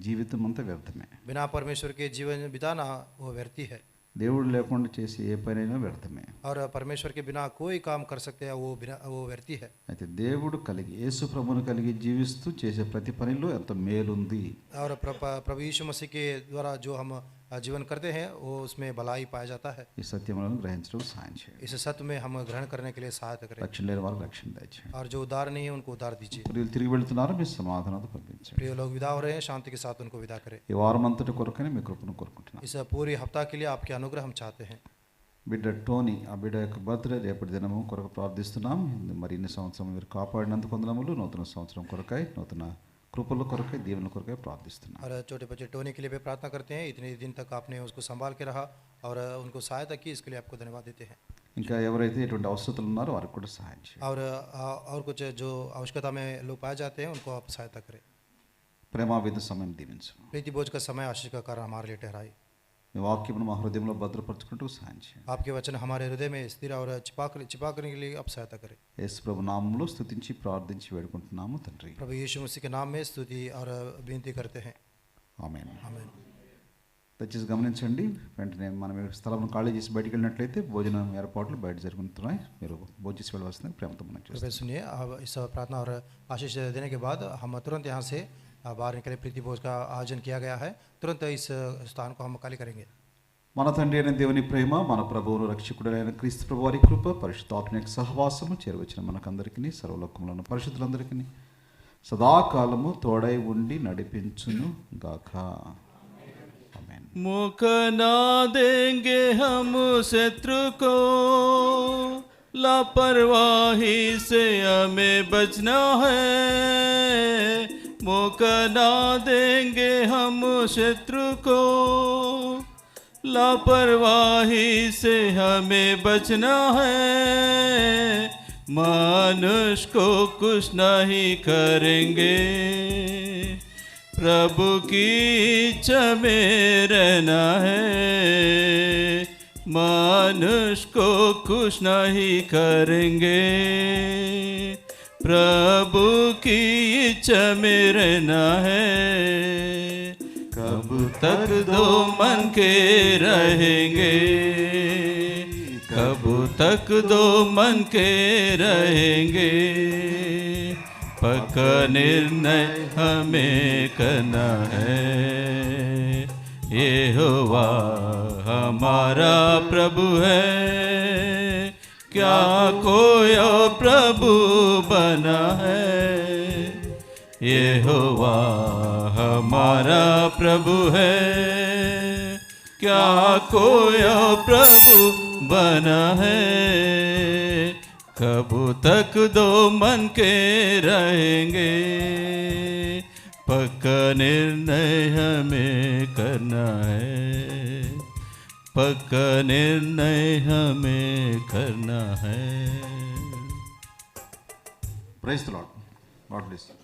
జీవితం అంతా వ్యర్థమే. बिना परमेश्वर के जीवन बिताना वो व्यर्थी है। దేవుడు లేకుండా చేసే ఏ పనైనా వ్యర్థమే. और परमेश्वर के बिना कोई काम कर सकते हैं वो व्यर्थी है। అయితే దేవుడు కలిగి యేసు ప్రభువును కలిగి జీవిస్తూ చేసే ప్రతి పనిలో ఎంత మేలుంది. और प्रभु यीशु मसीह के द्वारा जो हम जीवन करते हैं वो उसमें भलाई पाया जाता है। ఈ సత్యములను గ్రహించడం సహాయం చేయండి. इस सत्य में हम ग्रहण करने के लिए सहायता करें। రక్షణ లేని వారికి రక్షణ దయచేయండి. और जो उदार नहीं है उनको उदार दीजिए। ప్రియులు తిరిగి వెళ్తున్నారు, మీ సమాధానాలు పంపించండి. प्रिय लोग विदा हो रहे हैं, शांति के साथ उनको विदा करें। ఈ వారం అంతటి కొరకని మీ కృపను కోరుకుంటున్నాను. इस पूरी हफ्ता के लिए आपके अनुग्रह हम चाहते हैं। బిడ్డ టోనీ, ఆ బిడ్డ యొక్క బర్త్డే రేపటి దినము కొరకు ప్రార్థిస్తున్నాం. మరి ఇన్ని సంవత్సరం మీరు కాపాడినందుకు వందనములు. నూతన సంవత్సరం కొరకై, నూతన కృపల కొరకై, దీవెనల కొరకై ప్రార్థిస్తున్నాం. और छोटे बच्चे टोनी के लिए भी प्रार्थना करते हैं। इतने दिन तक आपने उसको संभाल के रहा और उनको सहायता की, इसके लिए आपको धन्यवाद देते हैं। ఇంకా ఎవరైతే ఎటువంటి అవసరతలు ఉన్నారో వారికి కూడా సహాయం చేయండి. और कुछ जो आवश्यकता में लोग पाए जाते हैं उनको आप सहायता करें। ప్రేమావేద సమయం దీవించు. प्रीति बोझ का समय आशीष का कारण हमारे लिए ठहराए। మీ వాక్యమును మా హృదయంలో భద్రపరచుకుంటూ సహాయం చేయండి. आपके वचन हमारे हृदय में स्थिर और छिपा करने के लिए आप सहायता करें। యేసు ప్రభు నామములో స్తుతించి ప్రార్థించి వేడుకుంటున్నాము తండ్రి. प्रभु यीशु मसीह के नाम में स्तुति और विनती करते हैं। ఆమేన్. आमीन। దయచేసి గమనించండి, వెంటనే మనం స్థలం ఖాళీ చేసి బయటికి వెళ్ళినట్లయితే భోజనం ఏర్పాట్లు బయట జరుగుతున్నాయి. మీరు భోజనం చేసి వెళ్ళవలసిందని ప్రేమతో మనం कृपया చేస్తాం. सुनिए, अब इस प्रार्थना और आशीष देने के बाद हम तुरंत यहाँ से बाहर निकले। प्रीति भोज का आयोजन किया गया है, तुरंत इस स्थान को हम खाली करेंगे। మన తండ్రి అయిన దేవుని ప్రేమ, మన ప్రభువును రక్షకుడైన క్రీస్తు ప్రభు వారి కృప, పరిశుద్ధాత్మ యొక్క సహవాసము చేరువచ్చిన మనకందరికీ, సర్వలోకములను పరిశుద్ధులందరికీ సదాకాలము తోడై ఉండి నడిపించును గాక. ఆమేన్. मौका ना देंगे हम शत्रु को, लापरवाही से हमें बचना है। मौका ना देंगे हम शत्रु को, लापरवाही से हमें बचना है। मनुष्य को कुछ नहीं करेंगे, प्रभु की इच्छा में रहना है। मनुष्य को कुछ नहीं करेंगे, प्रभु की इच्छा में रहना है। कब तक दो मन के रहेंगे, कब तक दो मन के रहेंगे। पक्का निर्णय हमें करना है। यहोवा हमारा प्रभु है, क्या कोई और प्रभु बना है। यहोवा हमारा प्रभु है, क्या कोई और प्रभु बना है। कब तक दो मन के रहेंगे, पक्का निर्णय हमें करना है। पक्का निर्णय हमें करना है। Praise the Lord. God bless you.